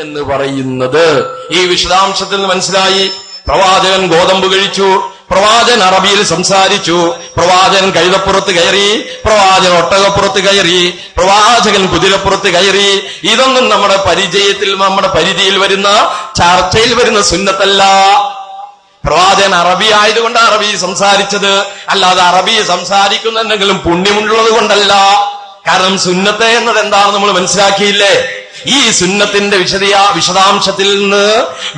എന്ന് പറയുന്നത് ഈ വിശദാംശത്തിൽ നിന്ന് മനസ്സിലായി. പ്രവാചകൻ ഗോതമ്പ് കഴിച്ചു, പ്രവാചകൻ അറബിയിൽ സംസാരിച്ചു, പ്രവാചകൻ കഴുതപ്പുറത്ത് കയറി, പ്രവാചകൻ ഒട്ടകപ്പുറത്ത് കയറി, പ്രവാചകൻ കുതിരപ്പുറത്ത് കയറി. ഇതൊന്നും നമ്മുടെ പരിചയത്തിൽ, നമ്മുടെ പരിധിയിൽ വരുന്ന, ചർച്ചയിൽ വരുന്ന സുന്നത്തല്ല. പ്രവാചകൻ അറബി ആയതുകൊണ്ട് അറബി സംസാരിച്ചത്, അല്ലാതെ അറബി സംസാരിക്കുന്ന എന്തെങ്കിലും പുണ്യമുള്ളത് കൊണ്ടല്ല. കാരണം സുന്നത്ത് എന്നത് എന്താണെന്ന് നമ്മൾ മനസ്സിലാക്കിയില്ലേ? ഈ സുന്നത്തിന്റെ വിശദാംശത്തിൽ നിന്ന്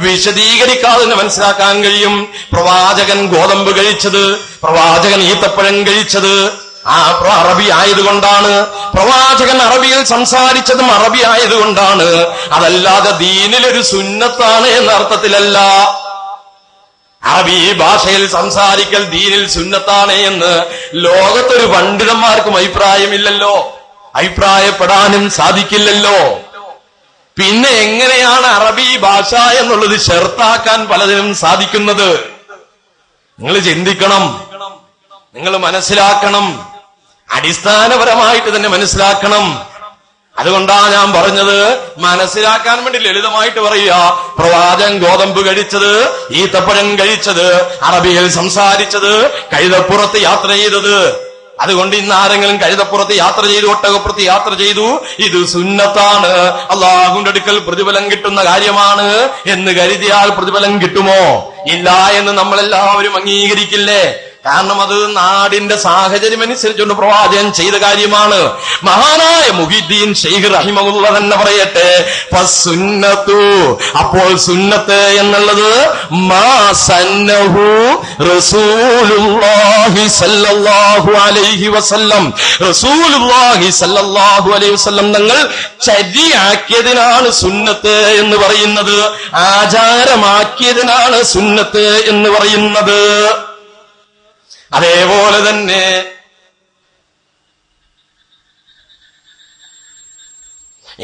വിശദീകരിക്കാതെ മനസ്സിലാക്കാൻ കഴിയും. പ്രവാചകൻ ഗോതമ്പ് കഴിച്ചത്, പ്രവാചകൻ ഈത്തപ്പഴം കഴിച്ചത് അറബി ആയതുകൊണ്ടാണ്. പ്രവാചകൻ അറബിയിൽ സംസാരിച്ചതും അറബി ആയതുകൊണ്ടാണ്. അതല്ലാതെ ദീനിലൊരു സുന്നത്താണ് എന്ന അർത്ഥത്തിലല്ല. അറബി ഭാഷയിൽ സംസാരിക്കൽ ദീനിൽ സുന്നത്താണ് എന്ന് ലോകത്തൊരു പണ്ഡിതന്മാർക്കും അഭിപ്രായമില്ലല്ലോ, അഭിപ്രായപ്പെടാനും സാധിക്കില്ലല്ലോ. പിന്നെ എങ്ങനെയാണ് അറബി ഭാഷ എന്നുള്ളത് ഷർത്താക്കാൻ പലതിനും സാധിക്കുന്നത്? നിങ്ങൾ ചിന്തിക്കണം, നിങ്ങൾ മനസ്സിലാക്കണം, അടിസ്ഥാനപരമായിട്ട് തന്നെ മനസ്സിലാക്കണം. അതുകൊണ്ടാണ് ഞാൻ പറഞ്ഞത്, മനസ്സിലാക്കാൻ വേണ്ടി ലളിതമായിട്ട് പറയുക. പ്രവാചകൻ ഗോതമ്പ് കഴിച്ചത്, ഈത്തപ്പഴം കഴിച്ചത്, അറബിയിൽ സംസാരിച്ചത്, കഴുതപ്പുറത്ത് യാത്ര ചെയ്തത്. അതുകൊണ്ട് ഇന്ന് ആരെങ്കിലും കഴുതപ്പുറത്ത് യാത്ര ചെയ്തു, ഒട്ടകപ്പുറത്ത് യാത്ര ചെയ്തു, ഇത് സുന്നത്താണ്, അള്ളാഹുവിന്റെ അടുക്കൽ പ്രതിഫലം കിട്ടുന്ന കാര്യമാണ് എന്ന് കരുതിയാൽ പ്രതിഫലം കിട്ടുമോ? ഇല്ല എന്ന് നമ്മളെല്ലാവരും അംഗീകരിക്കില്ലേ? കാരണം അത് നാടിന്റെ സാഹചര്യം അനുസരിച്ചുകൊണ്ട് പ്രവാചകൻ ചെയ്ത കാര്യമാണ്. മഹാനായ മുഹിദ്ദീൻ ശൈഖ് റഹിമഹുല്ലാ തന്നെ പറയട്ടെ, ഫസുന്നത്തു, അപ്പോൾ സുന്നത്ത് എന്നുള്ളത് മാ സന്നഹു റസൂലുള്ളാഹി സ്വല്ലല്ലാഹു അലൈഹി വസല്ലം, റസൂലുള്ളാഹി സ്വല്ലല്ലാഹു അലൈഹി വസല്ലം തങ്ങൾ ചര്യയാക്കിയതിനാണ് സുന്നത്ത് എന്ന് പറയുന്നത്, ആചാരമാക്കിയതിനാണ് സുന്നത്ത് എന്ന് പറയുന്നത്. അതേപോലെ തന്നെ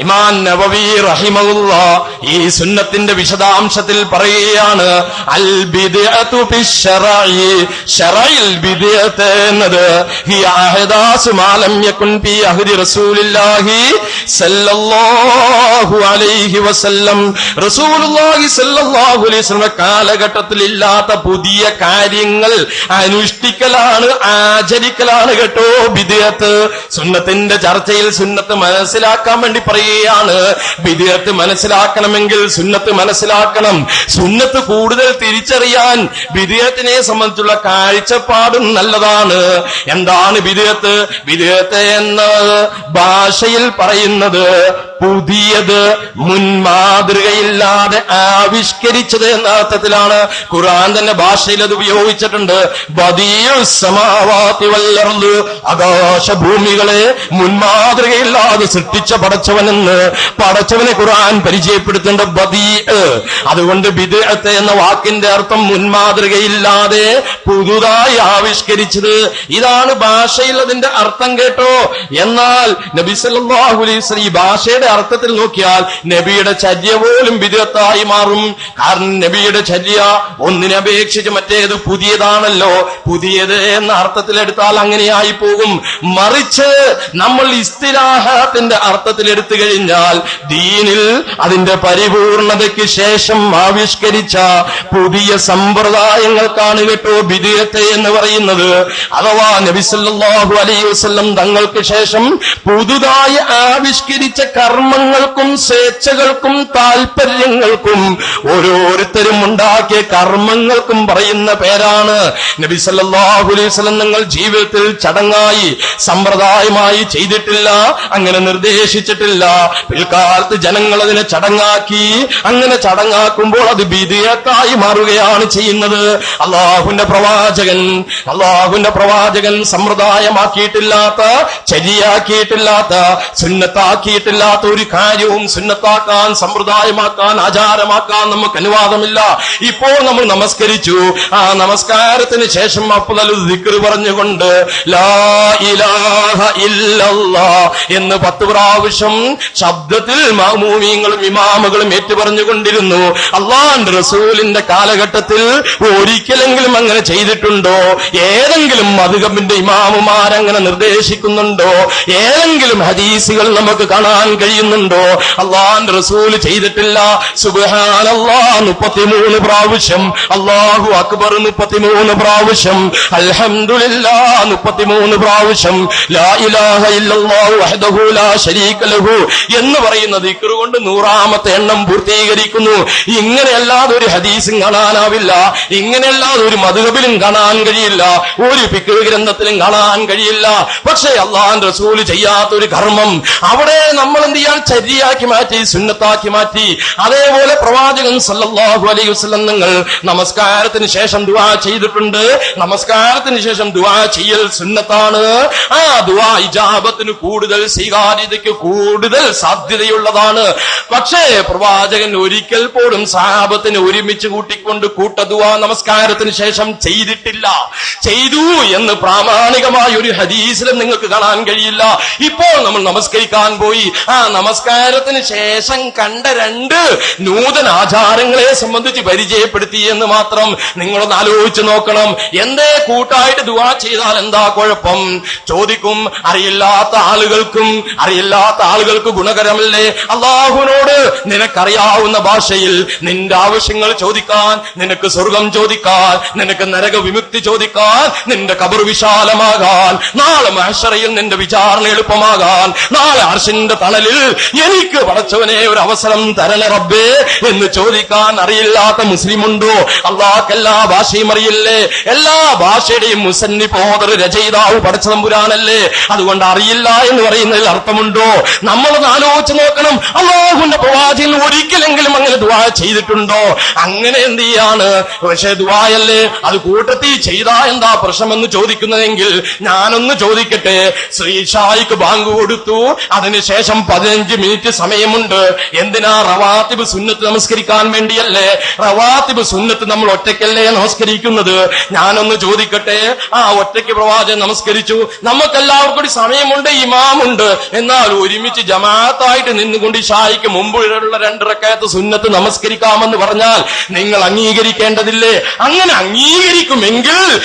ഇമാം നവവി റഹിമഹുല്ലാ ഈ സുന്നത്തിന്റെ വിശദാംശത്തിൽ പറയുകയാണ്, അൽ ബിദ്അതു ഫിശ്ശറഇ, ശറഇൽ ബിദ്അത്ത് എന്നത് ഹിയ അഹദാസു മാ ലം യകുൻ ഫി അഹ്ദി റസൂലില്ലാഹി സല്ലല്ലാഹു അലൈഹി വസല്ലം, റസൂലുള്ളാഹി സല്ലല്ലാഹു അലൈഹി വസല്ലം കാലഘട്ടത്തിൽ ഇല്ലാത്ത പുതിയ കാര്യങ്ങൾ അനുഷ്ഠിക്കലാണ്, ആചരിക്കലാണ് കേട്ടോ ബിദ്അത്ത്. സുന്നത്തിന്റെ ചർച്ചയിൽ സുന്നത്ത് മനസ്സിലാക്കാൻ വേണ്ടി പറയുകയാണ്. ബിദ്അത്ത് മനസ്സിലാക്കണമെങ്കിൽ സുന്നത്ത് മനസ്സിലാക്കണം. സുന്നത്ത് കൂടുതൽ തിരിച്ചറിയാൻ ബിദ്അത്തിനെ സംബന്ധിച്ചുള്ള കാഴ്ചപ്പാടും നല്ലതാണ്. എന്താണ് ബിദ്അത്ത്? ബിദ്അത്ത് എന്ന ഭാഷയിൽ പറയുന്നത് പുതിയത്, മുൻമാതൃകയില്ലാതെ ആവിഷ്കരിച്ചത് എന്ന അർത്ഥത്തിലാണ്. ഖുർആൻ തന്നെ ഭാഷയിൽ അത് ഉപയോഗിച്ചിട്ടുണ്ട്. ബദീഉസ് സമാവാതി വൽ അർദ്, ആകാശഭൂമികളെ മുൻമാതൃകയില്ലാതെ സൃഷ്ടിച്ച പടച്ചവനെന്ന് പടച്ചവനെ ഖുർആൻ പരിചയപ്പെടുത്തേണ്ട ബദീഅ്. അതുകൊണ്ട് ബിദ്അത്ത് എന്ന വാക്കിന്റെ അർത്ഥം മുൻമാതൃകയില്ലാതെ പുതുതായി ആവിഷ്കരിച്ചത്. ഇതാണ് ഭാഷയിൽ അതിന്റെ അർത്ഥം കേട്ടോ. എന്നാൽ നബി സല്ലല്ലാഹു അലൈഹി വസല്ലം ഈ ഭാഷയുടെ അർത്ഥത്തിൽ നോക്കിയാൽ നബിയുടെ ചര്യ പോലും ബിദ്അത്തായി മാറും. കാരണം നബിയുടെ ചര്യ ഒന്നിനെ അപേക്ഷിച്ച് മറ്റേത് പുതിയതാണല്ലോ. പുതിയത് എന്ന അർത്ഥത്തിലെടുത്താൽ അങ്ങനെയായി പോകും. മറിച്ച് നമ്മൾ ഇസ്തിലാഹാത്തിന്റെ അർത്ഥത്തിൽ എടുത്തു കഴിഞ്ഞാൽ ദീനിൽ അതിന്റെ പരിപൂർണതയ്ക്ക് ശേഷം ആവിഷ്കരിച്ച പുതിയ സമ്പ്രദായങ്ങൾക്കാണ് കേട്ടോ ബിദ്അത്ത് എന്ന് പറയുന്നത്. അഥവാ നബി സല്ലല്ലാഹു അലൈഹി വസല്ലം തങ്ങൾക്ക് ശേഷം പുതുതായി ആവിഷ്കരിച്ച കർമ്മങ്ങൾക്കും സ്വേച്ഛകൾക്കും താല്പര്യങ്ങൾക്കും ഓരോരുത്തരും ഉണ്ടാക്കിയ കർമ്മങ്ങൾക്കും പറയുന്ന പേരാണ്. നബി സല്ലല്ലാഹു അലൈഹി വസല്ലം തങ്ങൾ ജീവിതത്തിൽ ചടങ്ങായി സമ്പ്രദായമായി ചെയ്തിട്ടില്ല, അങ്ങനെ നിർദ്ദേശിച്ചിട്ടില്ല. പിൽക്കാലത്ത് ജനങ്ങൾ അതിനെ ചടങ്ങാക്കി. അങ്ങനെ ചടങ്ങാക്കുമ്പോൾ അത് ബിദ്അത്തായി മാറുകയാണ് ചെയ്യുന്നത്. അള്ളാഹുവിന്റെ പ്രവാചകൻ സമ്പ്രദായമാക്കിയിട്ടില്ലാത്ത, ചര്യയാക്കിയിട്ടില്ലാത്ത, സുന്നത്താക്കിയിട്ടില്ലാത്ത ഒരു കാര്യവും സുന്നത്താക്കാൻ, സമ്പ്രദായമാക്കാൻ, ആചാരമാക്കാൻ നമുക്ക് അനുവാദമില്ല. ഇപ്പോൾ നമ്മൾ നമസ്കരിച്ചു, ആ നമസ്കാരത്തിന് ശേഷം അഫ്ളലു ദിക്ർ പറഞ്ഞുകൊണ്ട് ലാ ഇലാഹ ഇല്ലല്ലാഹ് എന്ന് 10 പ്രാവശ്യം ശബ്ദത്തിൽ മഅ്മൂമീങ്ങളും ഇമാമുകളും ഏറ്റുപറഞ്ഞുകൊണ്ടിരുന്നു. അല്ലാഹുവിന്റെ റസൂലിന്റെ കാലഘട്ടത്തിൽ ഒരിക്കലെങ്കിലും അങ്ങനെ ചെയ്തിട്ടുണ്ടോ? ഏതെങ്കിലും മദ്ഹബിന്റെ ഇമാമുമാരങ്ങനെ നിർദ്ദേശിക്കുന്നുണ്ടോ? ഏതെങ്കിലും ഹദീസുകൾ നമുക്ക് കാണാൻ കഴിയുന്നുണ്ടോ? അല്ലാഹുവിന്റെ റസൂൽ ചെയ്തിട്ടില്ല. സുബ്ഹാനല്ലാഹ് 33 പ്രാവശ്യം, അല്ലാഹു അക്ബർ 33 പ്രാവശ്യം, അൽഹംദുലില്ലാഹ് 33 പ്രാവശ്യം, ലാ ഇലാഹ ഇല്ലല്ലാഹു വഹ്ദഹു ലാ ശരീക ലഹു എന്ന് പറയുന്ന ദിക്ർ കൊണ്ട് 100ാമത്തെ എണ്ണം പൂർത്തീകരിക്കുന്നു. ഇങ്ങനെയല്ലാതെ ഒരു ഹദീസും കാണാനാവില്ല, ഇങ്ങനെയല്ലാതെ ഒരു മദ്ഹബിലും കാണാൻ കഴിയില്ല, ഒരു ഫിഖ് ഗ്രന്ഥത്തിലും കാണാൻ കഴിയില്ല. പക്ഷേ അല്ലാഹുവിന്റെ റസൂൽ ചെയ്യാത്തൊരു കർമ്മം അവിടെ നമ്മൾ എന്ത് ചെയ്യാൻ ചര്യയാക്കി മാറ്റി, സുന്നത്താക്കി മാറ്റി. അതേപോലെ പ്രവാചകൻ സല്ലല്ലാഹു അലൈഹി വസല്ലം നിങ്ങൾ നമസ്കാരത്തിന് ശേഷം ദുആ ചെയ്തിട്ടുണ്ട്. നമസ്കാരത്തിന് ശേഷം ദുആ ചെയ്യൽ സുന്നത്താണ്. ആ ദുആ ഇജാബത്തിന് കൂടുതൽ, സ്വീകാര്യതയ്ക്ക് കൂടുതൽ സാധ്യതയുള്ളതാണ്. പക്ഷേ പ്രവാചകൻ ഒരിക്കൽ പോലും സഹാബത്തിന് ഒരുമിച്ച് കൂട്ടിക്കൊണ്ട് കൂട്ടദുആ നമസ്കാരത്തിന് ശേഷം ചെയ്തിട്ടില്ല. ചെയ്തു എന്ന് പ്രാമാണികമായ ഒരു ഹദീസിലും നിങ്ങൾക്ക് കാണാൻ കഴിയില്ല. ഇപ്പോൾ നമ്മൾ നമസ്കരിക്കാൻ പോയി, ആ നമസ്കാരത്തിന് ശേഷം കണ്ട 2 നൂതന ആചാരങ്ങളെ സംബന്ധിച്ച് പരിചയപ്പെടുത്തി എന്ന് മാത്രം. നിങ്ങളൊന്ന് ആലോചിച്ച് നോക്കണം. എന്തേ കൂട്ടായിട്ട് ദുആ ചെയ്താൽ എന്താ കുഴപ്പം? ചോദിക്കും, അറിയില്ലാത്ത ആളുകൾക്ക് ഗുണകരമല്ലേ? അല്ലാഹുവിനോട് നിനക്കറിയാവുന്ന ഭാഷയിൽ നിന്റെ ആവശ്യങ്ങൾ ചോദിക്കാൻ, നിനക്ക് സ്വർഗം ചോദിക്കാൻ, നിനക്ക് നരക വിമുക്തി ചോദിക്കാൻ, നിന്റെ ഖബർ വിശാലമാകാൻ, നാളെ മഹ്ശറയിൽ നിന്റെ വിചാരണ എളുപ്പമാകാൻ, നാളെ അർശിന്റെ തണലിൽ എനിക്ക് പടച്ചവനെ ഒരു അവസരം തരണേ റബ്ബേ എന്ന് ചോദിക്കാൻ അറിയില്ലാത്ത മുസ്ലിമുണ്ടോ? അല്ലാഹുക്ക് എല്ലാ ഭാഷയും അറിയില്ലേ? എല്ലാ ഭാഷയുടെയും മുസന്നിഫ്, ഓദർ, രചയിതാവ് പടച്ച തമ്പുരാനല്ലേ? അതുകൊണ്ട് അറിയില്ല എന്ന് പറയുന്നതിൽ അർത്ഥമുണ്ടോ? നമ്മളൊന്ന് ആലോചിച്ച് നോക്കണം. അല്ലാഹുവിന്റെ പ്രവാചകൻ ഒരിക്കലെങ്കിലും അങ്ങനെ ദുആ ചെയ്തിട്ടുണ്ടോ? അങ്ങനെ എന്ത് ചെയ്യാണ്? പക്ഷേ ദുആയല്ലേ, അത് കൂട്ടത്തിൽ ചെയ്താ എന്താ പ്രശ്നമെന്ന് ചോദിക്കുന്നതെങ്കിൽ ഞാനൊന്ന് ചോദിക്കട്ടെ. ശ്രീഷായിക്ക് ബാങ്ക് കൊടുത്തു, അതിനുശേഷം 15 മിനിറ്റ് സമയമുണ്ട്. എന്തിനാ? റവാത്തിബ് സുന്നത്ത് നമസ്കരിക്കാൻ വേണ്ടിയല്ലേ? റവാത്തിബ് സുന്നത്ത് നമ്മൾ ഒറ്റയ്ക്കല്ലേ നമസ്കരിക്കുന്നത്? ഞാനൊന്ന് ചോദിക്കട്ടെ, ആ ഒറ്റയ്ക്ക് പ്രവാചകൻ നമസ്കരിച്ചു, നമുക്കെല്ലാവർക്കും കൂടി സമയമുണ്ട്, ഇമാമുണ്ട്, എന്നാൽ ഒരുമിച്ച് ജമാഅത്തായിട്ട് നിന്നുകൊണ്ട് ഇശായിക്ക് മുമ്പുള്ള 2 റക്അത്ത് സുന്നത്ത് നമസ്കരിക്കാമെന്ന് പറഞ്ഞാൽ നിങ്ങൾ അംഗീകരിക്കേണ്ടതില്ലേ? അങ്ങനെ അംഗീകരിക്കുമെങ്കിൽ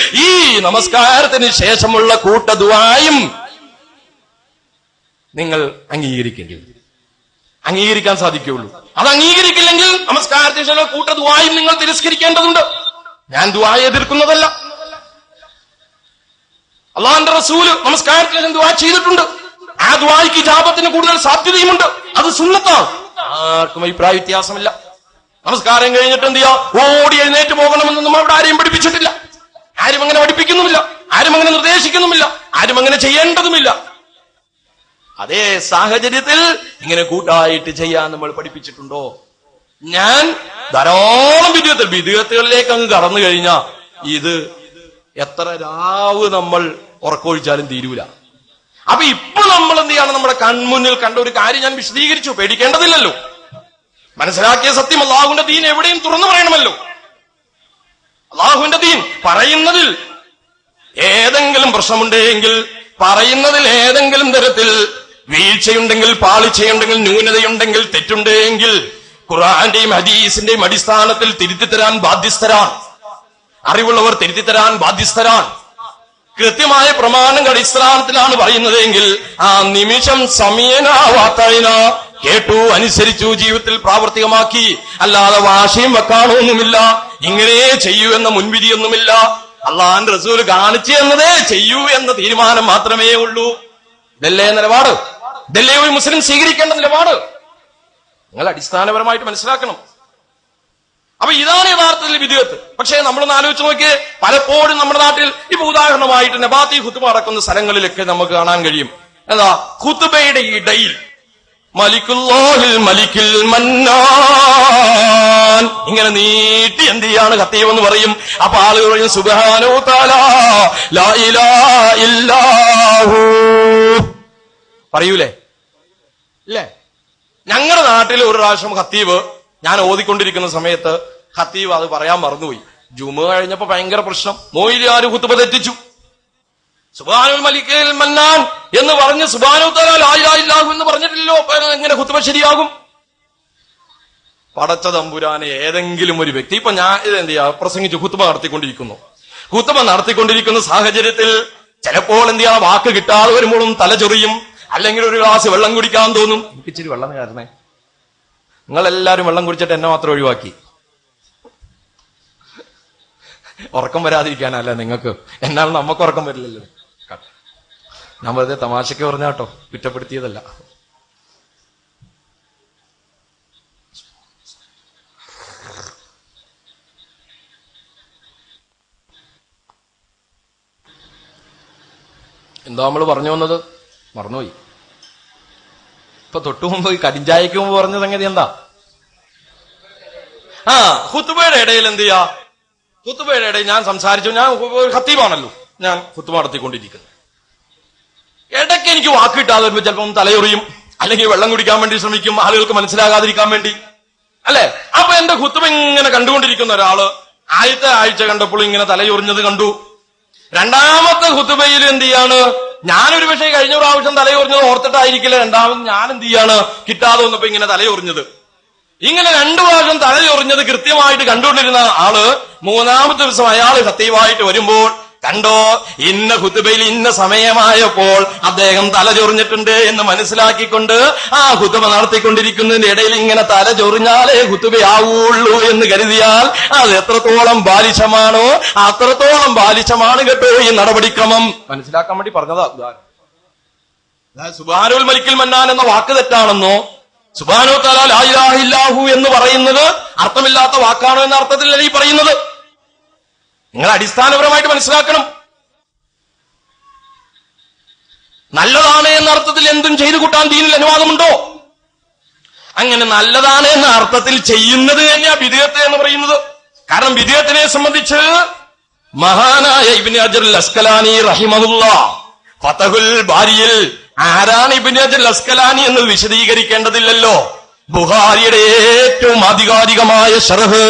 ഈ നമസ്കാരത്തിന് ശേഷമുള്ള കൂട്ടദുആയും നിങ്ങൾ അംഗീകരിക്കാൻ സാധിക്കുകയുള്ളൂ. അത് അംഗീകരിക്കില്ലെങ്കിൽ നമസ്കാരത്തിന് ശേഷം കൂട്ടദുആയും നിങ്ങൾ തിരസ്കരിക്കേണ്ടതുണ്ട്. ഞാൻ ദുആ എതിർക്കുന്നതല്ല. അല്ലാഹുവിന്റെ റസൂൽ നമസ്കാരത്തിന് ശേഷം ദുആ ചെയ്തിട്ടുണ്ട്. ആ ദുആയ്ക്ക് ഇജാബത്തിന് കൂടുതൽ സാധ്യതയുമുണ്ട്. അത് സുന്നത്താണ്. ആർക്കും അഭിപ്രായ വ്യത്യാസമില്ല. നമസ്കാരം കഴിഞ്ഞിട്ട് എന്ത് ചെയ്യാ? ഓടി എഴുന്നേറ്റ് പോകണമെന്നൊന്നും അവിടെ ആരെയും പഠിപ്പിച്ചിട്ടില്ല. ആരും അങ്ങനെ പഠിപ്പിക്കുന്നുമില്ല, ആരും അങ്ങനെ നിർദ്ദേശിക്കുന്നുമില്ല, ആരും അങ്ങനെ ചെയ്യേണ്ടതുമില്ല. അതേ സാഹചര്യത്തിൽ ഇങ്ങനെ കൂട്ടായിട്ട് ചെയ്യാൻ നമ്മൾ പഠിപ്പിച്ചിട്ടുണ്ടോ? ഞാൻ ധാരാളം വിദ്യാർത്ഥികളിലേക്ക് അങ്ങ് കടന്നു കഴിഞ്ഞാൽ ഇത് എത്ര രാവ് നമ്മൾ ഉറക്കൊഴിച്ചാലും തീരൂല. അപ്പൊ ഇപ്പൊ നമ്മൾ എന്ത് ചെയ്യണം? നമ്മുടെ കൺമുന്നിൽ കണ്ട ഒരു കാര്യം ഞാൻ വിശദീകരിച്ചു, പേടിക്കേണ്ടതില്ലല്ലോ. മനസ്സിലാക്കിയ സത്യം അല്ലാഹുവിന്റെ ദീൻ എവിടെയും തുറന്നു പറയണമല്ലോ. അല്ലാഹുവിന്റെ ദീൻ പറയുന്നതിൽ ഏതെങ്കിലും പ്രശ്നമുണ്ടെങ്കിൽ, പറയുന്നതിൽ ഏതെങ്കിലും തരത്തിൽ വീഴ്ചയുണ്ടെങ്കിൽ, പാളിച്ചയുണ്ടെങ്കിൽ, ന്യൂനതയുണ്ടെങ്കിൽ, തെറ്റുണ്ടെങ്കിൽ ഖുർആന്റെയും ഹദീസിന്റെയും അടിസ്ഥാനത്തിൽ തിരുത്തിത്തരാൻ ബാധ്യസ്ഥരാണ്. അറിവുള്ളവർ തിരുത്തിത്തരാൻ ബാധ്യസ്ഥരാണ്. കൃത്യമായ പ്രമാണങ്ങളുടെ അടിസ്ഥാനത്തിലാണ് പറയുന്നതെങ്കിൽ ആ നിമിഷം സമയന വാർത്തയിന കേട്ടു, അനുസരിച്ചു, ജീവിതത്തിൽ പ്രാവർത്തികമാക്കി. അല്ലാതെ വാശിയും വെക്കാണൊന്നുമില്ല, ഇങ്ങനെ ചെയ്യൂ എന്ന മുൻവിധിയൊന്നുമില്ല. അല്ലാഹുവിന്റെ റസൂൽ കാണിച്ചു എന്നതേ ചെയ്യൂ എന്ന തീരുമാനം മാത്രമേ ഉള്ളൂ. ഇതല്ലേ നിലപാട്? ഇതല്ലേ ഒരു മുസ്ലിം സ്വീകരിക്കേണ്ട നിലപാട്? നിങ്ങൾ അടിസ്ഥാനപരമായിട്ട് മനസ്സിലാക്കണം. അപ്പൊ ഇതാണ് യഥാർത്ഥത്തിൽ വിദ്യാർത്ഥി. പക്ഷേ നമ്മളൊന്ന് ആലോചിച്ച് നോക്കിയേ, പലപ്പോഴും നമ്മുടെ നാട്ടിൽ ഇപ്പൊ ഉദാഹരണമായിട്ട് നബാത്തി ഖുത്ബ നടക്കുന്ന സ്ഥലങ്ങളിലൊക്കെ നമുക്ക് കാണാൻ കഴിയും. എന്താ? ഖുത്ബയുടെ ഇടയിൽ മലിക്കുല്ലാഹിൽ മലിക്കിൽ മന്നാൻ ഇങ്ങനെ നീട്ടി എന്ത് ചെയ്യാണ്? ഖത്തീബ് എന്ന് പറയും. അപ്പൊ ആളുകൾ പറയും സുബ്ഹാനഹു തആല ലാ ഇലാഹ ഇല്ലാഹു പറയൂലേ? ഇല്ലേ? ഞങ്ങളുടെ നാട്ടിൽ ഒരു പ്രാവശ്യം ഖത്തീബ്, ഞാൻ ഓതിക്കൊണ്ടിരിക്കുന്ന സമയത്ത് ഖത്തീബ് അത് പറയാൻ മറന്നുപോയി. ജുമുഅ കഴിഞ്ഞപ്പോ ഭയങ്കര പ്രശ്നം. മൊയ്ലിയാർ ഖുത്ബ തെറ്റിച്ചു. സുബ്ഹാനുൽ മലിക്കുൽ മന്നാൻ എന്ന് പറഞ്ഞ് സുബ്ഹാനഹു തആല ലാ ഇലാഹ ഇല്ലല്ലാഹു എന്ന് പറഞ്ഞിട്ടില്ലല്ലോ. എങ്ങനെ ഖുത്ബ ശരിയാകും? പടച്ച തമ്പുരാനെ, ഏതെങ്കിലും ഒരു വ്യക്തി, ഇപ്പൊ ഞാൻ എന്ത് ചെയ്യാ, പ്രസംഗിച്ച് ഖുത്ബ നടത്തിക്കൊണ്ടിരിക്കുന്ന സാഹചര്യത്തിൽ ചിലപ്പോൾ എന്ത് ചെയ്യാ, വാക്ക് കിട്ടാതെ വരുമ്പോഴും തലചൊറിയും, അല്ലെങ്കിൽ ഒരു ഗ്ലാസ് വെള്ളം കുടിക്കാൻ തോന്നും. എനിക്ക് ഇച്ചിരി വെള്ളം കാരണേ, നിങ്ങളെല്ലാരും വെള്ളം കുടിച്ചിട്ട് എന്നെ മാത്രം ഒഴിവാക്കി. ഉറക്കം വരാതിരിക്കാനല്ല നിങ്ങൾക്ക്, എന്നാൽ നമുക്ക് ഉറക്കം വരില്ലല്ലോ. ഞാൻ വെറുതെ തമാശയ്ക്ക് പറഞ്ഞാട്ടോ, കുറ്റപ്പെടുത്തിയതല്ല. എന്താ നമ്മൾ പറഞ്ഞു വന്നത്? മറന്നുപോയി. ഇപ്പൊ തൊട്ടു മുമ്പ് കരിഞ്ചായക്ക് മുമ്പ് പറഞ്ഞ സംഗതി എന്താ? ഖുത്ബയുടെ ഇടയിൽ എന്ത് ചെയ്യാ, ഖുത്ബയുടെ ഇടയിൽ ഞാൻ സംസാരിച്ചു, ഞാൻ ഖത്തീബാണല്ലോ, ഞാൻ ഖുത്ബ നടത്തിക്കൊണ്ടിരിക്കുന്നു. ഇടയ്ക്ക് എനിക്ക് വാക്ക് കിട്ടാതെ വരുമ്പോ ചിലപ്പം തലയൊറിയും, അല്ലെങ്കിൽ വെള്ളം കുടിക്കാൻ വേണ്ടി ശ്രമിക്കും, ആളുകൾക്ക് മനസ്സിലാകാതിരിക്കാൻ വേണ്ടി, അല്ലെ? അപ്പൊ എന്റെ ഖുത്ബ ഇങ്ങനെ കണ്ടുകൊണ്ടിരിക്കുന്ന ഒരാള് ആദ്യത്തെ ആഴ്ച കണ്ടപ്പോൾ ഇങ്ങനെ തലയൊറിഞ്ഞത് കണ്ടു. രണ്ടാമത്തെ ഖുത്ബയിൽ എന്ത് ചെയ്യാണ്, ഞാനൊരു പക്ഷേ കഴിഞ്ഞ പ്രാവശ്യം തലയൊറിഞ്ഞത് ഓർത്തിട്ടായിരിക്കില്ല, രണ്ടാമത് ഞാൻ എന്ത് ചെയ്യാണ്, കിട്ടാതെ വന്നപ്പോ ഇങ്ങനെ തലയൊറിഞ്ഞത്. ഇങ്ങനെ 2 പ്രാവശ്യം തലയൊറിഞ്ഞത് കൃത്യമായിട്ട് കണ്ടുകൊണ്ടിരുന്ന ആള് മൂന്നാമത്തെ ദിവസം അയാൾ ഖത്തീബായിട്ട് വരുമ്പോൾ കണ്ടോ, ഇന്ന ഖുത്ബയിൽ ഇന്ന സമയമായപ്പോൾ അദ്ദേഹം തലചൊറിഞ്ഞിട്ടുണ്ട് എന്ന് മനസ്സിലാക്കിക്കൊണ്ട് ആ ഖുത്ബ നടത്തിക്കൊണ്ടിരിക്കുന്നതിന്റെ ഇടയിൽ ഇങ്ങനെ തലചൊറിഞ്ഞാലേ ഖുത്ബയാവുള്ളൂ എന്ന് കരുതിയാൽ അത് എത്രത്തോളം ബാലിശമാണോ അത്രത്തോളം ബാലിശമാണ് കേട്ടോ ഈ നടപടിക്രമം. മനസ്സിലാക്കാൻ വേണ്ടി പറഞ്ഞതാ. സുബ്ഹാനുൽ മലിക്കുൽ മന്നാൻ എന്ന വാക്ക് തെറ്റാണെന്നോ, സുബ്ഹാനഹു തആല ലാ ഇലാഹ ഇല്ലല്ലാഹു എന്ന് പറയുന്നത് അർത്ഥമില്ലാത്ത വാക്കാണോ എന്ന അർത്ഥത്തിലല്ല ഈ പറയുന്നത്. നിങ്ങൾ അടിസ്ഥാനപരമായിട്ട് മനസ്സിലാക്കണം. നല്ലതാണ് എന്ന അർത്ഥത്തിൽ എന്തും ചെയ്തു കൂട്ടാൻ ദീനിൽ അനുവാദമുണ്ടോ? അങ്ങനെ നല്ലതാണ് എന്ന അർത്ഥത്തിൽ ചെയ്യുന്നത് തന്നെയാ ബിദ്അത്ത് എന്ന് പറയുന്നത്. കാരണം ബിദ്അത്തിനെ സംബന്ധിച്ച് മഹാനായ ഇബ്നു ഹജറുൽ അസ്കലാനി റഹിമഹുല്ലാഹ് ഫതഹുൽ ബാരിയിൽ ആരാണ് ഇബ്നു ഹജറുൽ അസ്കലാനി എന്ന് വിശദീകരിക്കേണ്ടതില്ലല്ലോ. ബുഖാരിയുടെ ഏറ്റവും ആധികാരികമായ ശർഹ്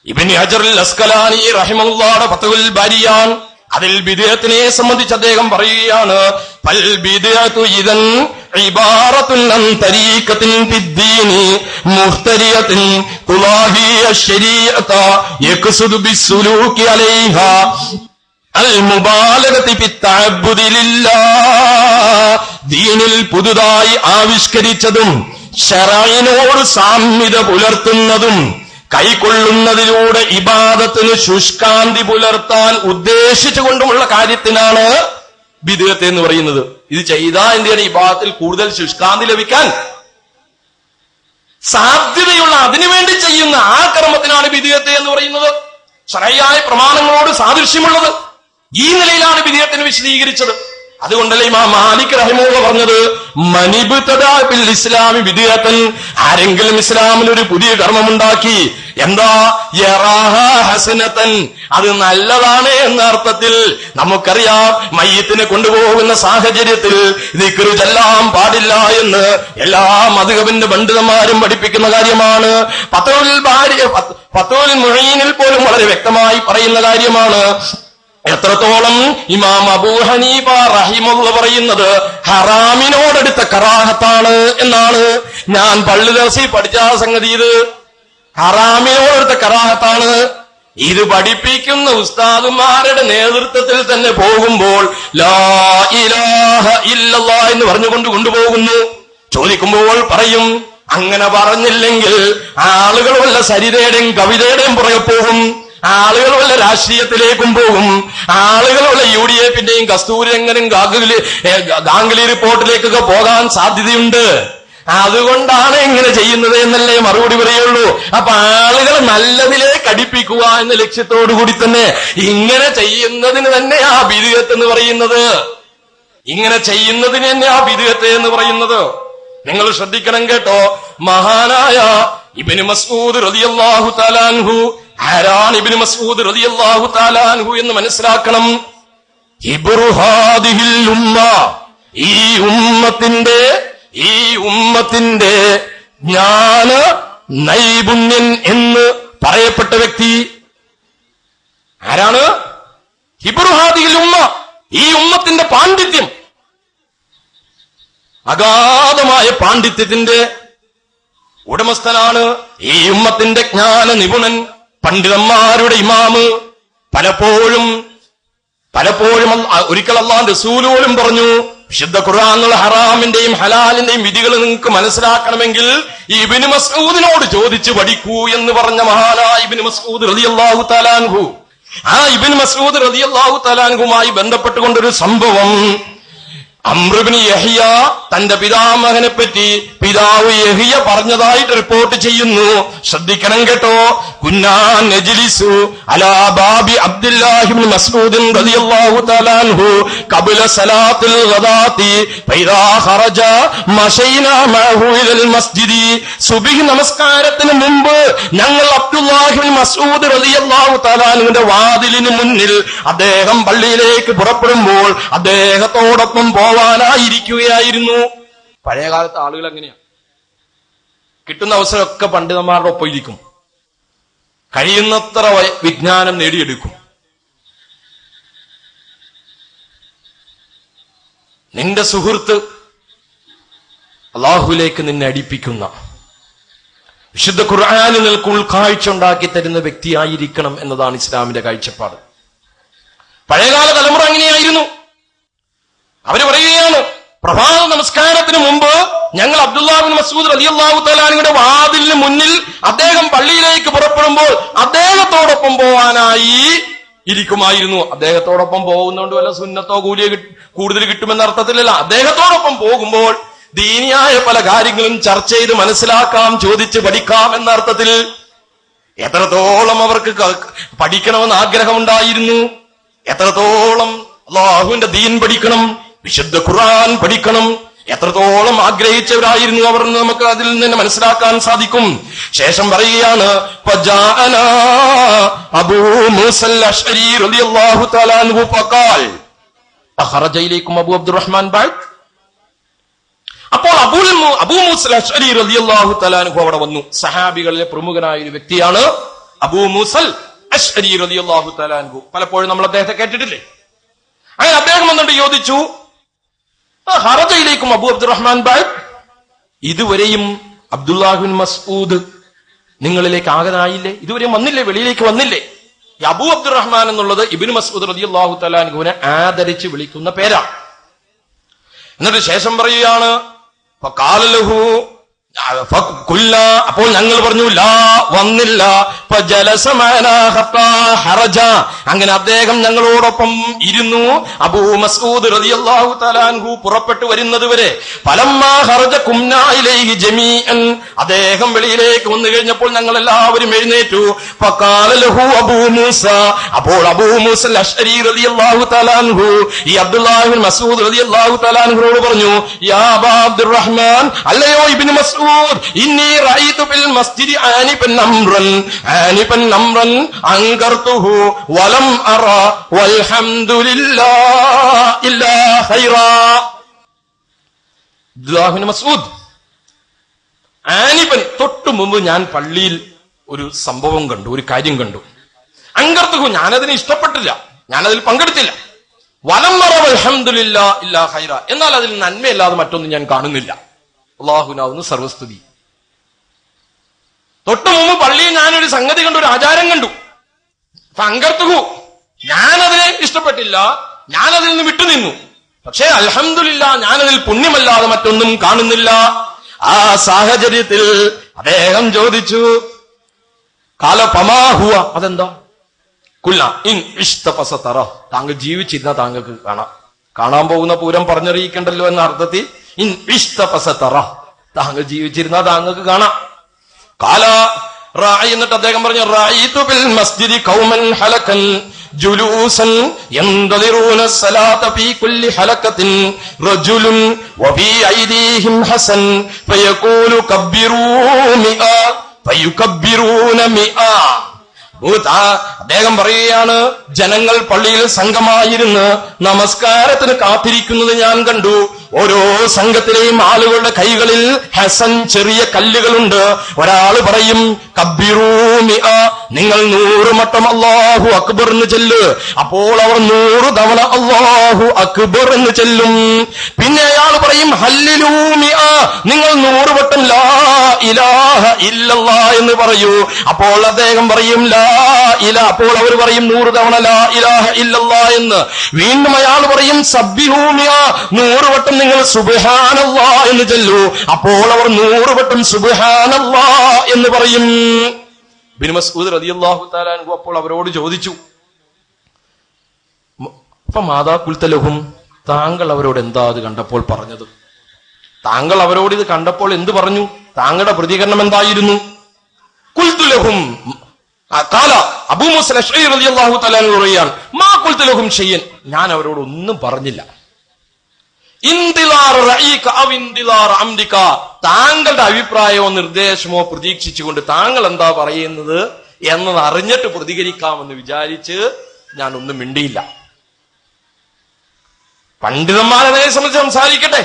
ഇബ്നു ഹജറുൽ അസ്കലാനി റഹിമഹുല്ലാഹുടെ ഫതഹുൽ ബാരിയാൻ. അതിൽ ബിദ്അത്തിനെ സംബന്ധിച്ച് അദ്ദേഹം പറയുകയാണ്, ഫൽ ബിദ്അതു ഇദൻ ഇബാറത്തുൻ അൻ തരീഖത്തിൻ ഫിദ്ദീനി മുഖ്തരിയത്തിൻ തുലാഹി അശ്ശരീഅത യഖ്സുദു ബിസ്സുലൂകി അലൈഹാ അൽ മുബാലഗതി ഫിത്തഅബ്ബുദി ലില്ലാഹ്. ദീനിൽ പുതുതായി ആവിഷ്കരിച്ചതും ശറഈനോട് സാമ്യത പുലർത്തുന്നതും കൈക്കൊള്ളുന്നതിലൂടെ ഇബാദത്തിന് ശുഷ്കാന്തി പുലർത്താൻ ഉദ്ദേശിച്ചുകൊണ്ടുമുള്ള കാര്യത്തിനാണ് ബിദ്അത്ത് എന്ന് പറയുന്നത്. ഇത് ചെയ്താൽ എന്താണ് ഇബാദത്തിൽ കൂടുതൽ ശുഷ്കാന്തി ലഭിക്കാൻ സാധ്യതയുള്ള അതിനുവേണ്ടി ചെയ്യുന്ന ആ കർമ്മത്തിനാണ് ബിദ്അത്ത് എന്ന് പറയുന്നത്. ശറഈയായ പ്രമാണങ്ങളോട് സാദൃശ്യമുള്ളത്. ഈ നിലയിലാണ് ബിദ്അത്തിനെ വിശദീകരിച്ചത്. അതുകൊണ്ടല്ലേ ഇമാം മാലിക് റഹിമഹുല്ലാഹ് പറഞ്ഞത്, മനിബ്തദാ ബിൽ ഇസ്ലാമി ബിദ്അത്തൻ, ആരെങ്കിലും ഇസ്ലാമിൽ ഒരു പുതിയ കർമ്മമുണ്ടാക്കി, എന്താ യറാഹ ഹസനതൻ, അത് നല്ലതാണ് എന്ന അർത്ഥത്തിൽ. നമുക്കറിയാം മയ്യിത്തിനെ കൊണ്ടുപോകുന്ന സാഹചര്യത്തിൽ ദിക്ർ ചൊല്ലാൻ പാടില്ല എന്ന് എല്ലാ മദ്ഹബിന്റെ പണ്ഡിതന്മാരും പഠിപ്പിക്കുന്ന കാര്യമാണ്. ഫത്വൽ മുഈനിൽ പോലും വളരെ വ്യക്തമായി പറയുന്ന കാര്യമാണ്. എത്രത്തോളം ഇമാം അബൂ ഹനീഫ റഹിമഹുല്ലാഹ് പറയുന്നത് ഹറാമിനോടടുത്ത കറാഹത്താണ് എന്നാണ്. ഞാൻ പള്ളി ദർസിൽ പഠിച്ച സംഗതി ഇത് ഹറാമിനോടടുത്ത കറാഹത്താണ്. ഇത് പഠിപ്പിക്കുന്ന ഉസ്താദുമാരുടെ നേതൃത്വത്തിൽ തന്നെ പോകുമ്പോൾ ലാ ഇലാഹ ഇല്ലല്ലാഹ് എന്ന് പറഞ്ഞുകൊണ്ട് കൊണ്ടുപോകുന്നു. ചോദിക്കുമ്പോൾ പറയും, അങ്ങനെ പറഞ്ഞില്ലെങ്കിൽ ആളുകൾ വല്ല സരിതയുടെയും കവിതയുടെയും പുറകെ പോകും, ആളുകൾ വല്ല രാഷ്ട്രീയത്തിലേക്കും പോകും, ആളുകൾ വല്ല UDFന്റെയും കസ്തൂരിരംഗനും ഗാംഗുലി റിപ്പോർട്ടിലേക്കൊക്കെ പോകാൻ സാധ്യതയുണ്ട്. അതുകൊണ്ടാണ് ഇങ്ങനെ ചെയ്യുന്നത് എന്നല്ലേ മറുപടി പറയുള്ളൂ. അപ്പൊ ആളുകൾ നല്ലതിലേക്ക് അടുപ്പിക്കുക എന്ന ലക്ഷ്യത്തോടു കൂടി തന്നെ ഇങ്ങനെ ചെയ്യുന്നതിന് തന്നെ ആ ബിദ്അത്ത് എന്ന് പറയുന്നത്. ഇങ്ങനെ ചെയ്യുന്നതിന് തന്നെ ആ ബിദ്അത്ത് എന്ന് പറയുന്നത്. നിങ്ങൾ ശ്രദ്ധിക്കണം കേട്ടോ. മഹാനായ ഇബ്നു മസ്ഊദ് റളിയല്ലാഹു തആല അൻഹു, ആരാണ് ഇബ്നു മസ്ഊദ് റളിയല്ലാഹു തആല അൻഹു എന്ന് മനസ്സിലാക്കണം. ഇബ്റു ഹാദിഹിൽ ഉമ്മ, ഈ ഉമ്മത്തിന്റെ ജ്ഞാന നൈപുണ്യൻ എന്ന് പറയപ്പെട്ട വ്യക്തി ആരാണ്? ഇബ്റു ഹാദിഹിൽ ഉമ്മ, ഈ ഉമ്മത്തിന്റെ പാണ്ഡിത്യം, അഗാധമായ പാണ്ഡിത്യത്തിന്റെ ഉടമസ്ഥനാണ് ഈ ഉമ്മത്തിന്റെ ജ്ഞാന നിപുണൻ, പണ്ഡിതന്മാരുടെ ഇമാമ്. പലപ്പോഴും ഒരിക്കൽ അല്ലാഹുവിന്റെ റസൂൽ പോലും പറഞ്ഞു, വിശുദ്ധ ഖുർആനിലുള്ള ഹറാമിന്റെയും ഹലാലിന്റെയും വിധികൾ നിങ്ങൾക്ക് മനസ്സിലാക്കണമെങ്കിൽ ഇബ്നു മസ്ഊദിനോട് ചോദിച്ചു പഠിക്കൂ എന്ന് പറഞ്ഞ മഹാനായ ഇബ്നു മസ്ഊദ് റളിയല്ലാഹു തആല അൻഹു. ആ ഇബ്നു മസ്ഊദ് റളിയല്ലാഹു തആല അൻഹുമായി ബന്ധപ്പെട്ടുകൊണ്ടൊരു സംഭവം, അംർ ഇബ്നു യഹ്യ തന്റെ പിതാമഹനെ പറ്റി പിതാവ് യഹ്യ പറഞ്ഞതായിട്ട് റിപ്പോർട്ട് ചെയ്യുന്നു. ശ്രദ്ധിക്കണം കേട്ടോ. കുന്നാ നജ്ലിസു അലാ ബാബി അബ്ദുല്ലാഹി ഇബ്നു മസ്ഊദ് റളിയല്ലാഹു തആല അൻഹു ഖബല സലാത്തിൽ ഗദാത്തി ഫൈദാ ഖറജ മശൈനാ മഅഹു ഇലൽ മസ്ജിദി. സുബ്ഹി നമസ്കാരത്തിന് മുമ്പ് ഞങ്ങൾ അബ്ദുല്ലാഹി ഇബ്നു മസ്ഊദ് റളിയല്ലാഹു തആല അൻഹുവിന്റെ വാതിലിന് മുന്നിൽ അദ്ദേഹം പള്ളിയിലേക്ക് പുറപ്പെടുമ്പോൾ അദ്ദേഹത്തോടൊപ്പം പോവാനായിരിക്കുകയായിരുന്നു. പഴയകാലത്തെ ആളുകൾ എങ്ങനെയാ? കിട്ടുന്ന അവസരമൊക്കെ പണ്ഡിതന്മാരുടെ ഒപ്പം ഇരിക്കും, കഴിയുന്നത്ര വിജ്ഞാനം നേടിയെടുക്കും. നിന്റെ സുഹൃത്ത് അല്ലാഹുവിലേക്ക് നിന്നെ അടുപ്പിക്കുന്ന, വിശുദ്ധ ഖുർആനിൽ നിനക്ക് ഉൾക്കാഴ്ച ഉണ്ടാക്കി തരുന്ന വ്യക്തിയായിരിക്കണം എന്നതാണ് ഇസ്ലാമിന്റെ കാഴ്ചപ്പാട്. പഴയകാല തലമുറ അങ്ങനെയായിരുന്നു. അവര് പറയുകയാണ്, പ്രഭാത നമസ്കാരത്തിന് മുമ്പ് ഞങ്ങൾ അബ്ദുല്ലാഹി ഇബ്നു മസ്ഊദ് റളിയല്ലാഹു തആല അൻഹുവിന്റെ വാതിലിന് മുന്നിൽ അദ്ദേഹം പള്ളിയിലേക്ക് പുറപ്പെടുമ്പോൾ അദ്ദേഹത്തോടൊപ്പം പോവാനായി ഇരിക്കുമായിരുന്നു. അദ്ദേഹത്തോടൊപ്പം പോകുന്നതുകൊണ്ട് വല്ല സുന്നത്തോ കൂലിയോ കൂടുതൽ കിട്ടുമെന്ന അർത്ഥത്തിലല്ല. അദ്ദേഹത്തോടൊപ്പം പോകുമ്പോൾ ദീനിയായ പല കാര്യങ്ങളും ചർച്ച ചെയ്ത് മനസ്സിലാക്കാം, ചോദിച്ച് പഠിക്കാം എന്ന അർത്ഥത്തിൽ. എത്രത്തോളം അവർക്ക് പഠിക്കണമെന്ന് ആഗ്രഹമുണ്ടായിരുന്നു, എത്രത്തോളം അല്ലാഹുവിന്റെ ദീൻ പഠിക്കണം, വിശുദ്ധ ഖുർആൻ പഠിക്കണം, എത്രത്തോളം ആഗ്രഹിച്ചവരായിരുന്നു അവർ എന്ന് നമുക്ക് അതിൽ നിന്ന് മനസ്സിലാക്കാൻ സാധിക്കും. ശേഷം പറയുകയാണ്, അബൂ മൂസൽ അശ്അരി റളിയല്ലാഹു തആല അൻഹു ഫഖാൽ അഖറജ ഇലൈക്കും അബൂ അബ്ദുറഹ്മാൻ ബഅദ്. അപ്പോൾ അബൂ മൂസൽ അശ്അരി റളിയല്ലാഹു തആല അൻഹു അവിടെ വന്നു. സഹാബികളിലെ പ്രമുഖനായ ഒരു വ്യക്തിയാണ് അബൂ മൂസൽ അശ്അരി റളിയല്ലാഹു തആല അൻഹു. പലപ്പോഴും നമ്മൾ അദ്ദേഹത്തെ കേട്ടിട്ടില്ലേ? അങ്ങനെ അദ്ദേഹം വന്നിട്ട് ചോദിച്ചു, ഖറജയിലേക്കും അബൂ അബ്ദുറഹ്മാൻ ബഅദ്, ഇതുവരെയും അബ്ദുല്ലാഹി ഇബ്നു മസ്ഊദ് നിങ്ങളിലേക്ക് ആഗതനായില്ലേ? ഇതുവരെയും വന്നില്ലേ? വെളിയിലേക്ക് വന്നില്ലേ? ഈ അബൂ അബ്ദുറഹ്മാൻ എന്നുള്ളത് ഇബ്നു മസ്ഊദ് റളിയല്ലാഹു തആല അൻഹുവിനെ ആദരിച്ച് വിളിക്കുന്ന പേരാണ്. എന്നിട്ട് ശേഷം പറയുകയാണ്, ഫഖാല ലഹു, അപ്പോൾ ഞങ്ങൾ പറഞ്ഞു, ലാ, വന്നില്ല. അങ്ങനെ അദ്ദേഹം ഞങ്ങളോടൊപ്പം ഇരുന്നു. അബൂ മസ്ഊദ് റളിയല്ലാഹു തആല അൻഹു പുറപ്പെട്ടു വരുന്നത് വരെ. ഫലമ്മാ ഖറജ ഖുംനാ ഇലൈഹി ജമീഅൻ, അദ്ദേഹം വെളിയിലേക്ക് വന്നു കഴിഞ്ഞപ്പോൾ ഞങ്ങൾ എല്ലാവരും എഴുന്നേറ്റു. ഫഖാല ലഹു അബൂ മൂസ, അപ്പോൾ അബൂ മൂസൽ അശ്അരി റളിയല്ലാഹു തആല അൻഹു ഈ അബ്ദുല്ലാഹി ഇബ്നു മസ്ഊദ് റളിയല്ലാഹു തആല അൻഹുവോട് പറഞ്ഞു, യാ അബാ അബ്ദുറഹ്മാൻ, അല്ലയോ ഇബ്നു മസ്ഊദ്, ഇന്നി റഅയ്തു ഫിൽ മസ്ജിദി ആനിഫൻ അംറൻ അൻകർതുഹു വലം അറ വൽഹംദുലില്ലാഹി ഇല്ലാ ഖൈറാ. അബ്ദുല്ലാഹി ഇബ്നു മസ്ഊദ്, ആനിഫൻ, തൊട്ടു മുമ്പ് ഞാൻ പള്ളിയിൽ ഒരു സംഭവം കണ്ടു, ഒരു കാര്യം കണ്ടു. അൻകർതുഹു, ഞാനതിനെ ഇഷ്ടപ്പെട്ടില്ല, ഞാനതിൽ പങ്കെടുത്തില്ല. വലം അറ വൽഹംദുലില്ലാഹി ഇല്ലാ ഖൈറാ, എന്നാൽ അതിൽ നന്മയല്ലാതെ മറ്റൊന്നും ഞാൻ കാണുന്നില്ല. അല്ലാഹുവിനാവുന്നു സർവസ്തുതി. തൊട്ടു മുമ്പ് പള്ളിയിൽ ഞാനൊരു സംഗതി കണ്ടു, ഒരു ആചാരം കണ്ടു. അൻകർതുഹു, ഞാനതിനെ ഇഷ്ടപ്പെട്ടില്ല, ഞാനതിൽ നിന്ന് വിട്ടുനിന്നു. പക്ഷേ അൽഹംദുലില്ലാഹ്, ഞാനതിൽ പുണ്യമല്ലാതെ മറ്റൊന്നും കാണുന്നില്ല. ആ സാഹചര്യത്തിൽ അദ്ദേഹം ചോദിച്ചു, കാല പമാഹുവ, അതെന്താ? കുല്ല ഇൻ ഇഷ്തഫസതറ, താങ്കൾ ജീവിച്ചിരുന്ന താങ്കൾക്ക് കാണാം. കാണാൻ പോകുന്ന പൂരം പറഞ്ഞറിയിക്കണ്ടല്ലോ എന്ന അർത്ഥത്തിൽ ഇൻ ഇഷ്തഫസതറ, താങ്കൾ ജീവിച്ചിരുന്ന താങ്കൾക്ക് കാണാം. കാല റായി, എന്നിട്ട് അദ്ദേഹം പറഞ്ഞു, റഅയ്തു ബിൽ മസ്ജിദി ഖൗമൻ ഹലകൻ ജുലൂസൻ യന്തദിറൂന സലാത ഫീ കുല്ലി ഹലകത്തിൻ റജുലുൻ വഫീ ഐദീഹിം ഹസൻ ഫയഖൂലു കബ്ബിറൂ മിആ ഫയുകബ്ബിറൂന മിആ. അദ്ദേഹം പറയുകയാണ്, ജനങ്ങൾ പള്ളിയിൽ സംഘമായിരുന്ന് നമസ്കാരത്തിന് കാത്തിരിക്കുന്നത് ഞാൻ കണ്ടു. ഓരോ സംഘത്തിലെയും ആളുകളുടെ കൈകളിൽ ഹസൻ ചെറിയ കല്ലുകളുണ്ട്. ഒരാൾ പറയും കബ്ബിറൂ മിഅ, നിങ്ങൾ 100 വട്ടം അല്ലാഹു അക്ബർ എന്ന് ചെല്ല്. അപ്പോൾ അവർ 100 തവണ അല്ലാഹു അക്ബർ എന്ന് ചെല്ലും. പിന്നെ അയാൾ പറയും ഹല്ലിലൂ മിഅ, നിങ്ങൾ 100 വട്ടം ലാ ഇലാഹ ഇല്ലല്ലാഹ് എന്ന് പറയൂ. അപ്പോൾ അദ്ദേഹം പറയും ലാ ഇലാഹ, അപ്പോൾ അവർ പറയും 100 തവണ ലാ ഇലാഹ ഇല്ലല്ലാഹ് എന്ന്. വീണ്ടും അയാൾ പറയും സബ്ബിഹൂ മിഅ, 100 വട്ടം നിങ്ങൾ സുബ്ഹാനല്ലാഹ് എന്ന് ചൊല്ലൂ. അപ്പോൾ അവർ 100 വട്ടം സുബ്ഹാനല്ലാഹ് എന്ന് പറയും. ഇബ്നു മസ്ഊദ് റളിയല്ലാഹു തആല അൻഹു അപ്പോൾ അവരോട് ചോദിച്ചു, മാതാ ഖുൽത ലഹും, താങ്കൾ അവരോട് എന്താ അത് കണ്ടപ്പോൾ പറഞ്ഞത്? താങ്കൾ അവരോട് ഇത് കണ്ടപ്പോൾ എന്ത് പറഞ്ഞു? താങ്കളുടെ പ്രതികരണം എന്തായിരുന്നു? ഖുൽതു ലഹും ഖാല അബൂ മൂസ അശ്അരി റളിയല്ലാഹു തആല അൻഹു പറയാണ്, മാ ഖുൽതു ലഹും ഷൈഅൻ, ഞാൻ അവരോട് ഒന്നും പറഞ്ഞില്ല. ഇന്തിലാർ റഅയിക അവ ഇന്തിലാർ അംദിക, താങ്കളുടെ അഭിപ്രായമോ നിർദ്ദേശമോ പ്രതീക്ഷിച്ചുകൊണ്ട് താങ്കൾ എന്താ പറയുന്നത് എന്നത് അറിഞ്ഞിട്ട് പ്രതികരിക്കാമെന്ന് വിചാരിച്ച് ഞാൻ ഒന്നും മിണ്ടിയില്ല. പണ്ഡിതന്മാരെ സംബന്ധിച്ച് സംസാരിക്കട്ടെ.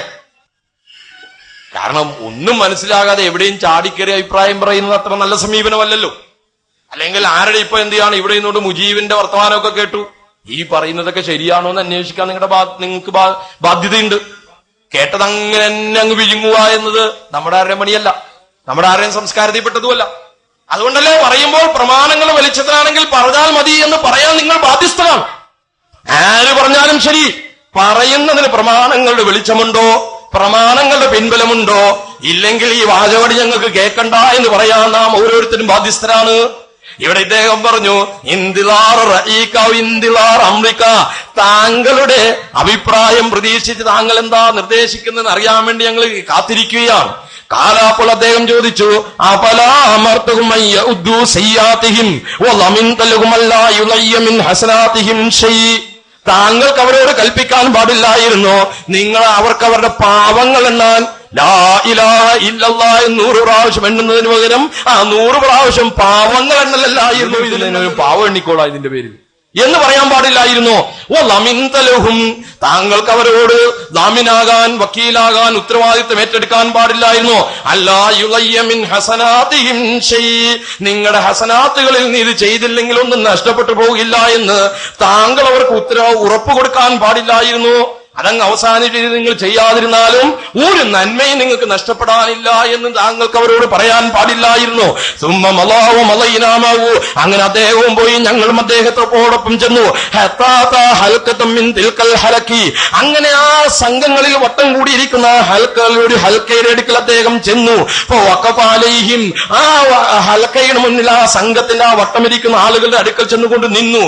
കാരണം ഒന്നും മനസ്സിലാകാതെ എവിടെയും ചാടിക്കേറി അഭിപ്രായം പറയുന്നത് അത്ര നല്ല സമീപനമല്ലല്ലോ. അല്ലെങ്കിൽ ആരുടെ ഇപ്പൊ എന്ത് ചെയ്യാണ്, ഇവിടെ നിന്നോട് മുജീബിന്റെ വർത്തമാനമൊക്കെ കേട്ടു, ഈ പറയുന്നതൊക്കെ ശരിയാണോ എന്ന് അന്വേഷിക്കാൻ നിങ്ങൾക്ക് ബാധ്യതയുണ്ട്. കേട്ടത് അങ്ങനെ തന്നെ അങ്ങ് വിഴുങ്ങുക എന്നത് നമ്മുടെ ആരുടെയും പണിയല്ല, നമ്മുടെ ആരുടെയും സംസ്കാരത്തിൽപ്പെട്ടതുമല്ല. അതുകൊണ്ടല്ലേ പറയുമ്പോൾ പ്രമാണങ്ങൾ വെളിച്ചത്തിലാണെങ്കിൽ പറഞ്ഞാൽ മതി എന്ന് പറയാൻ നിങ്ങൾ ബാധ്യസ്ഥരാണ്. ആര് പറഞ്ഞാലും ശരി, പറയുന്നതിന് പ്രമാണങ്ങളുടെ വെളിച്ചമുണ്ടോ, പ്രമാണങ്ങളുടെ പിൻബലമുണ്ടോ, ഇല്ലെങ്കിൽ ഈ വാചകടി ഞങ്ങൾക്ക് കേൾക്കണ്ട എന്ന് പറയാൻ നാം ഓരോരുത്തരും ബാധ്യസ്ഥരാണ്. ഇവിടെ ഇദ്ദേഹം പറഞ്ഞു ഇന്തിലാർ റഅയിക ഇന്തിലാർ അംരിക, താങ്കളുടെ അഭിപ്രായം പ്രതീക്ഷിച്ച് താങ്കൾ എന്താ നിർദ്ദേശിക്കുന്നതെന്ന് അറിയാൻ വേണ്ടി ഞങ്ങൾ കാത്തിരിക്കുകയാണ്. കാലാപ്പോൾ അദ്ദേഹം ചോദിച്ചു, അഫലാ അമർതുഹും അൻ യഉദ്ദു സയ്യാതിഹിം വലമിൻത ലഹും അല്ലാ യുളയ്യ മിൻ ഹസനാതിഹിം ഷൈ, താങ്കൾക്ക് അവരോട് കൽപ്പിക്കാൻ പാടില്ലായിരുന്നോ നിങ്ങൾ അവർക്ക് അവരുടെ പാവങ്ങൾ എണ്ണാൻ ലാ ഇലാഹ ഇല്ലല്ലാഹ് 100 പ്രാവശ്യം എണ്ണുന്നതിന് പകരം 100 പ്രാവശ്യം പാവങ്ങൾ എണ്ണലല്ലായിരുന്നു, ഇതിനൊരു പാവം എണ്ണിക്കോളാ ഇതിന്റെ പേരിൽ എന്ന് പറയാൻ പാടില്ലായിരുന്നോ? ലമിൻതലഹും, താങ്കൾക്ക് അവരോട് ദാമിനാകാൻ, വക്കീലാകാൻ, ഉത്തരവാദിത്വം ഏറ്റെടുക്കാൻ പാടില്ലായിരുന്നോ? അല്ലാ യുളയ്യ മിൻ ഹസനാതിഹിം ഷൈ, നിങ്ങളുടെ ഹസനാത്തുകളിൽ നീ ഇത് ചെയ്തില്ലെങ്കിൽ ഒന്നും നഷ്ടപ്പെട്ടു പോകില്ല എന്ന് താങ്കൾ അവർക്ക് ഉറപ്പ് കൊടുക്കാൻ പാടില്ലായിരുന്നു. അതങ്ങ് അവസാനിച്ച് നിങ്ങൾ ചെയ്യാതിരുന്നാലും ഒരു നന്മയും നിങ്ങൾക്ക് നഷ്ടപ്പെടാനില്ല എന്ന് താങ്കൾക്ക് അവരോട് പറയാൻ പാടില്ലായിരുന്നു. അങ്ങനെ അദ്ദേഹവും പോയി, ഞങ്ങളും അദ്ദേഹത്തോടൊപ്പം ചെന്നു. അങ്ങനെ ആ സംഘങ്ങളിൽ വട്ടം കൂടിയിരിക്കുന്ന ഒരു ഹൽക്കയുടെ അടുക്കൽ അദ്ദേഹം ചെന്നു. ആ ഹൽക്കയുടെ മുന്നിൽ ആ സംഘത്തിന്റെ ആ വട്ടമിരിക്കുന്ന ആളുകളുടെ അടുക്കൽ ചെന്നുകൊണ്ട് നിന്നു.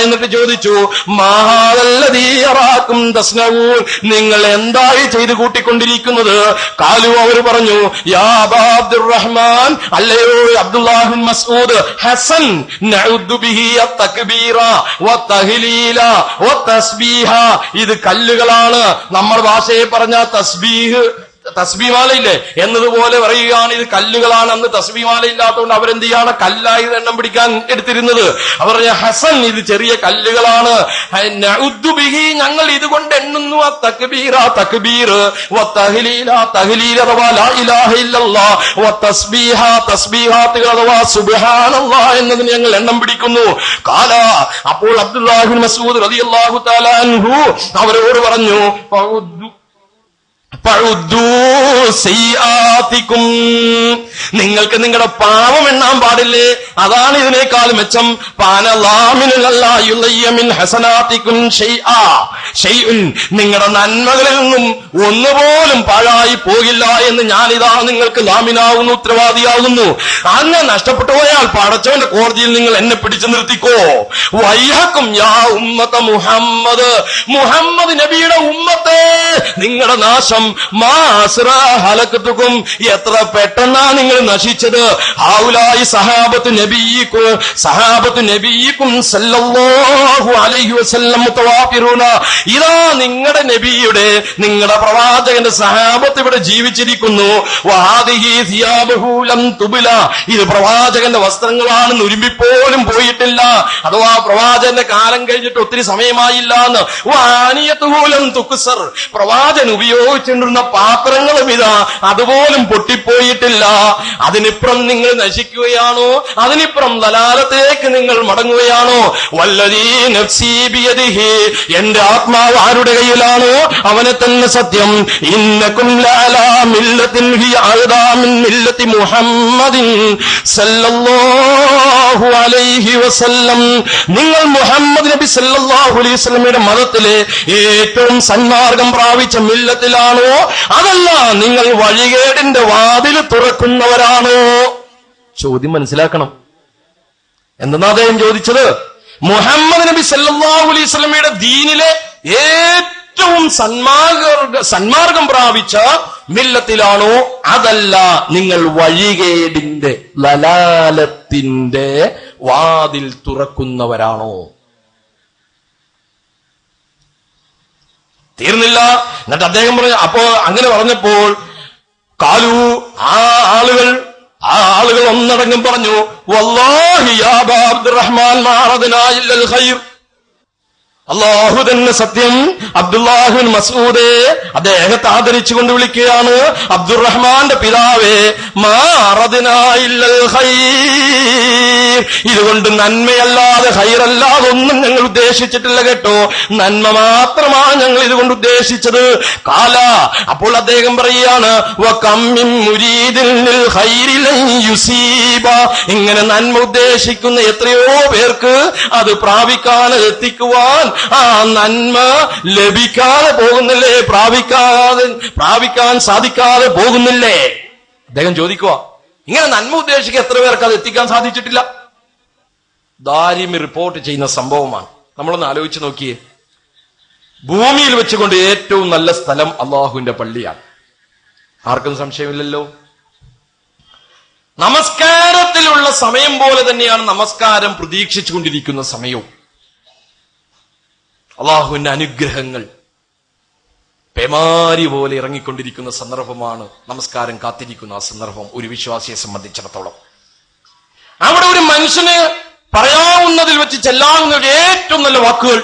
എന്നിട്ട് ചോദിച്ചു, മാഹാദല്ലദീയറാക്കും തസ്നഊൻ, നിങ്ങൾ എന്തായി ചെയ്തു കൂട്ടിക്കൊണ്ടിരിക്കുന്നത്? കാലു, അവർ പറഞ്ഞു, യാ അബാ അബ്ദുറഹ്മാൻ, അല്ലയോ അബ്ദുല്ലാഹ് ബിൻ മസ്ഊദ്, ഹസൻ നഉദ്ദു ബിഹി അത്തക്ബീറ വത്തഹ്ലീല വതസ്ബീഹ, ഇത് കല്ലുകളാണ്. നമ്മൾ ഭാഷയെ പറഞ്ഞ തസ്ബീമാലയില്ലേ എന്നതുപോലെ പറയുകയാണ്, ഇത് കല്ലുകളാണ്. അന്ന് തസ്ബീമാല ഇല്ലാത്തതുകൊണ്ട് അവരെന്ത് ചെയ്യാണ്, കല്ലായി എണ്ണം പിടിക്കാൻ എടുത്തിരുന്നത്. അവർ പറഞ്ഞ ഹസൻ, ഇത് ചെറിയ കല്ലുകളാണ്. നഉദ്ദു ബിഹി, ഞങ്ങൾ ഇതുകൊണ്ട് എണ്ണുന്നു. തക്ബീറ, തക്ബീർ, വതഹ്ലീല, തഹ്ലീൽ അഥവാ ലാ ഇലാഹ ഇല്ലല്ലാഹ്, വതസ്ബീഹ, തസ്ബീഹാത്തുകൾ അഥവാ സുബ്ഹാനല്ലാഹ് എന്നതിന് ഞങ്ങൾ എണ്ണം പിടിക്കുന്നു. കാല, അപ്പോൾ അബ്ദുല്ലാഹ് ബിൻ മസ്ഊദ് റളിയല്ലാഹു തആല അൻഹു അവരോട് പറഞ്ഞു, നിങ്ങൾക്ക് നിങ്ങളുടെ പാവം എണ്ണാൻ പാടില്ലേ? അതാണ് ഇതിനേക്കാൾ മെച്ചം. നിങ്ങളുടെ നന്മകളിൽ നിന്നും ഒന്നുപോലും പാഴായി പോകില്ല എന്ന് ഞാനിതാ നിങ്ങൾക്ക് ലാമിനാവുന്നു, ഉത്തരവാദിയാകുന്നു. അങ്ങനെ നഷ്ടപ്പെട്ടു പോയാൽ പടച്ചവന്റെ കോടതിയിൽ നിങ്ങൾ എന്നെ പിടിച്ചു നിർത്തിക്കോ. വയ്യക്കും യാ ഉമ്മത മുഹമ്മദ്, മുഹമ്മദ് നബിയുടെ ഉമ്മത്തെ, നിങ്ങളുടെ നാശം. ഹലക്കത്തുക്കും, എത്ര പെട്ടെന്നാ നിങ്ങൾ നശിച്ചത്. ഹൗലായി സഹാബത്ത് നബിയിക്കും സല്ലല്ലാഹു അലൈഹി വസല്ലം മുതവാഫിറൂന. ഇതാ നിങ്ങളുടെ നബിയുടെ, നിങ്ങളുടെ പ്രവാചകന്റെ സഹാബത്ത് ഇവിടെ ജീവിച്ചിരിക്കുന്നു. വഹാദിഹി സിയാബഹു ലം തുബ്ല. ഇത് പ്രവാചകന്റെ വസ്ത്രങ്ങളാണെന്ന് ഉരുമ്പിപ്പോലും പോയിട്ടില്ല. അഥവാ പ്രവാചകന്റെ കാലം കഴിഞ്ഞിട്ട് ഒത്തിരി സമയമായില്ല എന്ന്. വാനിയതുഹു ലം തുക്സർ. പ്രവാചകൻ ഉപയോഗിച്ചിരുന്ന പാത്രങ്ങളും ഇതാ അതുപോലും പൊട്ടിപ്പോയിട്ടില്ല. അതിനിപ്പുറം നിങ്ങൾ നശിക്കുകയാണോ? അതിനിപ്പുറം ദലാലത്തേക്ക് നിങ്ങൾ മടങ്ങുകയാണോ? വല്ലദീ നഫ്സീ ബിയദിഹി. എന്റെ ആത്മാവ് ആരുടെ കയ്യിലാണോ അവനെ തന്നെ സത്യം. ഇന്നകും ലഅലാ മില്ലത്തിൻ ഹി അഅദാ മിൻ മില്ലത്തി മുഹമ്മദിൻ സല്ലല്ലാഹു അലൈഹി വസല്ലം. നിങ്ങൾ മുഹമ്മദ് നബി സല്ലല്ലാഹു അലൈഹി വസല്ലമയുടെ മതത്തിലെ ഏറ്റവും സന്മാർഗം പ്രാപിച്ച മില്ലത്തിലാണോ? അതല്ല നിങ്ങൾ വഴികേടിന്റെ വാതിൽ തുറക്കുന്നവരാണോ? ചോദ്യം മനസ്സിലാക്കണം. എന്തെന്നാ അദ്ദേഹം ചോദിച്ചത്? മുഹമ്മദ് നബി സല്ലല്ലാഹു അലൈഹി വസല്ലമയുടെ ദീനിലെ ഏറ്റവും സന്മാർഗം പ്രാപിച്ച മില്ലത്തിലാണോ? അതല്ല നിങ്ങൾ വഴികേടിന്റെ ലലാലത്തിന്റെ വാതിൽ തുറക്കുന്നവരാണോ? തീർന്നില്ല. എന്നിട്ട് അദ്ദേഹം പറഞ്ഞു, അപ്പോ അങ്ങനെ പറഞ്ഞപ്പോൾ കാലു ആ ആളുകൾ ഒന്നടങ്കം പറഞ്ഞു, വല്ലാഹി യാ അബാ അബ്ദുറഹ്മാൻ മാ അറദ്നാ ഇല്ലൽ ഖൈർ. അല്ലാഹു തന്നെ സത്യം. അബ്ദുല്ലാഹിബ്ൻ മസ്ഊദേ, അദ്ദേഹത്തെ ആദരിച്ചുകൊണ്ട് വിളിക്കുകയാണ്, അബ്ദുറഹ്മാന്റെ പിതാവേ, മാ അറദ്നാ ഇല്ലൽ ഖൈർ. ഇതുകൊണ്ട് നന്മയല്ലാതെ ഖൈറല്ലാതെ ഒന്നും ഞങ്ങൾ ഉദ്ദേശിച്ചിട്ടില്ല കേട്ടോ. നന്മ മാത്രമാണ് ഞങ്ങൾ ഇതുകൊണ്ട് ഉദ്ദേശിച്ചത്. കാല, അപ്പോൾ അദ്ദേഹം പറയുകയാണ്, വകം മിൻ മുരീദിൻ ലിൽ ഖൈരി ലൻ യുസീബ. ഇങ്ങനെ നന്മ ഉദ്ദേശിക്കുന്ന എത്രയോ പേർക്ക് അത് പ്രാപിക്കാൻ, എത്തിക്കുവാൻ ആ നന്മ ലഭിക്കാതെ പോകുന്നില്ലേ? പ്രാപിക്കാൻ സാധിക്കാതെ പോകുന്നില്ലേ? അദ്ദേഹം ചോദിക്കുക, ഇങ്ങനെ നന്മ ഉദ്ദേശിക്കുക എത്ര പേർക്ക് അത് എത്തിക്കാൻ സാധിച്ചിട്ടില്ല? ദാരിമി റിപ്പോർട്ട് ചെയ്യുന്ന സംഭവമാണ്. നമ്മളൊന്ന് ആലോചിച്ച് നോക്കിയേ. ഭൂമിയിൽ വെച്ചുകൊണ്ട് ഏറ്റവും നല്ല സ്ഥലം അള്ളാഹുവിന്റെ പള്ളിയാണ്. ആർക്കും സംശയമില്ലല്ലോ. നമസ്കാരത്തിലുള്ള സമയം പോലെ തന്നെയാണ് നമസ്കാരം പ്രതീക്ഷിച്ചുകൊണ്ടിരിക്കുന്ന സമയവും. അള്ളാഹുവിന്റെ അനുഗ്രഹങ്ങൾ പേമാരി പോലെ ഇറങ്ങിക്കൊണ്ടിരിക്കുന്ന സന്ദർഭമാണ് നമസ്കാരം കാത്തിരിക്കുന്ന ആ സന്ദർഭം ഒരു വിശ്വാസിയെ സംബന്ധിച്ചിടത്തോളം. അവിടെ ഒരു മനുഷ്യന് പറയാവുന്നതിൽ വെച്ച് ചെല്ലാവുന്ന ഏറ്റവും നല്ല വാക്കുകൾ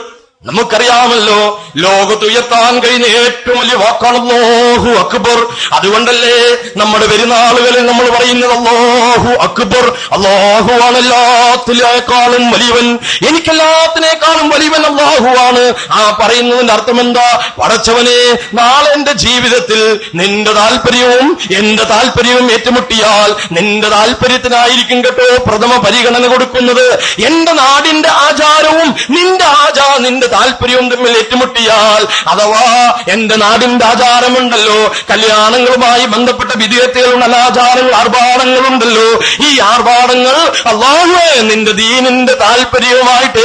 നമുക്കറിയാമല്ലോ. ലോകത്തുയർത്താൻ കഴിഞ്ഞ ഏറ്റവും വലിയ വാക്കാണ് അല്ലാഹു അക്ബർ. അതുകൊണ്ടല്ലേ നമ്മുടെ പെരുന്നാളുകളിൽ നമ്മൾ പറയുന്നത് അല്ലാഹു അക്ബർ. അല്ലാഹുവാണ് എല്ലാത്തിനേക്കാളും വലിയവൻ, എനിക്കെല്ലാത്തിനേക്കാളും വലിയവൻ അല്ലാഹുവാണ്. ആ പറയുന്നതിന്റെ അർത്ഥം എന്താ? പടച്ചവനെ, നാളെ എന്റെ ജീവിതത്തിൽ നിന്റെ താല്പര്യവും എന്റെ താല്പര്യവും ഏറ്റുമുട്ടിയാൽ നിന്റെ താല്പര്യത്തിനായിരിക്കും കേട്ടോ പ്രഥമ പരിഗണന കൊടുക്കുന്നത്. എന്റെ നാടിന്റെ ആചാരവും നിന്റെ താല്പര്യവും തമ്മിൽ ഏറ്റുമുട്ടിയാൽ, അഥവാ എന്റെ നാടിന്റെ ആചാരമുണ്ടല്ലോ, കല്യാണങ്ങളുമായി ബന്ധപ്പെട്ട വിധിയത്തുകളുണ്ട്, അനാചാരങ്ങൾ, ആർഭാടങ്ങളുണ്ടല്ലോ. ഈ ആർഭാടങ്ങൾ അല്ലാഹുവേ നിന്റെ ദീനിന്റെ താല്പര്യവുമായിട്ട്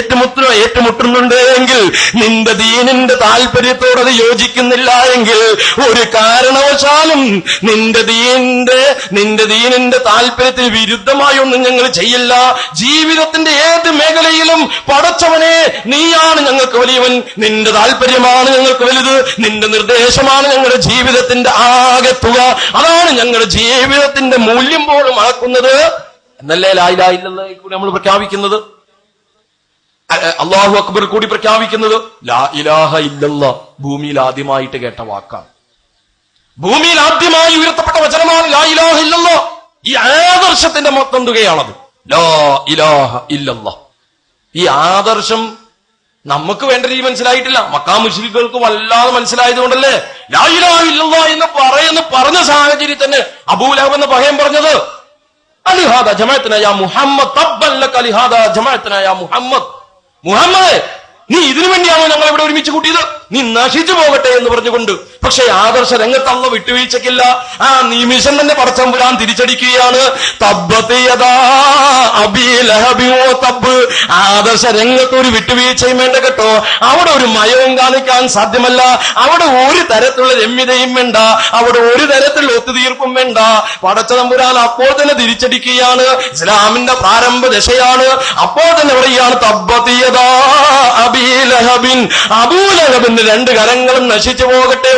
ഏറ്റുമുട്ടുന്നുണ്ട് എങ്കിൽ, നിന്റെ ദീനിന്റെ താല്പര്യത്തോട് അത് യോജിക്കുന്നില്ല എങ്കിൽ, ഒരു കാരണവശാലും നിന്റെ ദീനിന്റെ താല്പര്യത്തിന് വിരുദ്ധമായി ഒന്നും ഞങ്ങൾ ചെയ്യില്ല. ജീവിതത്തിന്റെ ഏത് മേഖലയിലും പടച്ചവനെ നീയാണ് ഞങ്ങൾക്ക് വലിയവൻ, നിന്റെ താല്പര്യമാണ് ഞങ്ങൾക്ക് വലുത്, നിന്റെ നിർദ്ദേശമാണ് ഞങ്ങളുടെ ജീവിതത്തിന്റെ ആകെ തുക, അതാണ് ഞങ്ങളുടെ ജീവിതത്തിന്റെ മൂല്യം പോലും അളക്കുന്നത് എന്നല്ലേ ലാ ഇലാഹ ഇല്ലല്ലാഹ് കൂടി നമ്മൾ പ്രഖ്യാപിക്കുന്നത്, അല്ലാഹു അക്ബർ കൂടി പ്രഖ്യാപിക്കുന്നത്. ലാ ഇലാഹ ഇല്ലല്ലാഹ് ഭൂമിയിൽ ആദ്യമായിട്ട് കേട്ട വാക്കാണ്. ഭൂമിയിൽ ആദ്യമായി ഉയർത്തപ്പെട്ട വചനമാണ് ലാ ഇലാഹ ഇല്ലല്ലാഹ്. ഈ ആദർശത്തിന്റെ മൊത്തം തുകയാണത് ലാ ഇലാഹ ഇല്ലല്ലാഹ്. ഈ ആദർശം നമുക്ക് വേണ്ട രീതി മനസ്സിലായിട്ടില്ല. മക്കാ മുശ്രിക്കുകൾക്ക് വല്ലാതെ മനസ്സിലായത് കൊണ്ടല്ലേ ലാ ഇലാഹ ഇല്ലല്ലാഹ് എന്ന് പറഞ്ഞ സാഹചര്യത്തിൽ തന്നെ അബൂലഹബ് എന്ന് പകയം പറഞ്ഞത്, അലിഹാദ ജമാഅത്തനാ യാ മുഹമ്മദ് തബ്ബൻ ലക അലിഹാദ ജമാഅത്തനാ യാ മുഹമ്മദ്. മുഹമ്മദ്, നീ ഇതിനു വേണ്ടിയാണോ ഞങ്ങൾ ഇവിടെ ഒരുമിച്ച് കൂട്ടിയത്? നീ നശിച്ചു പോകട്ടെ എന്ന് പറഞ്ഞുകൊണ്ട്. പക്ഷെ ആദർശ രംഗത്ത് അള്ള വിട്ടുവീഴ്ചയ്ക്കില്ല. ആ നിമിഷം തന്നെ പടച്ചമ്പുരാൻ തിരിച്ചടിക്കുകയാണ്. ആദർശ രംഗത്ത് ഒരു വിട്ടുവീഴ്ചയും വേണ്ട കേട്ടോ. അവിടെ ഒരു മയവും കാണിക്കാൻ സാധ്യമല്ല. അവിടെ ഒരു തരത്തിലുള്ള രമ്യതയും വേണ്ട. അവിടെ ഒരു തരത്തിലുള്ള ഒത്തുതീർപ്പും വേണ്ട. പടച്ചതമ്പുരാൻ അപ്പോൾ തന്നെ തിരിച്ചടിക്കുകയാണ്. ഇസ്ലാമിന്റെ പ്രാരംഭ ദശയാണ്. അപ്പോൾ തന്നെ പറയുകയാണ് തബ്ബതിയദാ അബീ ലഹബിൻ, അബൂലഹബിന്റെ രണ്ട് കരങ്ങളും നശിച്ചു പോകട്ടെ.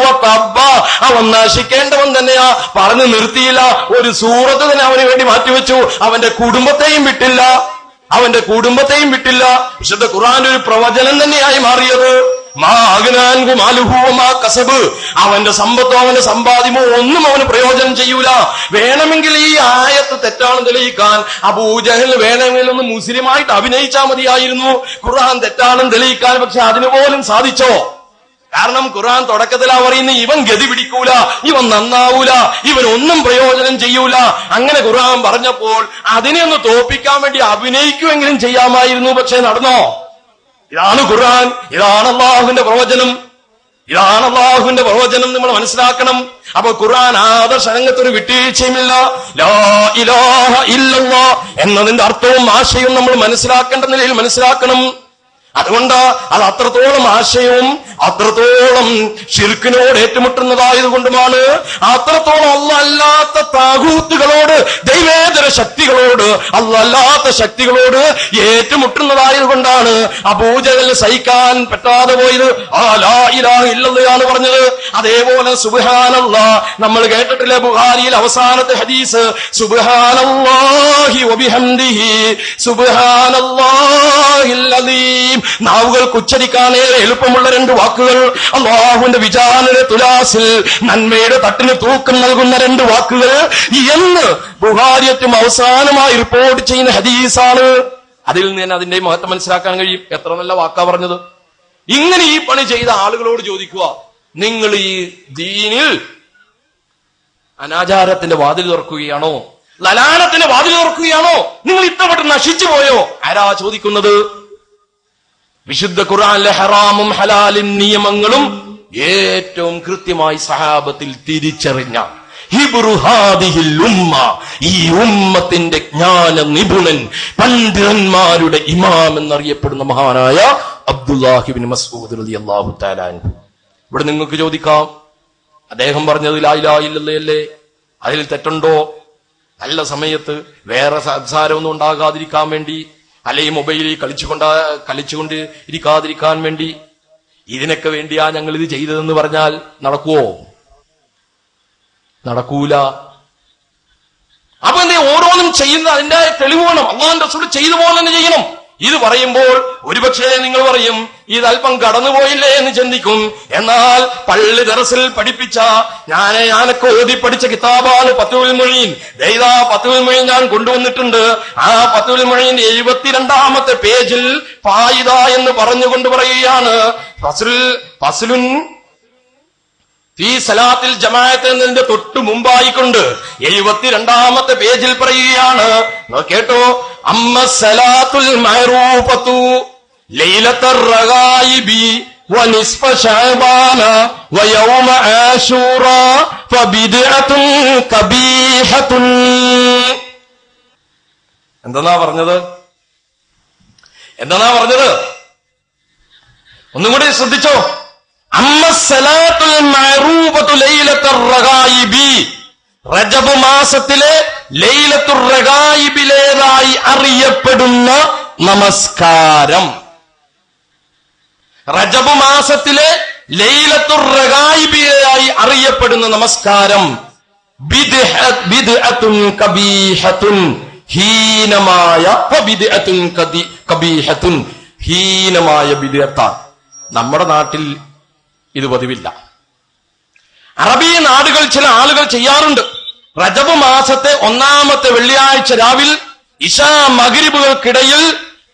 അവൻ നശിക്കേണ്ടവൻ തന്നെയാ. പറഞ്ഞു നിർത്തിയില്ല. ഒരു സൂറത്ത് തന്നെ അവന് വേണ്ടി മാറ്റിവെച്ചു. അവന്റെ കുടുംബത്തെയും വിട്ടില്ല. വിശുദ്ധ ഖുർആന്റെ ഒരു പ്രവചനം തന്നെയായി മാറിയത്. അവന്റെ സമ്പത്തോ അവന്റെ സമ്പാദ്യമോ ഒന്നും അവന് പ്രയോജനം ചെയ്യൂല. വേണമെങ്കിൽ ഈ ആയത്ത് തെറ്റാണെന്ന് തെളിയിക്കാൻ അബൂജഹൽ വേണമെങ്കിൽ ഒന്ന് മുസ്ലിമായിട്ട് അഭിനയിച്ചാൽ മതിയായിരുന്നു ഖുർആൻ തെറ്റാണെന്ന് തെളിയിക്കാൻ. പക്ഷെ അതിനുപോലും സാധിച്ചോ? കാരണം ഖുർആൻ തുടക്കത്തിലാ പറയുന്നത് ഇവൻ ഗതി പിടിക്കൂല, ഇവൻ നന്നാവൂല, ഇവൻ ഒന്നും പ്രയോജനം ചെയ്യൂല. അങ്ങനെ ഖുർആൻ പറഞ്ഞപ്പോൾ അതിനെ ഒന്ന് തോപ്പിക്കാൻ വേണ്ടി അഭിനയിക്കുമെങ്കിലും ചെയ്യാമായിരുന്നു. പക്ഷെ നടന്നോ? ഇതാണ് ഖുർആൻ, ഇതാണ് അല്ലാഹുവിന്റെ പ്രവചനം. നമ്മൾ മനസ്സിലാക്കണം. അപ്പൊ ഖുർആൻ ആദർശ രംഗത്തൊരു വിട്ടുവീഴ്ചയുമില്ല. ലാ ഇലാഹ ഇല്ലല്ലാഹ് എന്നതിന്റെ അർത്ഥവും ആശയവും നമ്മൾ മനസ്സിലാക്കേണ്ട നിലയിൽ മനസ്സിലാക്കണം. അതുകൊണ്ട് അത് അത്രത്തോളം ആശയവും അത്രത്തോളം ശിർക്കിനോട് ഏറ്റുമുട്ടുന്നതായതുകൊണ്ടുമാണ്. അത്രത്തോളം അല്ലാത്ത താഗൂത്തുകളോട്, ദൈവേതര ശക്തികളോട്, അല്ലാത്ത ശക്തികളോട് ഏറ്റുമുട്ടുന്നതായതുകൊണ്ടാണ് അബൂജഹൽ സഹിക്കാൻ പറ്റാതെ പോയത്. ആ ലാ ഇലാഹ ഇല്ലല്ലാഹ് പറഞ്ഞത്. അതേപോലെ സുബ്ഹാനല്ലാഹ് നമ്മൾ കേട്ടിട്ടില്ലേ ബുഖാരിയിൽ അവസാനത്തെ ഹദീസ്, സുബ്ഹാനല്ലാഹി വബിഹംദിഹി സുബ്ഹാനല്ലാഹിൽ അലീം. നാവുകൾക്ക് ഉച്ചരിക്കാനേ എളുപ്പമുള്ള രണ്ട് വാക്കുകൾ, അല്ലാഹുവിന്റെ വിചാരണയുടെ തുലാസിൽ നന്മയുടെ തട്ടിന് തൂക്കം നൽകുന്ന രണ്ട് വാക്കുകൾ എന്ന് ബുഖാരിയറ്റും അവസാനമായി റിപ്പോർട്ട് ചെയ്യുന്ന ഹദീസാണ്. അതിൽ നിന്ന് അതിന്റെ മഹത്വം മനസ്സിലാക്കാൻ കഴിയും. എത്ര നല്ല വാക്കാ പറഞ്ഞത്. ഇങ്ങനെ ഈ പണി ചെയ്ത ആളുകളോട് ചോദിക്കുക, നിങ്ങൾ ഈ ദീനിൽ അനാചാരത്തിന്റെ വാതിൽ തുറക്കുകയാണോ, ലലാനത്തിന്റെ വാതിൽ തുറക്കുകയാണോ? നിങ്ങൾ ഇത്രപ്പെട്ട് നശിച്ചു പോയോ? ആരാ ചോദിക്കുന്നത്? വിശുദ്ധ ഖുർആനിലെ ഹറാമും ഹലാലും നിയമങ്ങളും ഏറ്റവും കൃത്യമായി സഹാബത്തിൽ തിരിച്ചറിഞ്ഞ ഈ ഉമ്മത്തിന്റെ ജ്ഞാന നിപുണൻ, പണ്ഡിതന്മാരുടെ ഇമാം എന്നറിയപ്പെടുന്ന മഹാനായ അബ്ദുല്ലാഹി ഇബ്നു മസ്ഊദ് റളിയല്ലാഹു തആല അൻഹു. ഇവിടെ നിങ്ങൾക്ക് ചോദിക്കാം, അദ്ദേഹം പറഞ്ഞത് ലാ ഇലാഹ ഇല്ലല്ലാഹ്, അതിൽ തെറ്റുണ്ടോ? നല്ല സമയത്ത് വേറെ സംസാരമൊന്നും ഉണ്ടാകാതിരിക്കാൻ വേണ്ടി, അല്ലെങ്കിൽ മൊബൈലിൽ കളിച്ചുകൊണ്ട് ഇരിക്കാതിരിക്കാൻ വേണ്ടി, ഇതിനൊക്കെ വേണ്ടിയാ ഞങ്ങൾ ഇത് ചെയ്തതെന്ന് പറഞ്ഞാൽ നടക്കുവോ? നടക്കൂല. അപ്പൊ എന്തേ ഓരോന്നും ചെയ്യുന്ന അതിന്റെ തെളിവ് വേണം. അല്ലാഹുവിന്റെ റസൂൽ ചെയ്തു പോലെ തന്നെ ചെയ്യണം. ഇത് പറയുമ്പോൾ ഒരുപക്ഷെ നിങ്ങൾ പറയും ഇതല്പം കടന്നുപോയില്ലേ എന്ന് ചിന്തിക്കും. എന്നാൽ പള്ളി ദർസിൽ പഠിപ്പിച്ച ഞാനൊക്കെ ഓതി പഠിച്ച കിതാബാണ് ഫത്ഹുൽ മുഈൻ. ദൈതാ ഫത്ഹുൽ മുഈൻ ഞാൻ കൊണ്ടുവന്നിട്ടുണ്ട്. ആ ഫത്ഹുൽ മുഈൻ 72ാമത്തെ പേജിൽ ഫായിദ എന്ന് പറഞ്ഞുകൊണ്ട് പറയുകയാണ്, ഫസ്ലുൻ ഈ സലാത്തിൽ ജമാഅത്ത് എന്നതിന്റെ തൊട്ടു മുമ്പായിക്കൊണ്ട് 72ാമത്തെ പേജിൽ പറയുകയാണ്, കേട്ടോ, അമ്മ സലാത്തുൽ മഅറൂഫത്തു ലൈലത്തുർ റഗായിബി വനിസ്ഫ ശഅബാന വയൗമ ആശൂറ ഫബിദ്അത്തുൻ കബീഹത്തുൻ. എന്താ പറഞ്ഞത്? ഒന്നും കൂടി ശ്രദ്ധിച്ചോ. അമ്മ സലാത്തുൽ മഅറൂഫത്തു ലൈലത്തുർ റഗായിബി, റജബ് മാസത്തിലെ ലൈലത്തുർ റഗായിബിലേതായി അറിയപ്പെടുന്ന നമസ്കാരം. റജബ് മാസത്തിലെ ലൈലത്തുർ റഗായിബിലേതായി അറിയപ്പെടുന്ന നമസ്കാരം ബിദ്അത്തുൻ കബീഹത്തുൻ, ഹീനമായ ബിദ്അത്തുൻ കബീഹത്തുൻ, ഹീനമായ ബിദ്അത്താണ്. നമ്മുടെ നാട്ടിൽ ഇത് പതിവില്ല. അറബി നാടുകൾ ചില ആളുകൾ ചെയ്യാറുണ്ട്. റജബ് മാസത്തെ 1ാമത്തെ വെള്ളിയാഴ്ച രാവിൽ ഇശാ മഗ്രിബുകൾക്കിടയിൽ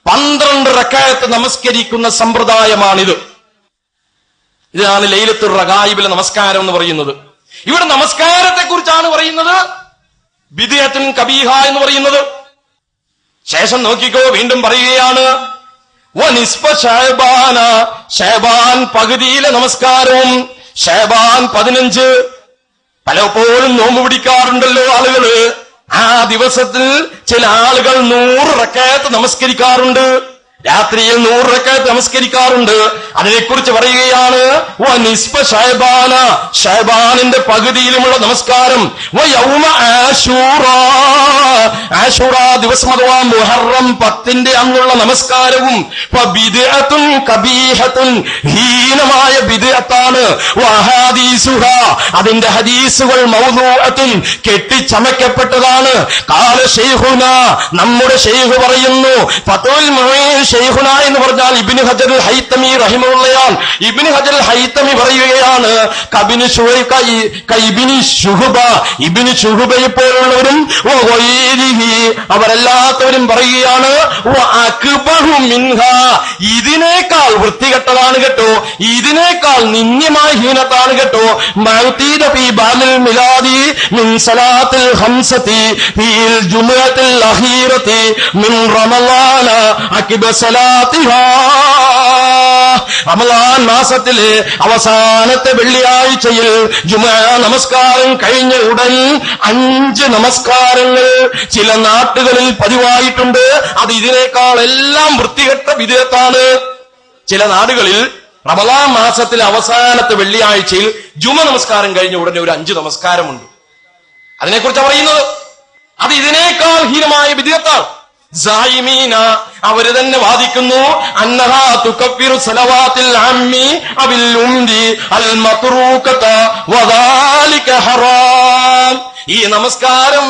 12 റക്അത്ത് നമസ്കരിക്കുന്ന സമ്പ്രദായമാണിത്. ഇതാണ് ലൈലത്തുർ റഗായിബിലെ നമസ്കാരം എന്ന് പറയുന്നത്. ഇവിടെ നമസ്കാരത്തെ കുറിച്ചാണ് പറയുന്നത്, ബിദ്അത്തുൻ കബീഹ എന്ന് പറയുന്നത്. ശേഷം നോക്കിക്കോ, വീണ്ടും പറയുകയാണ്, വനിസ്ഫ ശഅബാന, ശഅബാൻ പകുതിയിലെ നമസ്കാരവും. ശഅബാൻ 15. പലപ്പോഴും നോമ്പ് പിടിക്കാറുണ്ടല്ലോ ആളുകള്. ആ ദിവസത്തിൽ ചില ആളുകൾ 100 റക്അത്ത് നമസ്കരിക്കാറുണ്ട്. രാത്രിയിൽ 100 റക്അത്ത് നമസ്കരിക്കാറുണ്ട്. അതിനെക്കുറിച്ച് പറയുകയാണ് വനിസ്ഫ ശഅബാന, ശഅബാനിന്റെ പകുതിയിലുമുള്ള നമസ്കാരം. വയൗമ ആശൂറ, ആശൂറ ദിവസം അഥവാ മുഹറം 10ന്റെ അന്നുള്ള നമസ്കാരവും. ഫബിദ്അത്തുൻ കബീഹത്തുൻ, ഹീനമായ ബിദ്അത്താണ്. വഹദീസുഹ, അതിന്റെ ഹദീസുകൾ മൗദൂഅത്തുൻ, കെട്ടിച്ചമയ്ക്കപ്പെട്ടതാണ്. ഖാല ശൈഖുന, നമ്മുടെ ശൈഖ് പറയുന്നു. ഫതുൽ മുഈൻ ശൈഖുന എന്ന് പറഞ്ഞാൽ ഇബ്നു ഹജർ അൽ ഹൈതമി റഹിമഹുള്ളയാൻ. ഇബ്നു ഹജർ അൽ ഹൈതമി പറയുകയാണ് ഇബ്നു ശുഹബയെ പോലുള്ളവരും അവരെല്ലാത്തവരും പറയുകയാണ് ഇതിനേക്കാൾ വൃത്തികെട്ടതാണ് കേട്ടോ, ഇതിനേക്കാൾ നിന്ദ്യമായ ഹീനത്താണ് കേട്ടോ. മഅ്തീദ ഫീ ബാലിൽ മിലാദി മിൻ സലാത്തിൽ ഖംസതി ഫീൽ ജുമുഅത്തിൽ അഖീറതി മിൻ റമളാന അഖിബ സലാത്തിഹാ. റമളാൻ മാസത്തിലെ അവസാനത്തെ വെള്ളിയാഴ്ചയിൽ ജുമുഅ നമസ്കാരം കഴിഞ്ഞ ഉടൻ 5 നമസ്കാരങ്ങൾ ചില നാട്ടുകളിൽ പതിവായിട്ടുണ്ട്. അത് ഇതിനേക്കാൾ എല്ലാം വൃത്തികെട്ട വിധേയത്താണ്. ചില നാടുകളിൽ റമളാൻ മാസത്തിലെ അവസാനത്തെ വെള്ളിയാഴ്ചയിൽ ജുമുഅ നമസ്കാരം കഴിഞ്ഞ ഉടനെ ഒരു 5 നമസ്കാരമുണ്ട്. അതിനെക്കുറിച്ച് പറയുന്നത് അത് ഇതിനേക്കാൾ ഹീനമായ വിധേയത്താണ്. സായിമീന, അവര് തന്നെ വാദിക്കുന്നു അന്നഹാ തുകഫിറു സലവാത്തിൽ അമ്മി അബിൽ ഉംദി അൽ മത്റൂകത വദാലിക ഹറാം. ഈ നമസ്കാരം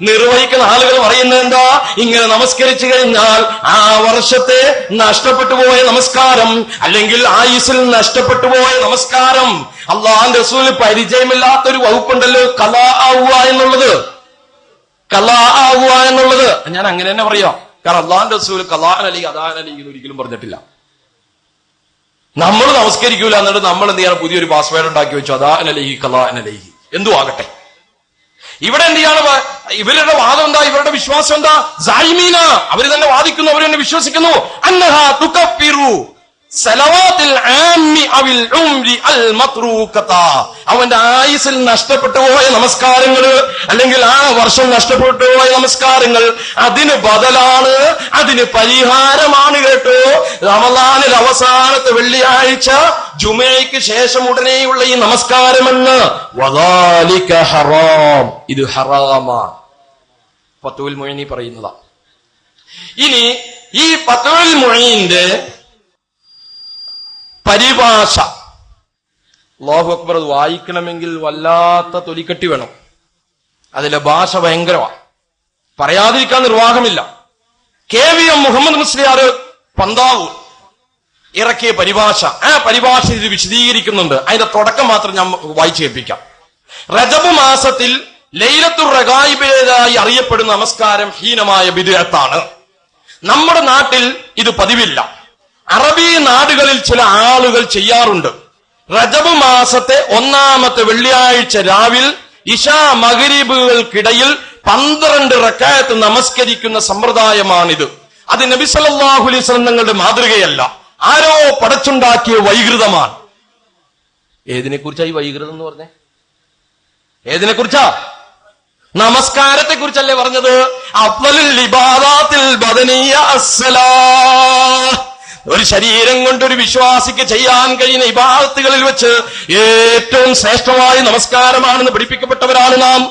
നിർവഹിക്കുന്ന ആളുകൾ പറയുന്നത് എന്താ? ഇങ്ങനെ നമസ്കരിച്ചു കഴിഞ്ഞാൽ ആ വർഷത്തെ നഷ്ടപ്പെട്ടു പോയ നമസ്കാരം, അല്ലെങ്കിൽ ആയുസ്സിൽ നഷ്ടപ്പെട്ടു പോയ നമസ്കാരം. അല്ലാഹുവിന്റെ റസൂൽ പരിചയമില്ലാത്തൊരു വകുപ്പുണ്ടല്ലോ, ഖലാ ആവുക എന്നുള്ളത്. ഖലാ ആവുക എന്നുള്ളത് ഞാൻ അങ്ങനെ തന്നെ പറയാം. കാരണം അല്ലാഹുവിന്റെ റസൂൽ ഖലാഅൻ അലൈഹി അദാഅൻ അലൈഹി എന്ന് ഒരിക്കലും പറഞ്ഞിട്ടില്ല. നമ്മൾ നമസ്കരിക്കൂല എന്നിട്ട് നമ്മൾ എന്ത് ചെയ്യണം? പുതിയൊരു പാസ്വേഡ് ഉണ്ടാക്കി വെച്ചു, അദാഅൻ അലൈഹി ഖലാഅൻ അലൈഹി. എന്തു ആകട്ടെ, ഇവിടെ എന്ത് ചെയ്യാണ്? ഇവരുടെ വാദം എന്താ? ഇവരുടെ വിശ്വാസം എന്താ? സായിമീന, അവര് തന്നെ വാദിക്കുന്നു, അവർ തന്നെ വിശ്വസിക്കുന്നു. അന്നഹാ തുകഫിറു സലവാത്തിൽ ആമ്മി അവിൽ ഉംരി അൽ മത്റൂകത, അവന്റെ ആയുസ്സിൽ നഷ്ടപ്പെട്ടു പോയ നമസ്കാരങ്ങൾ, അല്ലെങ്കിൽ ആ വർഷം നഷ്ടപ്പെട്ടു പോയ നമസ്കാരങ്ങൾ, അതിന് ബദലാണ്, അതിന് പരിഹാരമാണ് കേട്ടോ റമളാനിൽ അവസാനത്തെ വെള്ളിയാഴ്ച ജുമുഅയ്ക്ക് ശേഷം ഉടനെയുള്ള ഈ നമസ്കാരമെന്ന്. വദാലിക ഹറാം, ഇത് ഹറാമാണ്. ഫതുൽ മുഈനി പറയുന്നതാ. ഇനി ഈ ഫതുൽ മുഈനിന്റെ പരിഭാഷ, അല്ലാഹു അക്ബർ, അത് വായിക്കണമെങ്കിൽ വല്ലാത്ത തൊലിക്കെട്ടി വേണം. അതിലെ ഭാഷ ഭയങ്കരമാണ്, പറയാതിരിക്കാൻ നിർവാഹമില്ല. KVM മുഹമ്മദ് മുസ്ലിയാർ പന്താവൂർ ഇറക്കിയ പരിഭാഷ, ആ പരിഭാഷ ഇത് വിശദീകരിക്കുന്നുണ്ട്. അതിന്റെ തുടക്കം മാത്രം ഞാൻ വായിച്ചു കേൾപ്പിക്കാം. റജബ് മാസത്തിൽ ലൈലത്തുർ റഗായിബിലേതായി അറിയപ്പെടുന്ന നമസ്കാരം ഹീനമായ ബിദ്അത്താണ്. നമ്മുടെ നാട്ടിൽ ഇത് പതിവില്ല. അറബി നാടുകളിൽ ചില ആളുകൾ ചെയ്യാറുണ്ട്. റജബ് മാസത്തെ 1ാമത്തെ വെള്ളിയാഴ്ച രാവിൽ ഇശാ മഗ്രിബുകൾക്കിടയിൽ 12 റക്അത്ത് നമസ്കരിക്കുന്ന സമ്പ്രദായമാണിത്. അത് നബി സല്ലല്ലാഹു അലൈഹി വസല്ലം തങ്ങളുടെ മാതൃകയല്ല, ആരോ പടച്ചുണ്ടാക്കിയ വൈകൃതമാണ്. ഏതിനെ കുറിച്ചാ ഈ വൈകൃതം എന്ന് പറഞ്ഞേ? ഏതിനെ കുറിച്ചാ? നമസ്കാരത്തെ കുറിച്ചല്ലേ പറഞ്ഞത്? അഫ്ളലുൽ ഇബാദാത്തിൽ ബദനിയ്യ അസ്സലാഹ്. ഒരു ശരീരം കൊണ്ട് ഒരു വിശ്വാസിക്ക് ചെയ്യാൻ കഴിയുന്ന ഇബാദത്തുകളിൽ വെച്ച് ഏറ്റവും ശ്രേഷ്ഠമായ നമസ്കാരമാണെന്ന് പഠിപ്പിക്കപ്പെട്ടവരാണ് നാം.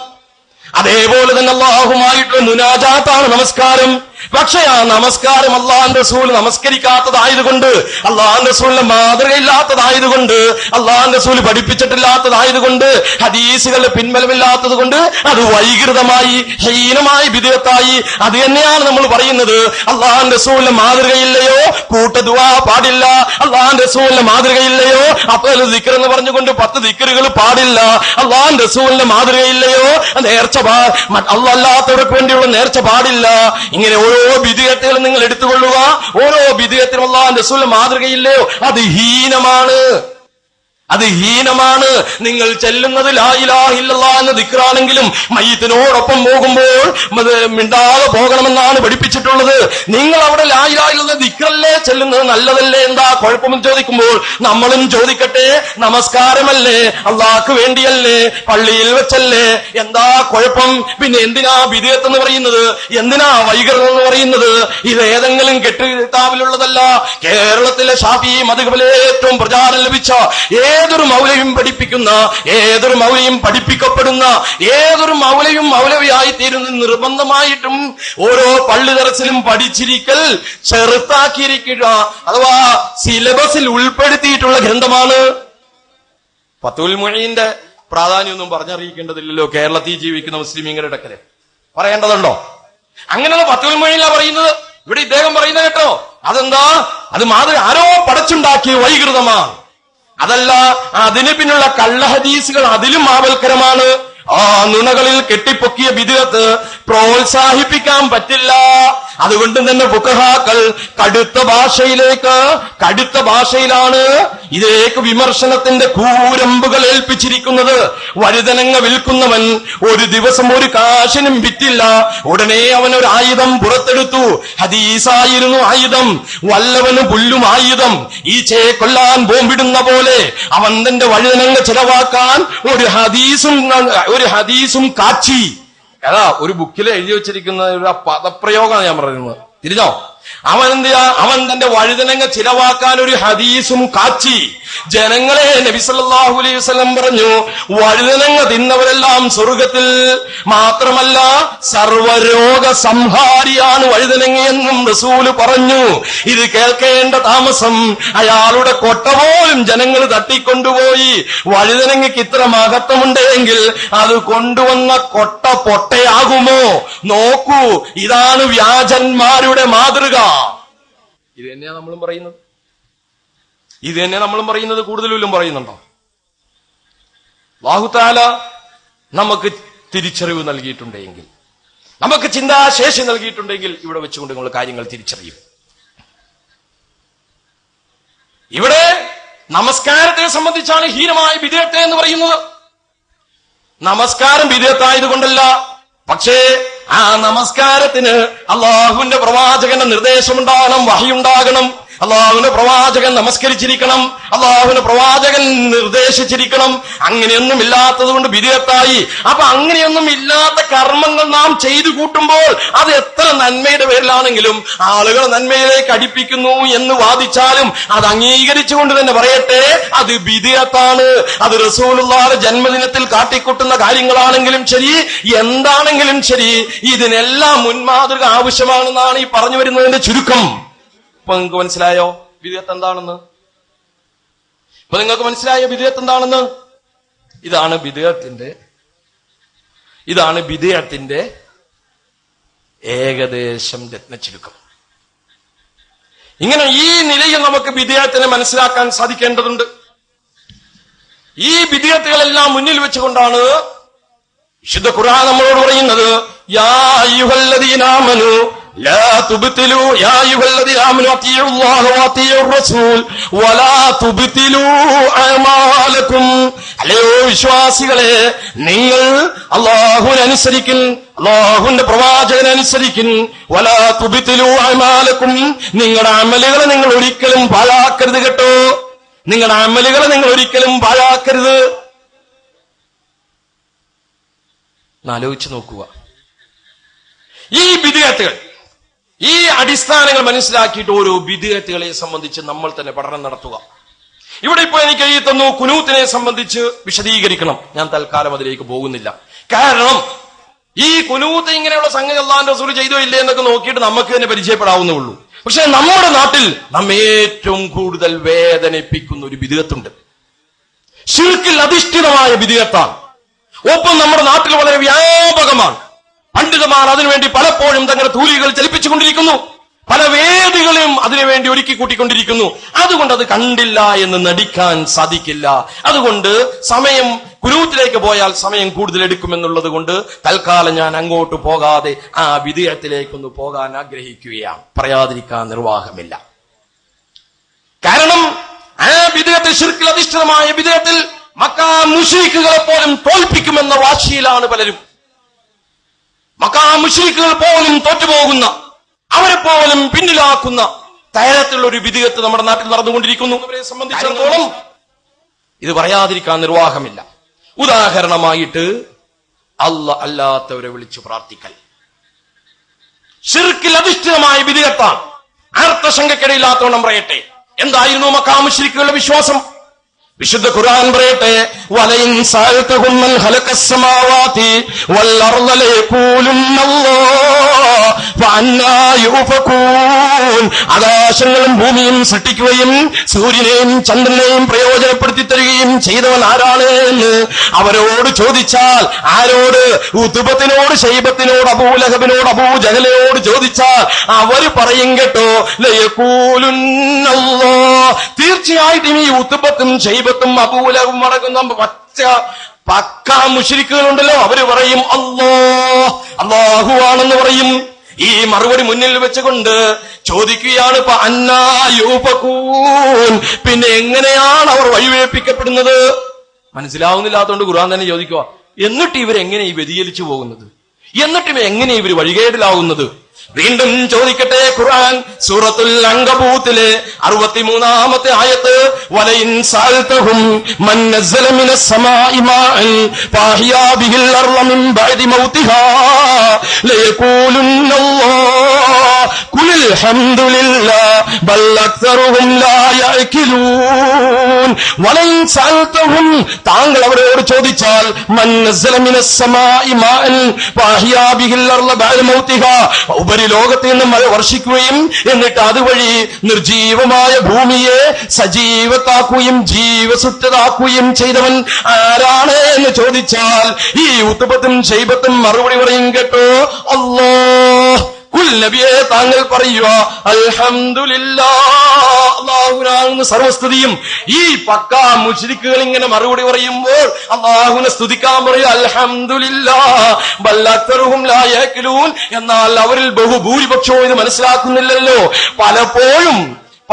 അതേപോലെ തന്നെ അല്ലാഹുമായിട്ടുള്ള മുനാജാത്താണ് നമസ്കാരം. പക്ഷേ ആ നമസ്കാരം അല്ലാഹുവിന്റെ റസൂൽ നമസ്കരിക്കാത്തതായതുകൊണ്ട്, അല്ലാഹുവിന്റെ റസൂലിന്റെ മാതൃകയില്ലാത്തതായതുകൊണ്ട്, അല്ലാഹുവിന്റെ റസൂൽ പഠിപ്പിച്ചിട്ടില്ലാത്തതായതുകൊണ്ട്, ഹദീസുകളുടെ പിൻബലമില്ലാത്തത് കൊണ്ട് അത് വൈകൃതമായി, ഹീനമായി, ബിദ്അത്തായി. അത് തന്നെയാണ് നമ്മൾ പറയുന്നത്. അല്ലാഹുവിന്റെ റസൂലിന്റെ മാതൃകയില്ലയോ കൂട്ടദുആ പാടില്ല, അല്ലാഹുവിന്റെ റസൂലിന്റെ മാതൃകയില്ലയോ അപ്പോൾ ദിക്ർ എന്ന് പറഞ്ഞുകൊണ്ട് 10 ദിക്റുകൾ പാടില്ല, അല്ലാഹുവിന്റെ റസൂലിന്റെ മാതൃകയില്ലയോ നേർച്ച അല്ലാഹ് അല്ലാത്തവർക്ക് വേണ്ടിയുള്ള നേർച്ച പാടില്ല. ഇങ്ങനെ ഓരോ ബിദ്അത്തുകളും നിങ്ങൾ എടുത്തുകൊള്ളുക. ഓരോ ബിദ്അത്തിനും അല്ലാഹുവിന്റെ റസൂലിന്റെ മാതൃകയില്ലയോ അത് ഹീനമാണ്. അത് ഹീനമാണ്. നിങ്ങൾ ചെല്ലുന്നത് ലാ ഇലാഹ ഇല്ലല്ലാഹ് എന്ന ദിക്റാണെങ്കിലും മയ്യിത്തിനോടൊപ്പം പോകുമ്പോൾ മിണ്ടാതെ പോകണമെന്നാണ് പഠിപ്പിച്ചിട്ടുള്ളത്. നിങ്ങൾ അവിടെ ലാ ഇലാഹ ഇല്ലല്ലാഹ് ദിക്റല്ലേ ചെല്ലുന്നത്, നല്ലതല്ലേ, എന്താ കുഴപ്പമെന്ന് ചോദിക്കുമ്പോൾ നമ്മളും ചോദിക്കട്ടെ, നമസ്കാരമല്ലേ, അള്ളാഹ്ക്ക് വേണ്ടിയല്ലേ, പള്ളിയിൽ വെച്ചല്ലേ, എന്താ കുഴപ്പം? പിന്നെ എന്തിനാ ബിദ്അത്ത് എന്ന് പറയുന്നത്, എന്തിനാ വൈകൃതം എന്ന് പറയുന്നത്? ഇത് ഏതെങ്കിലും കെട്ടുകിതാബിലുള്ളതല്ല. കേരളത്തിലെ ഷാഫിഈ മദ്ഹബിലെ ഏറ്റവും പ്രചാരം ലഭിച്ച ഏതൊരു മൗലവിയും പഠിപ്പിക്കുന്ന, ഏതൊരു മൗലവിയും പഠിപ്പിക്കപ്പെടുന്ന, ഏതൊരു മൗലവിയും മൗലവിയായി തീരുന്ന നിർബന്ധമായിട്ടും ഓരോ പള്ളി ദർസിലും പഠിച്ചിരിക്കൽ, ചെറുത്താക്കിയിരിക്കുക, അഥവാ സിലബസിൽ ഉൾപ്പെടുത്തിയിട്ടുള്ള ഗ്രന്ഥമാണ്. ഫത്ഹുൽ മുഈന്റെ പ്രാധാന്യമൊന്നും പറഞ്ഞറിയിക്കേണ്ടതില്ലല്ലോ കേരളത്തിൽ ജീവിക്കുന്ന മുസ്ലിമീങ്ങളുടെ ഇടക്കല്. പറയേണ്ടതുണ്ടോ? അങ്ങനെയുള്ള ഫത്ഹുൽ മുഈനിലാ പറയുന്നത്. ഇവിടെ ഇദ്ദേഹം പറയുന്നത് കേട്ടോ, അതെന്താ, അത് ആരോ പടച്ചുണ്ടാക്കിയ വൈകൃതമാണ്. അതല്ല, അതിന് പിന്നുള്ള കള്ളഹദീസുകൾ അതിലും ആവൽക്കരമാണ്. ആ നുണകളിൽ കെട്ടിപ്പൊക്കിയ ബിദ്അത്ത് പ്രോത്സാഹിപ്പിക്കാൻ പറ്റില്ല. അതുകൊണ്ട് തന്നെ ഫുഖഹാക്കൾ കടുത്ത ഭാഷയിലാണ് ഇതിലേക്ക് വിമർശനത്തിന്റെ കൂരമ്പുകൾ ഏൽപ്പിച്ചിരിക്കുന്നത്. വഴുതനങ്ങ വിൽക്കുന്നവൻ ഒരു ദിവസം ഒരു കാശിനും വിറ്റില്ല, ഉടനെ അവൻ ഒരു ആയുധം പുറത്തെടുത്തു. ഹദീസായിരുന്നു ആയുധം, വല്ലവന് പുല്ലും ആയുധം. ഈച്ചയെ കൊല്ലാൻ ബോംബിടുന്ന പോലെ അവൻ തന്റെ വഴുതനങ്ങ ചെലവാക്കാൻ ഒരു ഹദീസും കാച്ചി. അതാ ഒരു ബുക്കിൽ എഴുതി വെച്ചിരിക്കുന്ന ഒരു പദപ്രയോഗമാണ് ഞാൻ പറയുന്നത്. തിരിഞ്ഞോ? അവൻ തന്റെ വഴുതനങ്ങ ചിലവാക്കാൻ ഒരു ഹദീസും കാച്ചി. ജനങ്ങളെ, നബി സല്ലല്ലാഹു അലൈഹി വസല്ലം പറഞ്ഞു, വഴുതനങ്ങ തിന്നവരെല്ലാം സ്വർഗത്തിൽ. മാത്രമല്ല സർവരോഗ സംഹാരിയാണ് വഴുതനങ്ങയെന്നും റസൂല് പറഞ്ഞു. ഇത് കേൾക്കേണ്ട താമസം അയാളുടെ കൊട്ട പോലും ജനങ്ങൾ തട്ടിക്കൊണ്ടുപോയി. വഴുതനങ്ങയ്ക്ക് ഇത്ര മഹത്വമുണ്ടെങ്കിൽ അത് കൊണ്ടുവന്ന കൊട്ട പൊട്ടയാകുമോ? നോക്കൂ, ഇതാണ് വ്യാജന്മാരുടെ മാതൃക. ഇത് തന്നെയാ നമ്മളും പറയുന്നത്. കൂടുതലും പറയുന്നുണ്ടോ? അല്ലാഹു തആല നമുക്ക് തിരിച്ചറിവ് നൽകിയിട്ടുണ്ടെങ്കിൽ, നമുക്ക് ചിന്താശേഷി നൽകിയിട്ടുണ്ടെങ്കിൽ ഇവിടെ വെച്ചുകൊണ്ട് നിങ്ങൾ കാര്യങ്ങൾ തിരിച്ചറിയും. ഇവിടെ നമസ്കാരത്തെ സംബന്ധിച്ചാണ് ഹീനമായ ബിദ്അത്ത് എന്ന് പറയുന്നത്. നമസ്കാരം ബിദ്അത്തായതുകൊണ്ടല്ല, പക്ഷേ ആ നമസ്കാരത്തിന് അള്ളാഹുവിന്റെ പ്രവാചകന്റെ നിർദ്ദേശമുണ്ടാകണം, വഹയുണ്ടാകണം. അള്ളാഹുവിന്റെ പ്രവാചകൻ നമസ്കരിച്ചിരിക്കണം, അള്ളാഹുവിന്റെ പ്രവാചകൻ നിർദ്ദേശിച്ചിരിക്കണം. അങ്ങനെയൊന്നും ഇല്ലാത്തത് കൊണ്ട് ബിദ്അത്തായി. അപ്പൊ അങ്ങനെയൊന്നും ഇല്ലാത്ത കർമ്മങ്ങൾ നാം ചെയ്തു കൂട്ടുമ്പോൾ അത് എത്ര നന്മയുടെ പേരിലാണെങ്കിലും ആളുകൾ നന്മയിലേക്ക് അടുപ്പിക്കുന്നു എന്ന് വാദിച്ചാലും അത് അംഗീകരിച്ചുകൊണ്ട് തന്നെ പറയട്ടെ, അത് ബിദ്അത്താണ്. അത് റസൂലുള്ളാഹിയുടെ ജന്മദിനത്തിൽ കാട്ടിക്കൂട്ടുന്ന കാര്യങ്ങളാണെങ്കിലും ശരി, എന്താണെങ്കിലും ശരി, ഇതിനെല്ലാം മുൻമാതൃക ആവശ്യമാണെന്നാണ് ഈ പറഞ്ഞു വരുന്നതിന്റെ ചുരുക്കം. ഇപ്പൊ നിങ്ങൾക്ക് മനസ്സിലായോ ബിദ്അത്ത് എന്താണെന്ന്? ഇതാണ് ബിദ്അത്തിന്റെ ഏകദേശം രത്നച്ചുരുക്കം. ഇങ്ങനെ ഈ നിലയിൽ നമുക്ക് ബിദ്അത്തിനെ മനസ്സിലാക്കാൻ സാധിക്കേണ്ടതുണ്ട്. ഈ ബിദ്അത്തുകളെല്ലാം മുന്നിൽ വെച്ചുകൊണ്ടാണ് വിശുദ്ധ ഖുർആൻ നമ്മളോട് പറയുന്നത്, യാ അയ്യുഹല്ലദീന ആമനൂ ലാ തുബ്തിലൂ യാ അയ്യുഹല്ലദീന ആമനൂ അത്തിയുല്ലാഹ വഅത്തിയുർ റസൂൽ വലാ തുബ്തിലൂ അഅമാലക്കും. അല്ലയോ വിശ്വാസികളെ, നിങ്ങൾ അല്ലാഹുവിനെ അനുസരിക്കും, അല്ലാഹുവിന്റെ പ്രവാചകനെ അനുസരിക്കും. വലാ തുബ്തിലൂ അഅമാലക്കും, നിങ്ങളുടെ അമലുകളെ നിങ്ങൾ ഒരിക്കലും പാഴാക്കരുത് കേട്ടോ. നിങ്ങളുടെ അമലുകളെ നിങ്ങൾ ഒരിക്കലും പാഴാക്കരുത്. ആലോചിച്ച് നോക്കുക. ഈ ബിദ്അത്തുകൾ, ഈ അടിസ്ഥാനങ്ങൾ മനസ്സിലാക്കിയിട്ട് ഓരോ ബിദ്അത്തുകളെ സംബന്ധിച്ച് നമ്മൾ തന്നെ പഠനം നടത്തുക. ഇവിടെ ഇപ്പൊ എനിക്ക് ഈ തന്നു കുനൂത്തിനെ സംബന്ധിച്ച് വിശദീകരിക്കണം. ഞാൻ തൽക്കാലം അതിലേക്ക് പോകുന്നില്ല. കാരണം ഈ കുനൂത്ത് ഇങ്ങനെയുള്ള സംഗതി അല്ലാഹുവിന്റെ റസൂൽ ചെയ്തോ ഇല്ലേ എന്നൊക്കെ നോക്കിയിട്ട് നമുക്ക് തന്നെ പരിചയപ്പെടാവുന്നേ ഉള്ളൂ. പക്ഷെ നമ്മുടെ നാട്ടിൽ നമ്മെ ഏറ്റവും കൂടുതൽ വേദനിപ്പിക്കുന്ന ഒരു ബിദ്അത്തുണ്ട്. ശിർക്കിൽ അധിഷ്ഠിതമായ ബിദ്അത്താണ്. ഒപ്പം നമ്മുടെ നാട്ടിൽ വളരെ വ്യാപകമാണ്. പണ്ഡിതന്മാർ അതിനുവേണ്ടി പലപ്പോഴും തങ്ങളുടെ തൂലികൾ ചലിപ്പിച്ചുകൊണ്ടിരിക്കുന്നു, പല വേദികളെയും അതിനുവേണ്ടി ഒരുക്കി കൂട്ടിക്കൊണ്ടിരിക്കുന്നു. അതുകൊണ്ട് അത് കണ്ടില്ല എന്ന് നടിക്കാൻ സാധിക്കില്ല. അതുകൊണ്ട് സമയം കുനൂത്തിലേക്ക് പോയാൽ സമയം കൂടുതൽ എടുക്കുമെന്നുള്ളത് കൊണ്ട് തൽക്കാലം ഞാൻ അങ്ങോട്ട് പോകാതെ ആ ബിദ്അത്തിലേക്കൊന്ന് പോകാൻ ആഗ്രഹിക്കുകയാണ്. പറയാതിരിക്കാൻ നിർവാഹമില്ല. കാരണം ആ വിദേഹത്തിൽ, ശിർക്കിൽ അധിഷ്ഠിതമായ വിദേഹത്തിൽ മക്കാ മുശ്രിക്കുകളെ പോലും തോൽപ്പിക്കുമെന്ന വാശിയിലാണ് പലരും. മക്കാ മുശ്രിക്കുകൾ പോലും തോറ്റുപോകുന്ന, അവരെ പോലും പിന്നിലാക്കുന്ന തരത്തിലുള്ള ഒരു വിദേഹത്ത് നമ്മുടെ നാട്ടിൽ നടന്നുകൊണ്ടിരിക്കുന്നു. അവരെ സംബന്ധിച്ചിടത്തോളം ഇത് പറയാതിരിക്കാൻ നിർവാഹമില്ല. ഉദാഹരണമായിട്ട് അല്ലാത്തവരെ വിളിച്ചു പ്രാർത്ഥിക്കൽ ശിർക്കിൽ അധിഷ്ഠിതമായ വിദേഹത്താണ്. അർത്ഥശങ്കക്കിടയില്ലാത്തവണ്ണം പറയട്ടെ, എന്തായിരുന്നു മക്കാ മുശ്രിക്കുകളുടെ വിശ്വാസം? വിശുദ്ധ ഖുർആൻ പറയട്ടെ, വലയിൻ സഅൽതഹും മൻ ഖലഖസ് സമാവാതി വൽ അർള ലയഖൂലുന്നല്ലാഹ് ഫഅന്നാ യുഫകൂൻ. ആകാശങ്ങളും ഭൂമിയും സൃഷ്ടിക്കുകയും സൂര്യനെയും ചന്ദ്രനെയും പ്രയോജനപ്പെടുത്തി തരികയും ചെയ്തവൻ ആരാണ് എന്ന് അവരോട് ചോദിച്ചാൽ, ആരോട്? ഉതുബത്തിനോട്, ശൈബത്തിനോട്, അബൂലഹബിനോട്, അബൂജഹലിനോട് ചോദിച്ചാൽ അവർ പറയും കേട്ടോ, ലയഖൂലുന്നല്ലാഹ്. തീർച്ചയായിട്ടും ഈ ഉതുബത്തും ശൈബത്തും അബൂലഹബും അടങ്ങുന്ന പക്കാ മുശ്രിക്കുകളുണ്ടല്ലോ, അവര് പറയും അല്ലാഹു ആണെന്ന് പറയും. ഈ മറുപടി മുന്നിൽ വെച്ചുകൊണ്ട് ചോദിക്കുകയാണ്, പിന്നെ എങ്ങനെയാണ് അവർ വഴിവേൽപ്പിക്കപ്പെടുന്നത്? മനസ്സിലാവുന്നില്ലാത്തതുകൊണ്ട് ഖുർആൻ തന്നെ ചോദിക്കുക, എന്നിട്ട് ഇവരെങ്ങനെ ഈ വ്യതിചലിച്ചു പോകുന്നത്? എന്നിട്ടും എങ്ങനെ ഇവർ വഴികേടിലാവുന്നത്? വീണ്ടും ചോദിക്കട്ടെ, ഖുർആൻ സൂറത്തുൽ അങ്കബൂത്തിലെ 63-ാമത്തെ ആയത്ത്, വലയിൻ സഅൽതഹും മൻ നസ്സല മിനസ് സമാഇ മാഅൻ ഫഅഹ്യാ ബിഹിൽ അർള മിൻ ബഅദി മൗതിഹാ ലയഖൂലുന്നല്ലാഹ് ഖുൽ ഹംദുലില്ലാഹ് ബൽ അക്തറുഹും ലാ യഅഖിലൂൻ. വലയിൻ സഅൽതഹും, താങ്കൾ അവരോട് ചോദിച്ചാൽ, മൻ നസ്സല മിനസ് സമാഇ മാഅൻ ഫഅഹ്യാ ബിഹിൽ അർള ബഅദി മൗതിഹാ, ലോകത്തിൽ നിന്ന് മഴ വർഷിക്കുകയും എന്നിട്ട് അതുവഴി നിർജീവമായ ഭൂമിയെ സജീവത്താക്കുകയും ജീവസുറ്റതാക്കുകയും ചെയ്തവൻ ആരാണ് എന്ന് ചോദിച്ചാൽ ഈ ഉത്തുബത്തും ശൈബത്തും മറുപടി പറയും കേട്ടോ, അല്ലാഹ്. കുൽ നബിയെ, താങ്കൾ പറയുക, അൽഹംദുലില്ലാഹ്, അല്ലാഹുവിനാകുന്നു സർവസ്തുതിയും. ഈ പക്കാ മുശ്രിക്കുകൾ ഇങ്ങനെ മറുപടി പറയുമ്പോൾ അല്ലാഹുവിനെ സ്തുതിക്കാൻ പറയും, അൽഹംദുലില്ലാഹ് ബൽ അക്തറുഹും ലാ യഅഖിലൂൻ. എന്നാൽ അവരിൽ ബഹുഭൂരിപക്ഷവും ഇത് മനസ്സിലാക്കുന്നില്ലല്ലോ.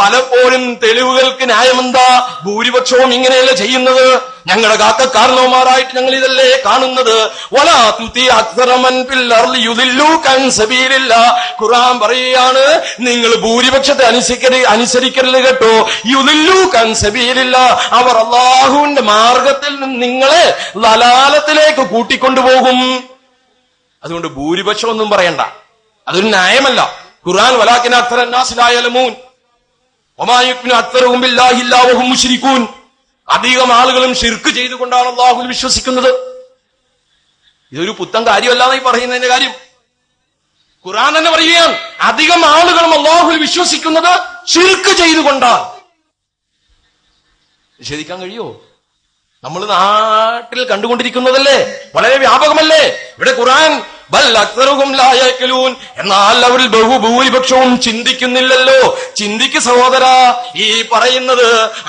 പലപ്പോഴും തെളിവുകൾക്ക് ന്യായമെന്താ? ഭൂരിപക്ഷവും ഇങ്ങനെയല്ല ചെയ്യുന്നത്. ഞങ്ങളുടെ കാരണവന്മാരായിട്ട് ഞങ്ങൾ ഇതല്ലേ കാണുന്നത്. വലാ തുതി അക്സറ മൻ ഫിൽ അർളി യുദില്ലൂക അൻ സബീലില്ലാഹ്. ഖുർആൻ പറയുകയാണ്, നിങ്ങൾ ഭൂരിപക്ഷത്തെ അനുസരിക്കരുത് കേട്ടോ. യുദില്ലൂക അൻ സബീലില്ലാഹ്, അവർ അല്ലാഹുവിന്റെ മാർഗത്തിൽ നിന്ന് നിങ്ങളെ ലലാലത്തിലേക്ക് കൂട്ടിക്കൊണ്ടുപോകും. അതുകൊണ്ട് ഭൂരിപക്ഷം ഒന്നും പറയണ്ട, അതൊരു ന്യായമല്ല. ഖുർആൻ വലാകിന അക്സറ അന്നാസി ലാ യഅലമൂൻ വമാ യുഅ്മിനു അക്സറുഹും ബില്ലാഹി ഇല്ലാ വഹും മുശ്രികൂൻ. അധികം ആളുകളും ശിർക്ക് ചെയ്തുകൊണ്ടാണ് അല്ലാഹുവിൽ വിശ്വസിക്കുന്നത്. ഇതൊരു പുത്തൻ കാര്യമല്ലാതെ ഈ പറയുന്നതിന്റെ കാര്യം. ഖുർആൻ തന്നെ പറയുകയാണ്, അധികം ആളുകളും അല്ലാഹുവിൽ വിശ്വസിക്കുന്നത് ശിർക്ക് ചെയ്തുകൊണ്ടാണ്. നിഷേധിക്കാൻ കഴിയോ? നമ്മൾ നാട്ടിൽ കണ്ടുകൊണ്ടിരിക്കുന്നതല്ലേ, വളരെ വ്യാപകമല്ലേ. ഇവിടെ ഖുർആൻ ബൽ അക്സറുഹും ലാ യഅഖിലൂൻ, എന്നാൽ അവരിൽ ബഹുഭൂരിപക്ഷവും ചിന്തിക്കുന്നില്ലല്ലോ. ചിന്തിക്ക് സഹോദര. ഈ പറയുന്നത്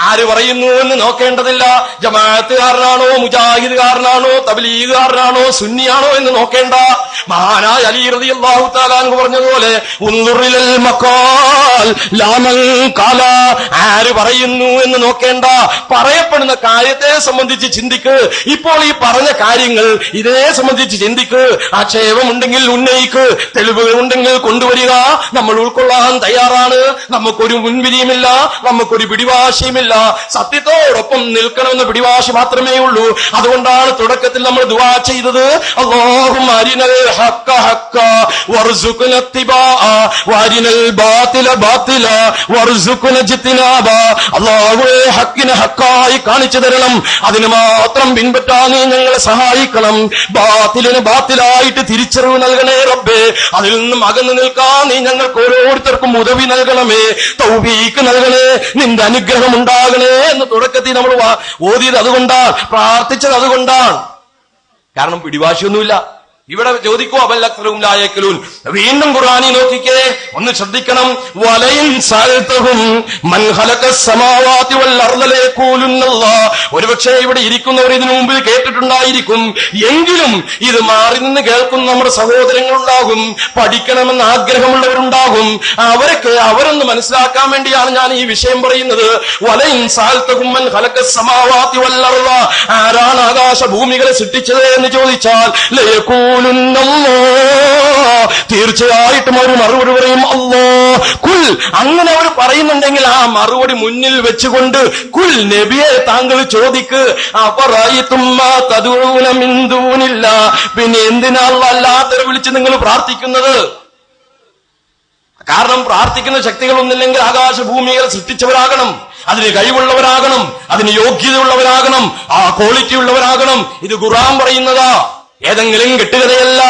ആര് പറയുന്നു എന്ന് നോക്കേണ്ടതില്ല. ജമാഅത്തുകാരനാണോ, മുജാഹിദുകാരനാണോ, തബ്ലീഗുകാരനാണോ, സുന്നിയാണോ എന്ന് നോക്കേണ്ട. മഹാനായ അലി റളിയല്ലാഹു തആല അൻഹു പറഞ്ഞതുപോലെ, ഉൻദുറിൽ മഖാൽ ലാ മൻ ഖാല, ആര് പറയുന്നു എന്ന് നോക്കേണ്ട, പറയപ്പെടുന്ന കാര്യത്തെ സംബന്ധിച്ച് ചിന്തിക്ക്. ഇപ്പോൾ ഈ പറഞ്ഞ കാര്യങ്ങൾ ഇതേ സംബന്ധിച്ച് ചിന്തിക്ക്. ആക്ഷേപമുണ്ടെങ്കിൽ ഉന്നയിക്ക്, തെളിവുകൾ ഉണ്ടെങ്കിൽ കൊണ്ടുവരിക. നമ്മൾ ഉൾക്കൊള്ളാൻ തയ്യാറാണ്. നമുക്കൊരു മുൻവിധിയുമില്ല, നമുക്കൊരു പിടിവാശിയുമില്ല. സത്യത്തോടൊപ്പം നിൽക്കണമെന്ന പിടിവാശി മാത്രമേ ഉള്ളൂ. അതുകൊണ്ടാണ് തുടക്കത്തിൽ നമ്മൾ ദുആ ചെയ്തത്, അല്ലാഹുമ്മ അരിനൽ ഹഖ്ക ഹഖ്ക വർസുഖ്ന ഇത്തിബാഅ വഅരിനൽ ബാതില ബാതില വർസുഖ്ന ഇജ്തിനാബ. അല്ലാഹുവേ, ഹഖിനെ ഹഖായി കാണിച്ചു തരണം, അതിന് മാത്രം പിൻപറ്റാൻ നീ ഞങ്ങളെ സഹായിക്കണം. ബാത്തിലിന് ബാത്തിലായിട്ട് തിരിച്ചറിവ് നൽകണേ റബ്ബേ. അതിൽ നിന്നും അകന്നു നിൽക്കാൻ നീ ഞങ്ങൾക്ക് ഓരോരുത്തർക്കും ഉദവി നൽകണമേ, തൗഫീഖ് നൽകണേ, നിന്റെ അനുഗ്രഹം ഉണ്ടാകണേ എന്ന് തുടക്കത്തിൽ നമ്മൾ ഓതിയത് അതുകൊണ്ടാണ്, പ്രാർത്ഥിച്ചത് അതുകൊണ്ടാണ്. കാരണം പിടിവാശിയൊന്നുമില്ല. ഇവിടെ ചോദിക്കൂ അബല്ലക്തറും ലായക്കലൂൻ. വീണ്ടും ഖുർആനി നോക്കിക്കേ, ഒന്ന് ശ്രദ്ധിക്കണം. വലയിൻ സഅൽതഹും മൻ ഖലഖസ് സമാവാതി വൽ അർള ലയഖൂലുന്നല്ലാഹ്. ഒരുപക്ഷേ ഇവിടെ ഇരിക്കുന്നവർ ഇതിനു മുമ്പിൽ കേട്ടിട്ടുണ്ടായിരിക്കും, എങ്കിലും ഇത് മാറി നിന്ന് കേൾക്കുന്ന നമ്മുടെ സഹോദരങ്ങളുണ്ടാകും, പഠിക്കണമെന്ന് ആഗ്രഹമുള്ളവരുണ്ടാകും. അവരൊന്ന് മനസ്സിലാക്കാൻ വേണ്ടിയാണ് ഞാൻ ഈ വിഷയം പറയുന്നത്. വലയിൻ സഅൽതഹും മൻ ഖലഖസ് സമാവാതി വൽ അർള. ആരാണ് ആകാശ ഭൂമികളെ സൃഷ്ടിച്ചത് എന്ന് ചോദിച്ചാൽ തീർച്ചയായിട്ടും അവർ മറുപടി പറയും അല്ലാഹ്. കുൽ, അങ്ങനെ അവർ പറയുന്നുണ്ടെങ്കിൽ ആ മറുപടി മുന്നിൽ വെച്ചുകൊണ്ട് കുൽ നബിയെ താങ്കൾ ചോദിക്ക്, അഫറഅയ്തും മാ തദഊന മിൻ ദൂനില്ലാഹ്, പിന്നെ എന്തിനാ അല്ലാഹുവിനെ വിളിച്ച് നിങ്ങൾ പ്രാർത്ഥിക്കുന്നത്? കാരണം പ്രാർത്ഥിക്കുന്ന ശക്തികളൊന്നില്ലെങ്കിൽ ആകാശഭൂമികളെ സൃഷ്ടിച്ചവരാകണം, അതിന് കഴിവുള്ളവരാകണം, അതിന് യോഗ്യതയുള്ളവരാകണം, ആ ക്വാളിറ്റി ഉള്ളവരാകണം. ഇത് ഖുർആൻ പറയുന്നതാ, ഏതെങ്കിലും കെട്ടുകഥയല്ല.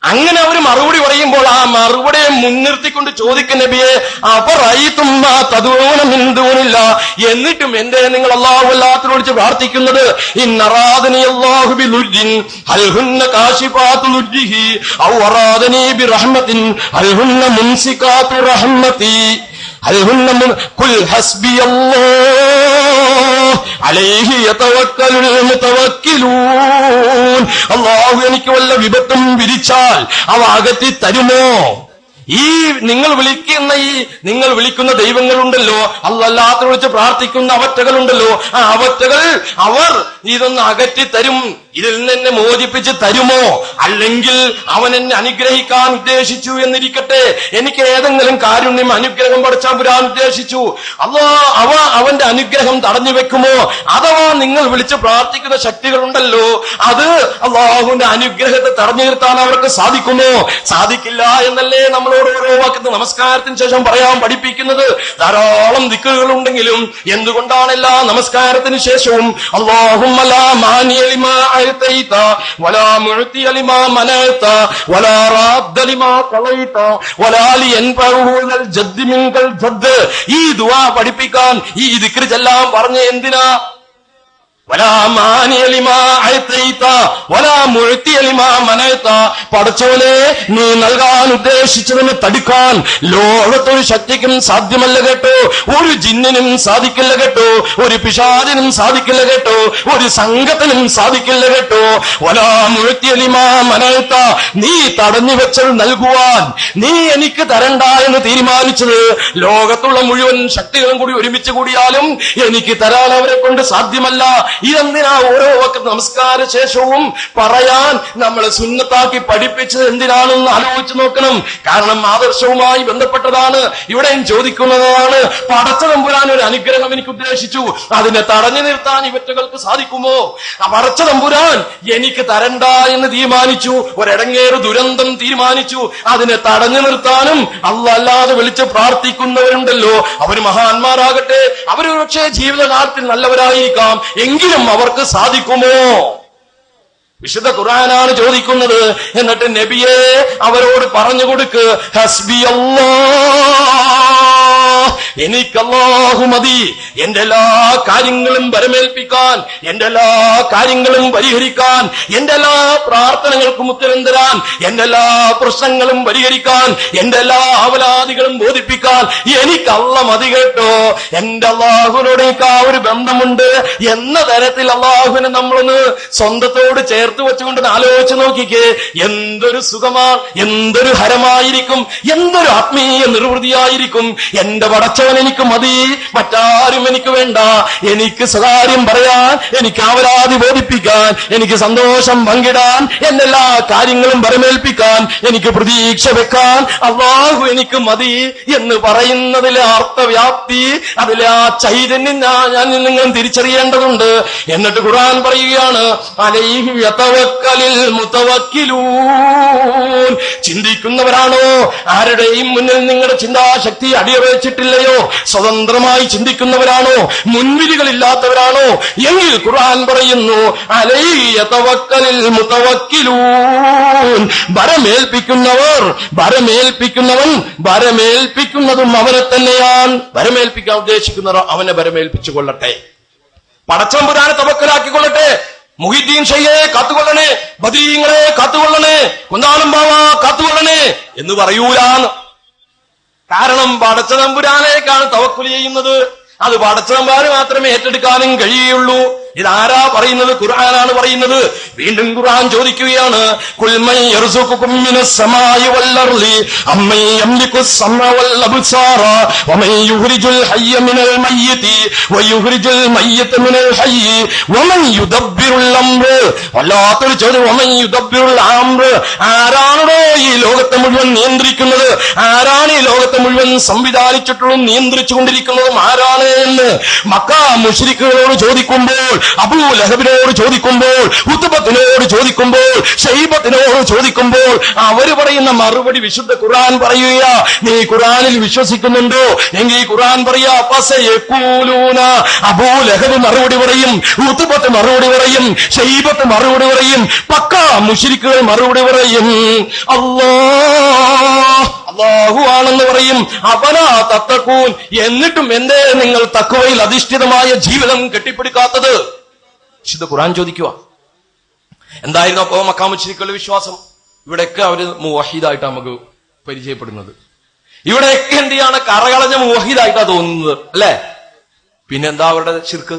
അങ്ങനെ അവർ മറുപടി പറയുമ്പോൾ ആ മറുപടിയെ മുൻനിർത്തിക്കൊണ്ട് ചോദിക്കുന്ന നബിയെ അഫറഅയ്തും മാ തദഊന മിൻ ദൂനില്ലാഹ്, എന്നിട്ടും എന്തേ നിങ്ങൾ അല്ലാഹു അല്ലാഹുവിനെ വിളിച്ച് പ്രാർത്ഥിക്കുന്നത്? ഇന്നറാദനി അല്ലാഹു ബിലുജ്ജിൻ ഹൽ ഹുന്ന കാശിഫാതു ലുജ്ജിഹി ഔ അറാദനി ബിറഹ്മത്തിൻ ഹൽ ഹുന്ന മുംസികാതു റഹ്മതി ഖുൽ ഹസ്ബിയല്ലാഹ് അലൈഹി യതവക്കലുൽ മുതവക്കിലൂൻ. അല്ലാഹു എനിക്ക് വല്ല വിപത്തും വിരിച്ചാൽ അവ അകറ്റി തരുമോ? ഈ നിങ്ങൾ വിളിക്കുന്ന ദൈവങ്ങളുണ്ടല്ലോ, അല്ലാഹുവിനെ വിളിച്ച് പ്രാർത്ഥിക്കുന്ന അവറ്റകളുണ്ടല്ലോ, ആ അവറ്റകൾ അവർ ഇതൊന്ന് അകറ്റി തരും, ഇതിൽ നിന്ന് മോചിപ്പിച്ച് തരുമോ? അല്ലെങ്കിൽ അവൻ എന്നെ അനുഗ്രഹിക്കാൻ ഉദ്ദേശിച്ചു എന്നിരിക്കട്ടെ, എനിക്ക് ഏതെങ്കിലും കാരുണ്യം അനുഗ്രഹം പഠിച്ചാൻ പുരാൻ ഉദ്ദേശിച്ചു, അവന്റെ അനുഗ്രഹം തടഞ്ഞു വെക്കുമോ? അഥവാ നിങ്ങൾ വിളിച്ച് പ്രാർത്ഥിക്കുന്ന ശക്തികളുണ്ടല്ലോ, അത് അല്ലാഹുവിന്റെ അനുഗ്രഹത്തെ തടഞ്ഞു നിർത്താൻ അവർക്ക് സാധിക്കുമോ? സാധിക്കില്ല എന്നല്ലേ നമ്മളോട് ഓരോ വാക്കത്ത് നമസ്കാരത്തിന് ശേഷം പറയാൻ പഠിപ്പിക്കുന്നത്. ധാരാളം ദിക്റുകൾ ഉണ്ടെങ്കിലും എന്തുകൊണ്ടാണ് എല്ലാ നമസ്കാരത്തിന് ശേഷവും അല്ലാഹുമ്മ ലാ മാനിയ ലിമാ അഅതൈത വലാ മുഅതി ലിമാ മനഅത വലാ റാദ്ദ ലിമാ ഖളൈത വലാ ലിയൻഫഉ ലൽ ജദ്ദി മിൻകൽ ജദ്ദ്, ഈ ദുആ പഠിപ്പിക്കാൻ ഈ ദിക്ർ ചെല്ലാൻ പറഞ്ഞ എന്തിനാ? വലാ മാനിയ ലിമാ അഅതൈത വലാ മുഅതി ലിമാ മനഅത. പടച്ചോനെ, നീ നൽകാൻ ഉദ്ദേശിച്ചതിനെ തടുക്കാൻ ലോകത്തൊരു ശക്തിക്കും സാധ്യമല്ല കേട്ടോ, ഒരു ജിന്നിനും സാധിക്കില്ല കേട്ടോ, ഒരു പിശാചിനും സാധിക്കില്ല കേട്ടോ, ഒരു സംഘത്തിനും സാധിക്കില്ല കേട്ടോ. വലാ മുഅതി ലിമാ മനഅത, നീ തടഞ്ഞു വെച്ചത് നൽകുവാൻ നീ എനിക്ക് തരണ്ട എന്ന് തീരുമാനിച്ചത് ലോകത്തുള്ള മുഴുവൻ ശക്തികളും കൂടി ഒരുമിച്ച് കൂടിയാലും എനിക്ക് തരാൻ അവരെ കൊണ്ട് സാധ്യമല്ല. ഇതെന്തിനാ ഓരോ വക്ത് നമസ്കാര ശേഷവും പറയാൻ നമ്മൾ സുന്നത്താക്കി പഠിപ്പിച്ചത് എന്തിനാണെന്ന് ആലോചിച്ച് നോക്കണം. കാരണം ആദർശവുമായി ബന്ധപ്പെട്ടതാണ്. ഇവിടെയും ചോദിക്കുന്നതാണ്, പടച്ച തമ്പുരാൻ ഒരു അനുഗ്രഹം എനിക്ക് ഉദ്ദേശിച്ചു, അതിനെ തടഞ്ഞു നിർത്താൻ ഇവറ്റകൾക്ക് സാധിക്കുമോ? പടച്ച തമ്പുരാൻ എനിക്ക് തരണ്ട എന്ന് തീരുമാനിച്ചു, ഒരിടങ്ങേറ് ദുരന്തം തീരുമാനിച്ചു, അതിനെ തടഞ്ഞു നിർത്താനും അല്ലാതെ വിളിച്ച് പ്രാർത്ഥിക്കുന്നവരുണ്ടല്ലോ, അവര് മഹാന്മാരാകട്ടെ, അവര് പക്ഷേ ജീവിതകാലത്തിൽ നല്ലവരായിരിക്കാം, എങ്കിലും അവർക്ക് സാധിക്കുമോ? വിശുദ്ധ ഖുർആനാണ് ചോദിക്കുന്നത്. എന്നിട്ട് നബിയെ അവരോട് പറഞ്ഞു കൊടുക്ക്, ഹസ്ബി അല്ലാഹ്, എനിക്ക് അല്ലാഹു മതി, എന്റെ എല്ലാ കാര്യങ്ങളും വരമേൽപ്പിക്കാൻ, എന്റെ എല്ലാ കാര്യങ്ങളും പരിഹരിക്കാൻ, എന്റെ എല്ലാ പ്രാർത്ഥനകൾക്കും ഉത്തരം തരാൻ, എന്റെ എല്ലാ പ്രശ്നങ്ങളും പരിഹരിക്കാൻ, എന്റെ എല്ലാ അവലാദികളും ബോധിപ്പിക്കാൻ എനിക്ക് അല്ലാഹ് മതി കേട്ടോ. എന്റെ അല്ലാഹുവിനോടേക്ക് ആ ഒരു ബന്ധമുണ്ട് എന്ന തരത്തിൽ അല്ലാഹുവിനെ നമ്മളൊന്ന് സ്വന്തത്തോട് ചേർത്ത് വെച്ചുകൊണ്ട് ആലോചിച്ച് നോക്കിക്കേ. എന്തൊരു സുഖമാണ്, എന്തൊരു ഹരമായിരിക്കും, എന്തൊരു ആത്മീയ നിർവൃതിയായിരിക്കും. എന്റെ പടച്ചവൻ എനിക്ക് മതി, മറ്റാരും എനിക്ക് വേണ്ട. എനിക്ക് സ്വകാര്യം പറയാൻ, എനിക്ക് അവരാധി ബോധിപ്പിക്കാൻ, എനിക്ക് സന്തോഷം പങ്കിടാൻ, എന്റെ എല്ലാ കാര്യങ്ങളും വരമേൽപ്പിക്കാൻ, എനിക്ക് പ്രതീക്ഷ വെക്കാൻ അല്ലാഹു എനിക്ക് മതി എന്ന് പറയുന്നതിലെ അർത്ഥവ്യാപ്തി, അതിലെ ആ ചൈതന്യം ഞാൻ നിങ്ങൾ തിരിച്ചറിയേണ്ടതുണ്ട്. എന്നിട്ട് ഖുർആൻ പറയുകയാണ്, അലൈഹി യതവക്കലിൽ മുതവക്കിലൂൻ. ചിന്തിക്കുന്നവരാണോ? ആരുടെയും മുന്നിൽ നിങ്ങളുടെ ചിന്താശക്തി അടിയറച്ചിട്ടില്ലയോ? സ്വതന്ത്രമായി ചിന്തിക്കുന്നവരാണോ? മുൻവിധികളില്ലാത്തവരാണോ? എങ്കിൽ ഖുർആൻ പറയുന്നു, അലൈഹി യതവക്കലിൽ മുതവക്കിലൂൻ. ഭരമേൽപ്പിക്കുന്നവൻ ഭരമേൽപ്പിക്കുന്നതും അവനെ തന്നെയാണ്. ഭരമേൽപ്പിക്കാൻ ഉദ്ദേശിക്കുന്നവർ അവനെ ഭരമേൽപ്പിച്ചു കൊള്ളട്ടെ, പടച്ചമ്പുരാനെ തവക്കലാക്കിക്കൊള്ളട്ടെ. മുഹിദ്ദീൻ ഷെയ്ഖെ കാത്തുകൊള്ളണേ, ബദരീങ്ങളെ കാത്തുകൊള്ളണേ, കുന്താളം ബാവ കാത്തുകൊള്ളണേ എന്ന് പറയൂലാന്ന്. കാരണം പടച്ച തമ്പുരാനേക്കാണ് തവക്കുൽ ചെയ്യുന്നത്. അത് പടച്ച തമ്പുരാന് മാത്രമേ ഏറ്റെടുക്കാനും കഴിയുള്ളൂ. ഇതാരാ പറയുന്നത്? ഖുർആനാണ് പറയുന്നത്. വീണ്ടും ഖുർആൻ ചോദിക്കുകയാണ്, ഖുൽ മൻ യർസുഖുകും മിനസ് സമാഇ വൽ അർളി അമ്മൻ യംലികുസ് സമഅ വൽ അബ്സാറ വമൻ യുഖ്രിജുൽ ഹയ്യ മിനൽ മയ്യിതി വയുഖ്രിജുൽ മയ്യിത മിനൽ ഹയ്യി വമൻ യുദബ്ബിറുൽ അംറ. വല്ലാത്തൊരു ചോദ്യം. വമൻ യുദബ്ബിറുൽ അംറ, ആരാണോ ഈ ലോകത്തെ മുഴുവൻ നിയന്ത്രിക്കുന്നത്? ആരാണ് ഈ ലോകത്തെ മുഴുവൻ സംവിധാനിച്ചിട്ടുള്ളതും നിയന്ത്രിച്ചുകൊണ്ടിരിക്കുന്നതും ആരാണ് എന്ന് മക്ക മുശ്രിക്കുകളോട് ചോദിക്കുമ്പോൾ, അബൂ ലഹബിനോട് ചോദിക്കുമ്പോൾ, ഉത്ബത്തിനോട് ചോദിക്കുമ്പോൾ, ഷൈബത്തിനോട് ചോദിക്കുമ്പോൾ അവര് പറയുന്ന മറുപടി വിശുദ്ധ ഖുർആൻ പറയുക. നീ ഖുർആനിൽ വിശ്വസിക്കുന്നുണ്ടോ? എങ്കിൽ ഖുർആൻ പറയാ, ഫസയഖൂലൂന. അബൂ ലഹബ് മറുപടി പറയും, ഉത്ബത്ത് മറുപടി പറയും, ഷൈബത്ത് മറുപടി പറയും, പക്ക മുശ്രിക്കുകൾ മറുപടി പറയും, അല്ലാഹു ആണെന്ന് പറയും. അഫലാ തത്തഖൂൻ. എന്നിട്ടും എന്തേ നിങ്ങൾ തഖ്വയിൽ അധിഷ്ഠിതമായ ജീവിതം കെട്ടിപ്പിടിക്കാത്തത്? വിശുദ്ധ ഖുർആൻ ചോദിക്കുക. എന്തായിരുന്നു അപ്പോ മക്കാ മുശ്രിക്കുകളുടെ വിശ്വാസം? ഇവിടെയൊക്കെ അവര് മുവഹിദായിട്ട് നമുക്ക് പരിചയപ്പെടുന്നത്. ഇവിടെയൊക്കെ എന്ത് ചെയ്യാണ്? കറകളഞ്ഞ മുവഹിദായിട്ടാ തോന്നുന്നത്, അല്ലെ? പിന്നെന്താ അവരുടെ ശിർക്ക്?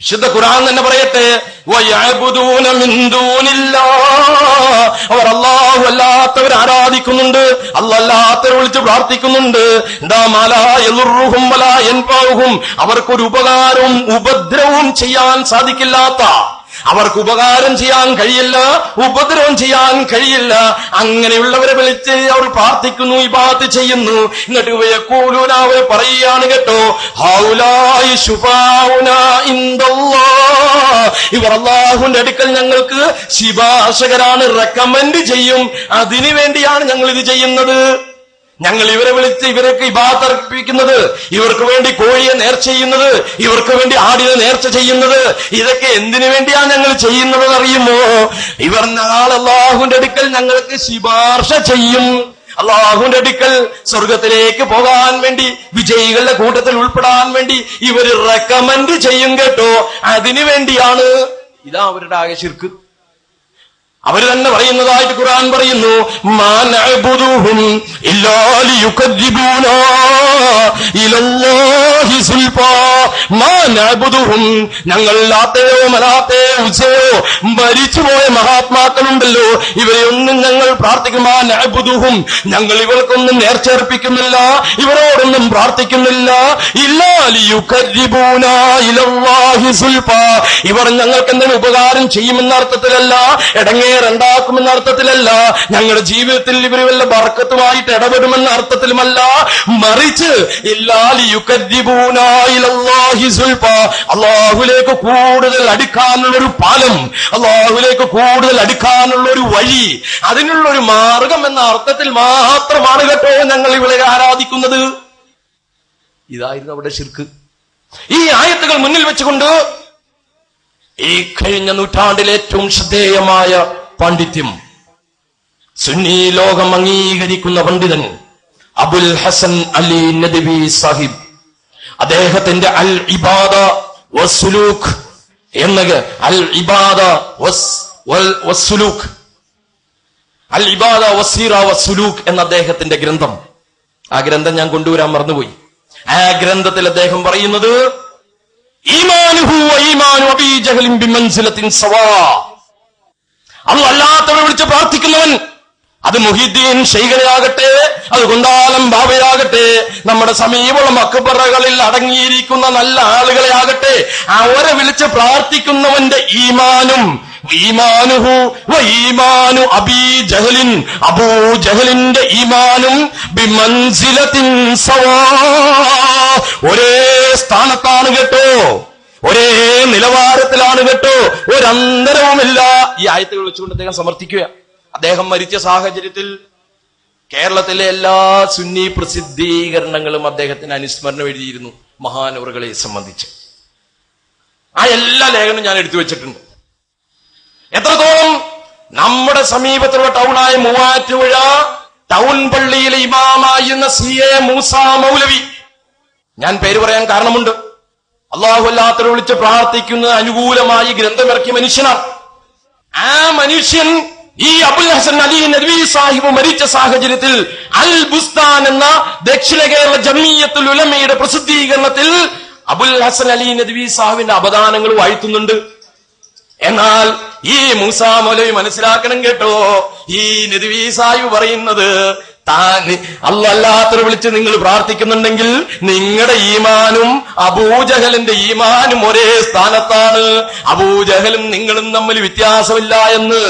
വിശുദ്ധ ഖുർആൻ തന്നെ പറയട്ടെ, വയഅബുദൂന മിൻ ദൂനില്ലാഹ്. അവർ അല്ലാഹു അല്ലാത്തവർ ആരാധിക്കുന്നുണ്ട്, അല്ലാഹു അല്ലാത്തവരെ വിളിച്ച് പ്രാർത്ഥിക്കുന്നുണ്ട്. എന്താ? മാലാ യദുർറുഹും വലാ യൻഫഉഹും. അവർക്കൊരു ഉപകാരവും ഉപദ്രവവും ചെയ്യാൻ സാധിക്കില്ലാത്ത, അവർക്ക് ഉപകാരം ചെയ്യാൻ കഴിയില്ല, ഉപദ്രവം ചെയ്യാൻ കഴിയില്ല. അങ്ങനെയുള്ളവരെ വിളിച്ച് അവർ പ്രാർത്ഥിക്കുന്നു, ഇബാദത്ത് ചെയ്യുന്നു. എന്നിട്ട് അവർ പറയുകയാണ് കേട്ടോ, ഹൗലായി ശുഫാഉനാ ഇൻദല്ലാഹ്. ഇവർ അല്ലാഹുവിന്റെ അടുക്കൽ ഞങ്ങൾക്ക് ശുപാർശകരാണ്, റെക്കമെൻഡ് ചെയ്യും. അതിനു വേണ്ടിയാണ് ഞങ്ങൾ ഇത് ചെയ്യുന്നത്. ഞങ്ങൾ ഇവരെ വിളിച്ച് ഇവരൊക്കെ ഇബാദത്ത് അർപ്പിക്കുന്നത്, ഇവർക്ക് വേണ്ടി കോഴിയെ നേർച്ച ചെയ്യുന്നത്, ഇവർക്ക് വേണ്ടി ആടിനെ നേർച്ച ചെയ്യുന്നത്, ഇതൊക്കെ എന്തിനു വേണ്ടിയാണ് ഞങ്ങൾ ചെയ്യുന്നത് അറിയുമോ? ഇവർ നാളെ അല്ലാഹുവിന്റെ അടുക്കൽ ഞങ്ങൾക്ക് ശുപാർശ ചെയ്യും. അല്ലാഹുവിന്റെ അടുക്കൽ സ്വർഗത്തിലേക്ക് പോകാൻ വേണ്ടി, വിജയികളുടെ കൂട്ടത്തിൽ ഉൾപ്പെടാൻ വേണ്ടി ഇവർ റെക്കമെൻഡ് ചെയ്യും കേട്ടോ. അതിനു വേണ്ടിയാണ്. ഇതാ അവരുടെ ആകെ ശിർക്ക്. അവര് തന്നെ പറയുന്നതായിട്ട് ഖുർആൻ പറയുന്നു, മാ നഅബുദുഹും ഇല്ലാ ലിയുകദ്ദിബൂനാ ഇലല്ലാഹി സുൽഫാ. മാ നഅബുദുഹും, ഞങ്ങൾ ലാത്തയോ മനാത്തയോ ഉസ്സയോ മരിച്ചുപോയ മഹാത്മാക്കളുണ്ടല്ലോ, ഇവരെയൊന്നും ഞങ്ങൾ പ്രാർത്ഥിക്കും. മാ നഅബുദുഹും, ഞങ്ങൾ ഇവർക്കൊന്നും നേർച്ചർപ്പിക്കുന്നില്ല, ഇവരോടൊന്നും പ്രാർത്ഥിക്കുന്നില്ല. ഇല്ലാ ലിയുകദ്ദിബൂനാ ഇലല്ലാഹി സുൽഫാ. ഇവർ ഞങ്ങൾക്ക് എന്തെങ്കിലും ഉപകാരം ചെയ്യുമെന്ന അർത്ഥത്തിലല്ല, ഉണ്ടാക്കുമെന്ന അർത്ഥത്തിലല്ല, ഞങ്ങളുടെ ജീവിതത്തിൽ ഇവർ വല്ല ബർക്കത്തുമായിട്ട് ഇടപെടുമെന്ന അർത്ഥത്തിലുമല്ല, മറിച്ച് അല്ലാഹുവിലേക്ക് കൂടുതൽ അടുക്കാനുള്ള ഒരു പാലം, അല്ലാഹുവിലേക്ക് കൂടുതൽ അടുക്കാനുള്ള ഒരു വഴി, അതിനുള്ള ഒരു മാർഗം എന്ന അർത്ഥത്തിൽ മാത്രമാണ് കേട്ടോ ഞങ്ങൾ ഇവരെ ആരാധിക്കുന്നത്. ഇതായിരുന്നു അവിടെ ശിർക്ക്. ഈ ആയത്തുകൾ മുന്നിൽ വെച്ചുകൊണ്ട് ഈ കഴിഞ്ഞ നൂറ്റാണ്ടിലെ ഏറ്റവും ശ്രദ്ധേയമായ പാണ്ഡിത്യം, സുന്നി ലോകം അംഗീകരിക്കുന്ന പണ്ഡിതൻ അബുൽ ഹസൻ അലി നദ്വി സാഹിബ്, അദ്ദേഹത്തിന്റെ അൽ ഇബാദ വസ്സുലൂക്ക് എന്ന അൽ ഇബാദ വസ്സുലൂക്ക്, അൽ ഇബാദ വസ്സീറ വസ്സുലൂക്ക് എന്ന അദ്ദേഹത്തിന്റെ ഗ്രന്ഥം, ആ ഗ്രന്ഥം ഞാൻ കൊണ്ടുവരാൻ മറന്നുപോയി. ആ ഗ്രന്ഥത്തിൽ അദ്ദേഹം പറയുന്നത്, ഈമാനുഹു വഈമാനു അബീ ജഹലിൻ ബിമൻസിലത്തിൻ സവാ. അല്ലാഹു അല്ലാത്തവരെ വിളിച്ച് പ്രാർത്ഥിക്കുന്നവൻ, അത് മുഹിദ്ദീൻ ഷെയ്ഖിനെയാകട്ടെ, അത് കുന്താലം ബാബയാകട്ടെ, നമ്മുടെ സമീപമുള്ള മക്ബറകളിൽ അടങ്ങിയിരിക്കുന്ന നല്ല ആളുകളെ ആകട്ടെ, അവരെ വിളിച്ച് പ്രാർത്ഥിക്കുന്നവന്റെ ഈമാനും ഈമാനുഹു വഈമാനു അബീ ജഹലിൻ, അബൂ ജഹലിന്റെ ഈമാനും ബിമൻസിലത്തിൻ സവാ, ഒരേ സ്ഥാനത്താണ് കേട്ടോ, ഒരേ നിലവാരത്തിലാണ് കേട്ടോ, ഒരന്തരവുമില്ല. ഈ ആയത്തുകൾ വെച്ചുകൊണ്ട് അദ്ദേഹം സമർത്ഥിക്കുക. അദ്ദേഹം മരിച്ച സാഹചര്യത്തിൽ കേരളത്തിലെ എല്ലാ സുന്നി പ്രസിദ്ധീകരണങ്ങളും അദ്ദേഹത്തിന് അനുസ്മരണം എഴുതിയിരുന്നു മഹാനവറുകളെ സംബന്ധിച്ച്. ആ എല്ലാ ലേഖനവും ഞാൻ എടുത്തു വെച്ചിട്ടുണ്ട്. എത്രത്തോളം നമ്മുടെ സമീപത്തുള്ള ടൗണായ മൂവാറ്റുപുഴ ടൗൺ പള്ളിയിലെ ഇമാമായിരുന്ന CA മൂസ മൗലവി, ഞാൻ പേര് പറയാൻ കാരണമുണ്ട്, അള്ളാഹു അല്ലാത്തവരെ വിളിച്ച് പ്രാർത്ഥിക്കുന്ന അനുകൂലമായി ഗ്രന്ഥമിറക്കിയ മനുഷ്യനാണ്. ആ മനുഷ്യൻ ഈ അബുൽ ഹസൻ അലി നദ്വി സാഹിബ് മരിച്ച സാഹചര്യത്തിൽ അൽ ബുസ്താൻ എന്ന ദക്ഷിണ കേരള ജമിയത്തുൽ ഉലമയുടെ പ്രസിദ്ധീകരണത്തിൽ അബുൽ ഹസൻ അലി നദ്വി സാഹിബിന്റെ അവദാനങ്ങൾ വായിക്കുന്നുണ്ട്. എന്നാൽ ഈ മൂസാ മൗലവി മനസ്സിലാക്കണം കേട്ടോ, ഈ നദ്വി സാഹിബ് പറയുന്നത് അല്ലാത്തവരെ വിളിച്ച് നിങ്ങൾ പ്രാർത്ഥിക്കുന്നുണ്ടെങ്കിൽ നിങ്ങളുടെ ഈമാനും അബൂജഹലിന്റെ ഈമാനും ഒരേ സ്ഥാനത്താണ്. അബൂജഹലും നിങ്ങളും തമ്മിൽ വ്യത്യാസമില്ല എന്ന്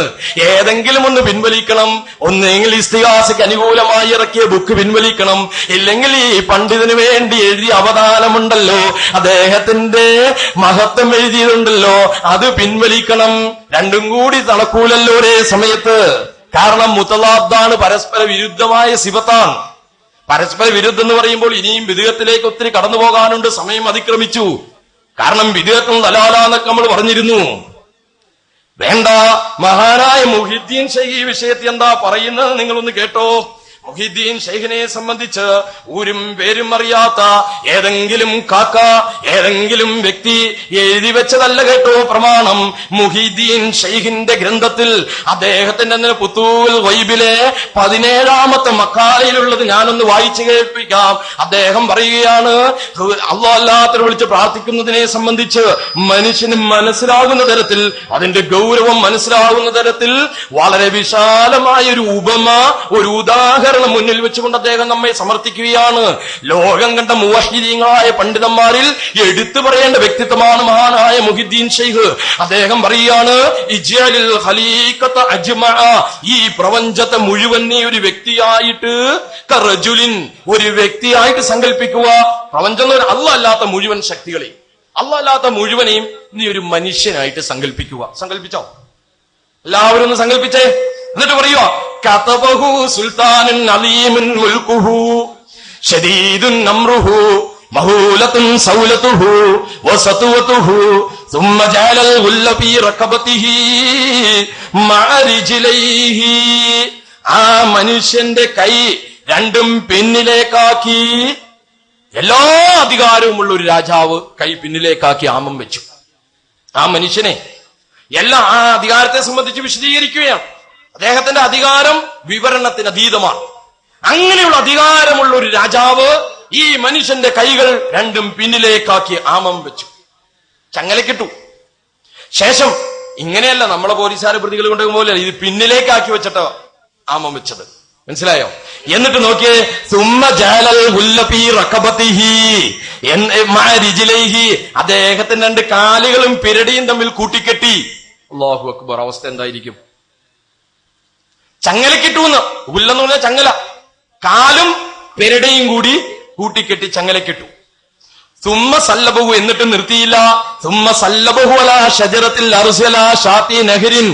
ഏതെങ്കിലും ഒന്ന് പിൻവലിക്കണം. ഒന്നെങ്കിൽ ഇസ്തിഹാസയ്ക്ക് അനുകൂലമായി ഇറക്കിയ ബുക്ക് പിൻവലിക്കണം, ഇല്ലെങ്കിൽ ഈ പണ്ഡിതന് വേണ്ടി എഴുതിയ അവദാനമുണ്ടല്ലോ, അദ്ദേഹത്തിന്റെ മഹത്വം എഴുതിയതുണ്ടല്ലോ, അത് പിൻവലിക്കണം. രണ്ടും കൂടി നടക്കൂലല്ലോ ഒരേ സമയത്ത്. കാരണം മുത്തലാദ്ദാണ്, പരസ്പര വിരുദ്ധമായ സിഫത്താണ്. പരസ്പര വിരുദ്ധം എന്ന് പറയുമ്പോൾ ഇനിയും വിദേഹത്തിലേക്ക് ഒത്തിരി കടന്നു പോകാനുണ്ട്, സമയം അതിക്രമിച്ചു. കാരണം വിദേഹത്തും ദലാലാന്നൊക്കെ നമ്മൾ പറഞ്ഞിരുന്നു. വേണ്ട, മഹാനായ മുഹിദ്ദീൻ ശൈഖ് ഈ വിഷയത്തിൽ എന്താ പറയുന്നത് നിങ്ങളൊന്ന് കേട്ടോ. മുഹിദ്ദീൻ ശൈഖിനെ സംബന്ധിച്ച് ഊരും പേരും അറിയാത്ത ഏതെങ്കിലും കാക്ക, ഏതെങ്കിലും വ്യക്തി എഴുതി വെച്ചതല്ല കേട്ടോ പ്രമാണം. മുഹിദ്ദീൻ ശൈഖിന്റെ ഗ്രന്ഥത്തിൽ അദ്ദേഹത്തിന്റെ പുത്തൂൽ വൈബിലെ 17ാമത്തെ മക്കാലയിലുള്ളത് ഞാനൊന്ന് വായിച്ചു കേൾപ്പിക്കാം. അദ്ദേഹം പറയുകയാണ്, അല്ലാഹു അല്ലാത്തവരെ വിളിച്ച് പ്രാർത്ഥിക്കുന്നതിനെ സംബന്ധിച്ച് മനുഷ്യന് മനസ്സിലാകുന്ന തരത്തിൽ, അതിന്റെ ഗൗരവം മനസ്സിലാകുന്ന തരത്തിൽ വളരെ വിശാലമായ ഒരു ഉപമ, ഒരു ഉദാഹരണം മുന്നിൽ വെച്ചുകൊണ്ട് അദ്ദേഹം നമ്മെ സമർത്ഥിക്കുകയാണ്. ലോകം കണ്ട മുവഹ്ഹിദീങ്ങളായ പണ്ഡിതന്മാരിൽ എടുത്തു പറയേണ്ട വ്യക്തിത്വമാണ് മഹാനായ മുഹിദ്ദീൻ ശൈഖ്. അദ്ദേഹം പറയുകയാണ്, ഇജ്അലിൽ ഖലീഖത അജ്മഅ, ഈ പ്രപഞ്ചത്തെ മുഴുവൻ നീ ഒരു വ്യക്തിയായിട്ട്, കറജുലിൻ ഒരു വ്യക്തിയായിട്ട് സങ്കല്പിക്കുക. പ്രപഞ്ചം അല്ലാഹ് അല്ലാത്ത മുഴുവൻ ശക്തികളെയും, അല്ലാഹ് അല്ലാത്ത മുഴുവനെയും നീ ഒരു മനുഷ്യനായിട്ട് സങ്കല്പിക്കുക. സങ്കല്പിച്ചോ? എല്ലാവരും ഒന്ന് സങ്കല്പിച്ചേ. എന്നിട്ട് പറയുക, കതബഹു സുൽത്താനുൻ അലീമുൻ മുൽകുഹു ശദീദുൻ അംറുഹു മഹൂലത്തുൻ സൗലത്തുഹു വസതുവതുഹു ثم جعل الغل في ركبته مع رجليه. ആ മനുഷ്യന്റെ കൈ രണ്ടും പിന്നിലേക്കാക്കി, എല്ലാ അധികാരവുമുള്ള ഒരു രാജാവ് കൈ പിന്നിലേക്കാക്കി ആമം വെച്ചു. ആ മനുഷ്യനെ ആ അധികാരത്തെ സംബന്ധിച്ച് വിശദീകരിക്കുകയാണ്. അദ്ദേഹത്തിന്റെ അധികാരം വിവരണത്തിന് അതീതമാണ്. അങ്ങനെയുള്ള അധികാരമുള്ള ഒരു രാജാവ് ഈ മനുഷ്യന്റെ കൈകൾ രണ്ടും പിന്നിലേക്കാക്കി ആമം വെച്ചു, ചങ്ങലക്കിട്ടു. ശേഷം ഇങ്ങനെയല്ല നമ്മളെ പോലീസുകാരെ പ്രതികൾ കൊണ്ടുപോലെ ഇത് പിന്നിലേക്കാക്കി വെച്ചിട്ട് ആമം വെച്ചത്, മനസ്സിലായോ? എന്നിട്ട് നോക്കിയേ, സുമ്മ ജഅലൽ ഗുല്ല ഫീ റകബതിഹി റിജ്ലൈഹി, അദ്ദേഹത്തിന്റെ രണ്ട് കാലുകളും പിരടിയും തമ്മിൽ കൂട്ടിക്കെട്ടി. അല്ലാഹു അക്ബർ. അവസ്ഥ എന്തായിരിക്കും? ചങ്ങലക്കിട്ടൂന്ന്. ഗുല്ലെന്ന് പറഞ്ഞാൽ ചങ്ങല, കാലും പിരടിയും കൂടി കൂട്ടിക്കെട്ടി ചങ്ങലക്കിട്ടു. സുമ്മ സല്ലബഹു, എന്നിട്ട് നിർത്തിയില്ല. സുമ്മ സല്ലബഹു അലാ ഷജറത്തിൽ അർസലാ ഷാത്തി നഹരിൻ,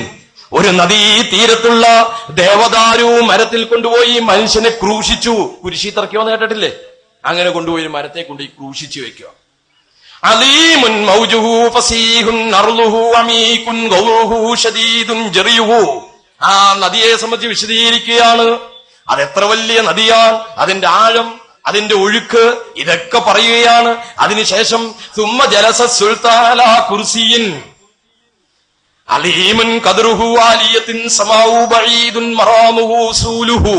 ഒരു നദീ തീരത്തുള്ള ദേവദാരു മരത്തിൽ കൊണ്ടുപോയി മനുഷ്യനെ ക്രൂശിച്ചു. കുരിശി തറയ്ക്കുമെന്ന് കേട്ടിട്ടില്ലേ? അങ്ങനെ കൊണ്ടുപോയി മരത്തെ കൊണ്ടുപോയി ക്രൂശിച്ചു വെക്കുക. അലീമുൻ മൗജുഹു ഫസീഹുൻ അർളുഹു അമീകുൻ ഗൗറുഹു ശദീദുൻ ജറിയുഹു. ആ നദിയെ സംബന്ധിച്ച് വിശദീകരിക്കുകയാണ്. അതെത്ര വലിയ നദിയാണ്, അതിന്റെ ആഴം, അതിന്റെ ഒഴുക്ക്, ഇതൊക്കെ പറയുകയാണ്. അതിനുശേഷം സുമ്മ ജലസ സുൽത്താന കുർസിയിൻ അലീമുൻ ഖദ്റുഹു ആലിയത്തിൻ സമാഉ ബഈദുൻ മറാമുഹു സൂലുഹു.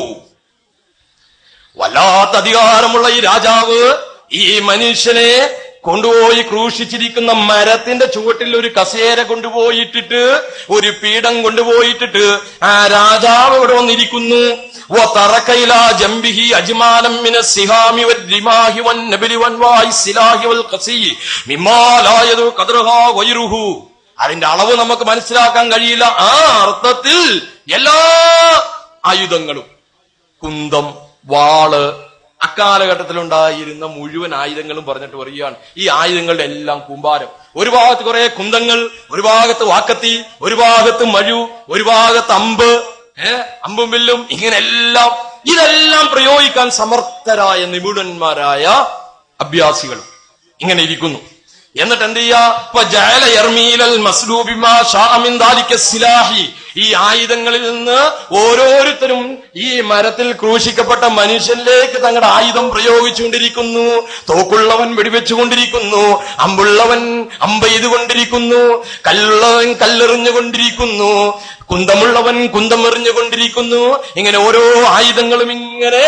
വല്ലാത്ത അധികാരമുള്ള ഈ രാജാവ് ഈ മനുഷ്യനെ കൊണ്ടുപോയി ക്രൂശിച്ചിരിക്കുന്ന മരത്തിന്റെ ചുവട്ടിൽ ഒരു കസേര കൊണ്ടുപോയിട്ടിട്ട്, ഒരു പീഠം കൊണ്ടുപോയിട്ടിട്ട് ആ രാജാവ് ഇവിടെ വന്നിരിക്കുന്നു. അതിന്റെ അളവ് നമുക്ക് മനസ്സിലാക്കാൻ കഴിയില്ല. ആ അർത്ഥത്തിൽ എല്ലാ ആയുധങ്ങളും, കുന്തം, വാള്, അക്കാലഘട്ടത്തിലുണ്ടായിരുന്ന മുഴുവൻ ആയുധങ്ങളും പറഞ്ഞിട്ട് പറയുകയാണ്. ഈ ആയുധങ്ങളുടെ എല്ലാം കൂമ്പാരം. ഒരു ഭാഗത്ത് കുറെ കുന്തങ്ങൾ, ഒരു ഭാഗത്ത് വാക്കത്തി, ഒരു ഭാഗത്ത് മഴു, ഒരു ഭാഗത്ത് അമ്പ്, അമ്പും വില്ലും, ഇങ്ങനെല്ലാം ഇതെല്ലാം പ്രയോഗിക്കാൻ സമർത്ഥരായ നിപുണന്മാരായ അഭ്യാസികളും ഇങ്ങനെ ഇരിക്കുന്നു. എന്നിട്ട് എന്ത് ചെയ്യാ, ഈ ആയുധങ്ങളിൽ നിന്ന് ഓരോരുത്തരും ഈ മരത്തിൽ ക്രൂശിക്കപ്പെട്ട മനുഷ്യനിലേക്ക് തങ്ങളുടെ ആയുധം പ്രയോഗിച്ചുകൊണ്ടിരിക്കുന്നു. തോക്കുള്ളവൻ വെടിവെച്ചുകൊണ്ടിരിക്കുന്നു, അമ്പുള്ളവൻ അമ്പെയ്തുകൊണ്ടിരിക്കുന്നു, കല്ലുള്ളവൻ കല്ലെറിഞ്ഞുകൊണ്ടിരിക്കുന്നു, കുന്തമുള്ളവൻ കുന്തമെറിഞ്ഞുകൊണ്ടിരിക്കുന്നു. ഇങ്ങനെ ഓരോ ആയുധങ്ങളും ഇങ്ങനെ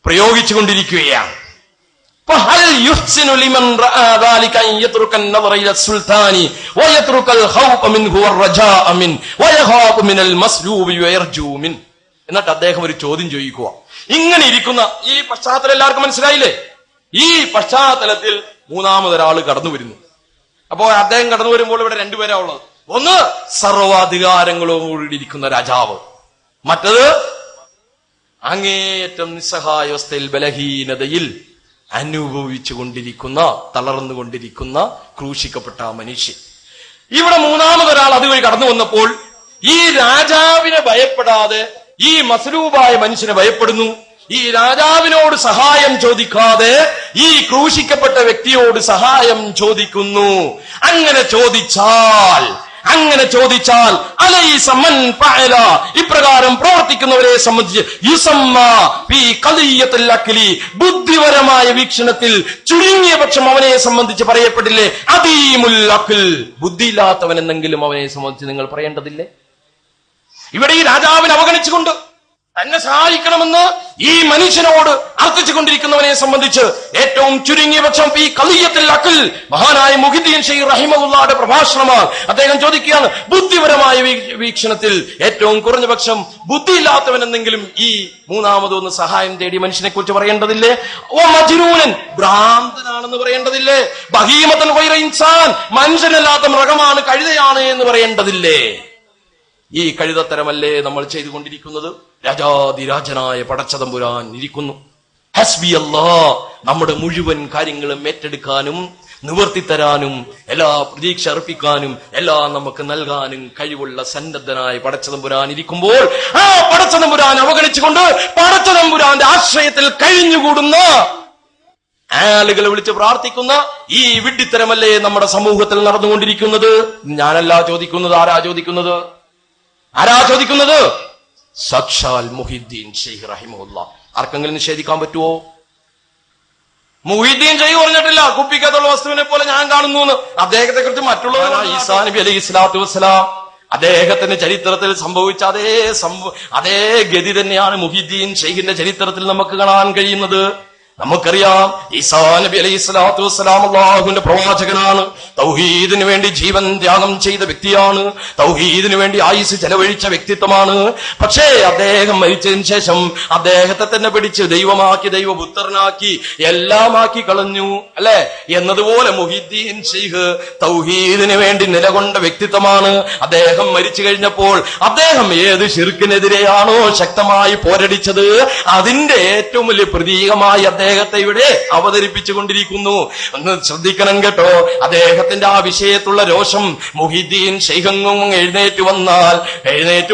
പ്രയോഗിച്ചുകൊണ്ടിരിക്കുകയാണ്. فهل يحسن لمن رأى ذلك أن يترك النظر إلى السلطان ويترك الخوف منه والرجاء منه ويخاف من المسلوب ويرجو منه. എന്നിട്ട് അദ്ദേഹം ഒരു ചോദ്യം ചോദിക്കുക. ഇങ്ങനെ ഇരിക്കുന്ന ഈ പശ്ചാത്തലം എല്ലാവർക്കും മനസ്സിലായില്ലേ? ഈ പശ്ചാത്തലത്തിൽ മൂന്നാമതൊരാൾ കടന്നു വരുന്നു. അപ്പോ അദ്ദേഹം കടന്നു വരുമ്പോൾ ഇവിടെ രണ്ടുപേരാ ഉള്ളത്. ഒന്ന് സർവാധികാരങ്ങളോടുകൂടി ഇരിക്കുന്ന രാജാവ്, മറ്റത് അങ്ങേയറ്റം നിസ്സഹായാവസ്ഥയിൽ ബലഹീനതയിൽ അനുഭവിച്ചുകൊണ്ടിരിക്കുന്ന, തളർന്നുകൊണ്ടിരിക്കുന്ന ക്രൂശിക്കപ്പെട്ട മനുഷ്യൻ. ഇവിടെ മൂന്നാമതൊരാൾ അതുവഴി കടന്നു വന്നപ്പോൾ ഈ രാജാവിനെ ഭയപ്പെടാതെ ഈ മസ്ലൂബായ മനുഷ്യനെ ഭയപ്പെടുന്നു. ഈ രാജാവിനോട് സഹായം ചോദിക്കാതെ ഈ ക്രൂശിക്കപ്പെട്ട വ്യക്തിയോട് സഹായം ചോദിക്കുന്നു. അങ്ങനെ ചോദിച്ചാൽ അലൈസ മൻ ഫഅല, ഇപ്രകാരം പ്രവർത്തിക്കുന്നവരെ സംബന്ധിച്ച് യുസമ്മ ഫീ ഖളിയത്തുൽ അഖ്ലി, ബുദ്ധിപരമായ വീക്ഷണത്തിൽ ചുരുങ്ങിയ പക്ഷം അവനെ സംബന്ധിച്ച് പറയപ്പെടില്ലേ അദീമുൽ അഖ്ൽ, ബുദ്ധിയില്ലാത്തവൻ എന്നെങ്കിലും അവനെ സംബന്ധിച്ച് നിങ്ങൾ പറയേണ്ടതില്ലേ? ഇവിടെ ഈ രാജാവിനെ അവഗണിച്ചുകൊണ്ട് തന്നെ സഹായിക്കണമെന്ന് ഈ മനുഷ്യനോട് അർത്ഥിച്ചുകൊണ്ടിരിക്കുന്നവനെ സംബന്ധിച്ച് ഏറ്റവും ചുരുങ്ങിയ പക്ഷം ഈ ഖളിയത്തുൽ അഖ്ൽ, മഹാനായ മുഹിദ്ദീൻ ഷെയ്ഖ് റഹിമഹുള്ളാഹിയുടെ പ്രഭാഷണമാണ്. അദ്ദേഹം ചോദിക്കുകയാണ്, ബുദ്ധിപരമായ വീക്ഷണത്തിൽ ഏറ്റവും കുറഞ്ഞ പക്ഷം ബുദ്ധിയില്ലാത്തവൻ എന്നെങ്കിലും ഈ മൂന്നാമതൊന്ന് സഹായം തേടി മനുഷ്യനെ കുറിച്ച് പറയേണ്ടതില്ലേ? ഓ മജ്നൂനൻ, ഭ്രാന്തനാണെന്ന് പറയേണ്ടതില്ലേ? ബഹീമത്തുൻ ഗൈറ ഇൻസാൻ, മനുഷ്യനല്ലാത്ത മൃഗമാണ്, കഴുതയാണ് എന്ന് പറയേണ്ടതില്ലേ? ഈ കഴുതത്തരമല്ലേ നമ്മൾ ചെയ്തുകൊണ്ടിരിക്കുന്നത്? രാജാതിരാജനായ പടച്ചതമ്പുരാൻ ഇരിക്കുന്നു. ഹസ്ബി അല്ലാഹ്, നമ്മുടെ മുഴുവൻ കാര്യങ്ങളും ഏറ്റെടുക്കാനും നിവർത്തിത്തരാനും എല്ലാ പ്രതീക്ഷ അർപ്പിക്കാനും എല്ലാം നമുക്ക് നൽകാനും കഴിവുള്ള സന്നദ്ധനായ പടച്ചതമ്പുരാൻ ഇരിക്കുമ്പോൾ ആ പടച്ചതമ്പുരാൻ അവഗണിച്ചുകൊണ്ട് പടച്ചതമ്പുരാന്റെ ആശ്രയത്തിൽ കഴിഞ്ഞുകൂടുന്ന ആളുകളെ വിളിച്ച് പ്രാർത്ഥിക്കുന്ന ഈ വിഡ്ഢിത്തരമല്ലേ നമ്മുടെ സമൂഹത്തിൽ നടന്നുകൊണ്ടിരിക്കുന്നത്? ഞാനല്ല ചോദിക്കുന്നത്. ആരാ ചോദിക്കുന്നത്? സാക്ഷാൽ മുഹിദ്ദീൻ ഷെയ്ഖ് റഹിമഹുല്ലാഹ്. ആർക്കെങ്കിലും നിഷേധിക്കാൻ പറ്റുമോ? മുഹിദ്ദീൻ ഷെയ്ഖ് പറഞ്ഞിട്ടില്ല കുപ്പിക്കകത്തുള്ള വസ്തുവിനെ പോലെ ഞാൻ കാണുന്നു എന്ന്. അദ്ദേഹത്തെ കുറിച്ച് മറ്റുള്ളവർ ഈസാ നബി അലൈഹി സ്വലാത്തു വസ്സലാം അദ്ദേഹത്തിന്റെ ചരിത്രത്തിൽ സംഭവിച്ച അതേ ഗതി തന്നെയാണ് മുഹിദ്ദീൻ ഷെയ്ഖിന്റെ ചരിത്രത്തിൽ നമുക്ക് കാണാൻ കഴിയുന്നത്. നമുക്കറിയാം ഈസാ നബി അലൈഹി സ്വലാത്തു വസ്സലാം അല്ലാഹുവിന്റെ പ്രവാചകനാണ്. തൗഹീദിന് വേണ്ടി ജീവൻ ത്യാഗം ചെയ്ത വ്യക്തിയാണ്. തൗഹീദിന് വേണ്ടി ആയുസ് ചെലവഴിച്ച വ്യക്തിത്വമാണ്. പക്ഷേ അദ്ദേഹം മരിച്ചതിന് ശേഷം അദ്ദേഹത്തെ തന്നെ പിടിച്ച് ദൈവമാക്കി, ദൈവപുത്രനാക്കി, എല്ലാമാക്കി കളഞ്ഞു അല്ലെ? എന്നതുപോലെ മുഹിദ്ദീൻ ഷെയ്ഖ് തൗഹീദിന് വേണ്ടി നിലകൊണ്ട വ്യക്തിത്വമാണ്. അദ്ദേഹം മരിച്ചു കഴിഞ്ഞപ്പോൾ അദ്ദേഹം ഏത് ശിർക്കിനെതിരെയാണോ ശക്തമായി പോരടിച്ചത് അതിന്റെ ഏറ്റവും വലിയ പ്രതീകമായി അദ്ദേഹത്തെ ഇവിടെ അവതരിപ്പിച്ചുകൊണ്ടിരിക്കുന്നു. ഒന്ന് ശ്രദ്ധിക്കണം കേട്ടോ. അദ്ദേഹത്തിന്റെ ആ വിഷയത്തുള്ള രോഷം മുഹിദ്ദീൻ ഷെയ്ഖെങ്ങും എഴുന്നേറ്റ്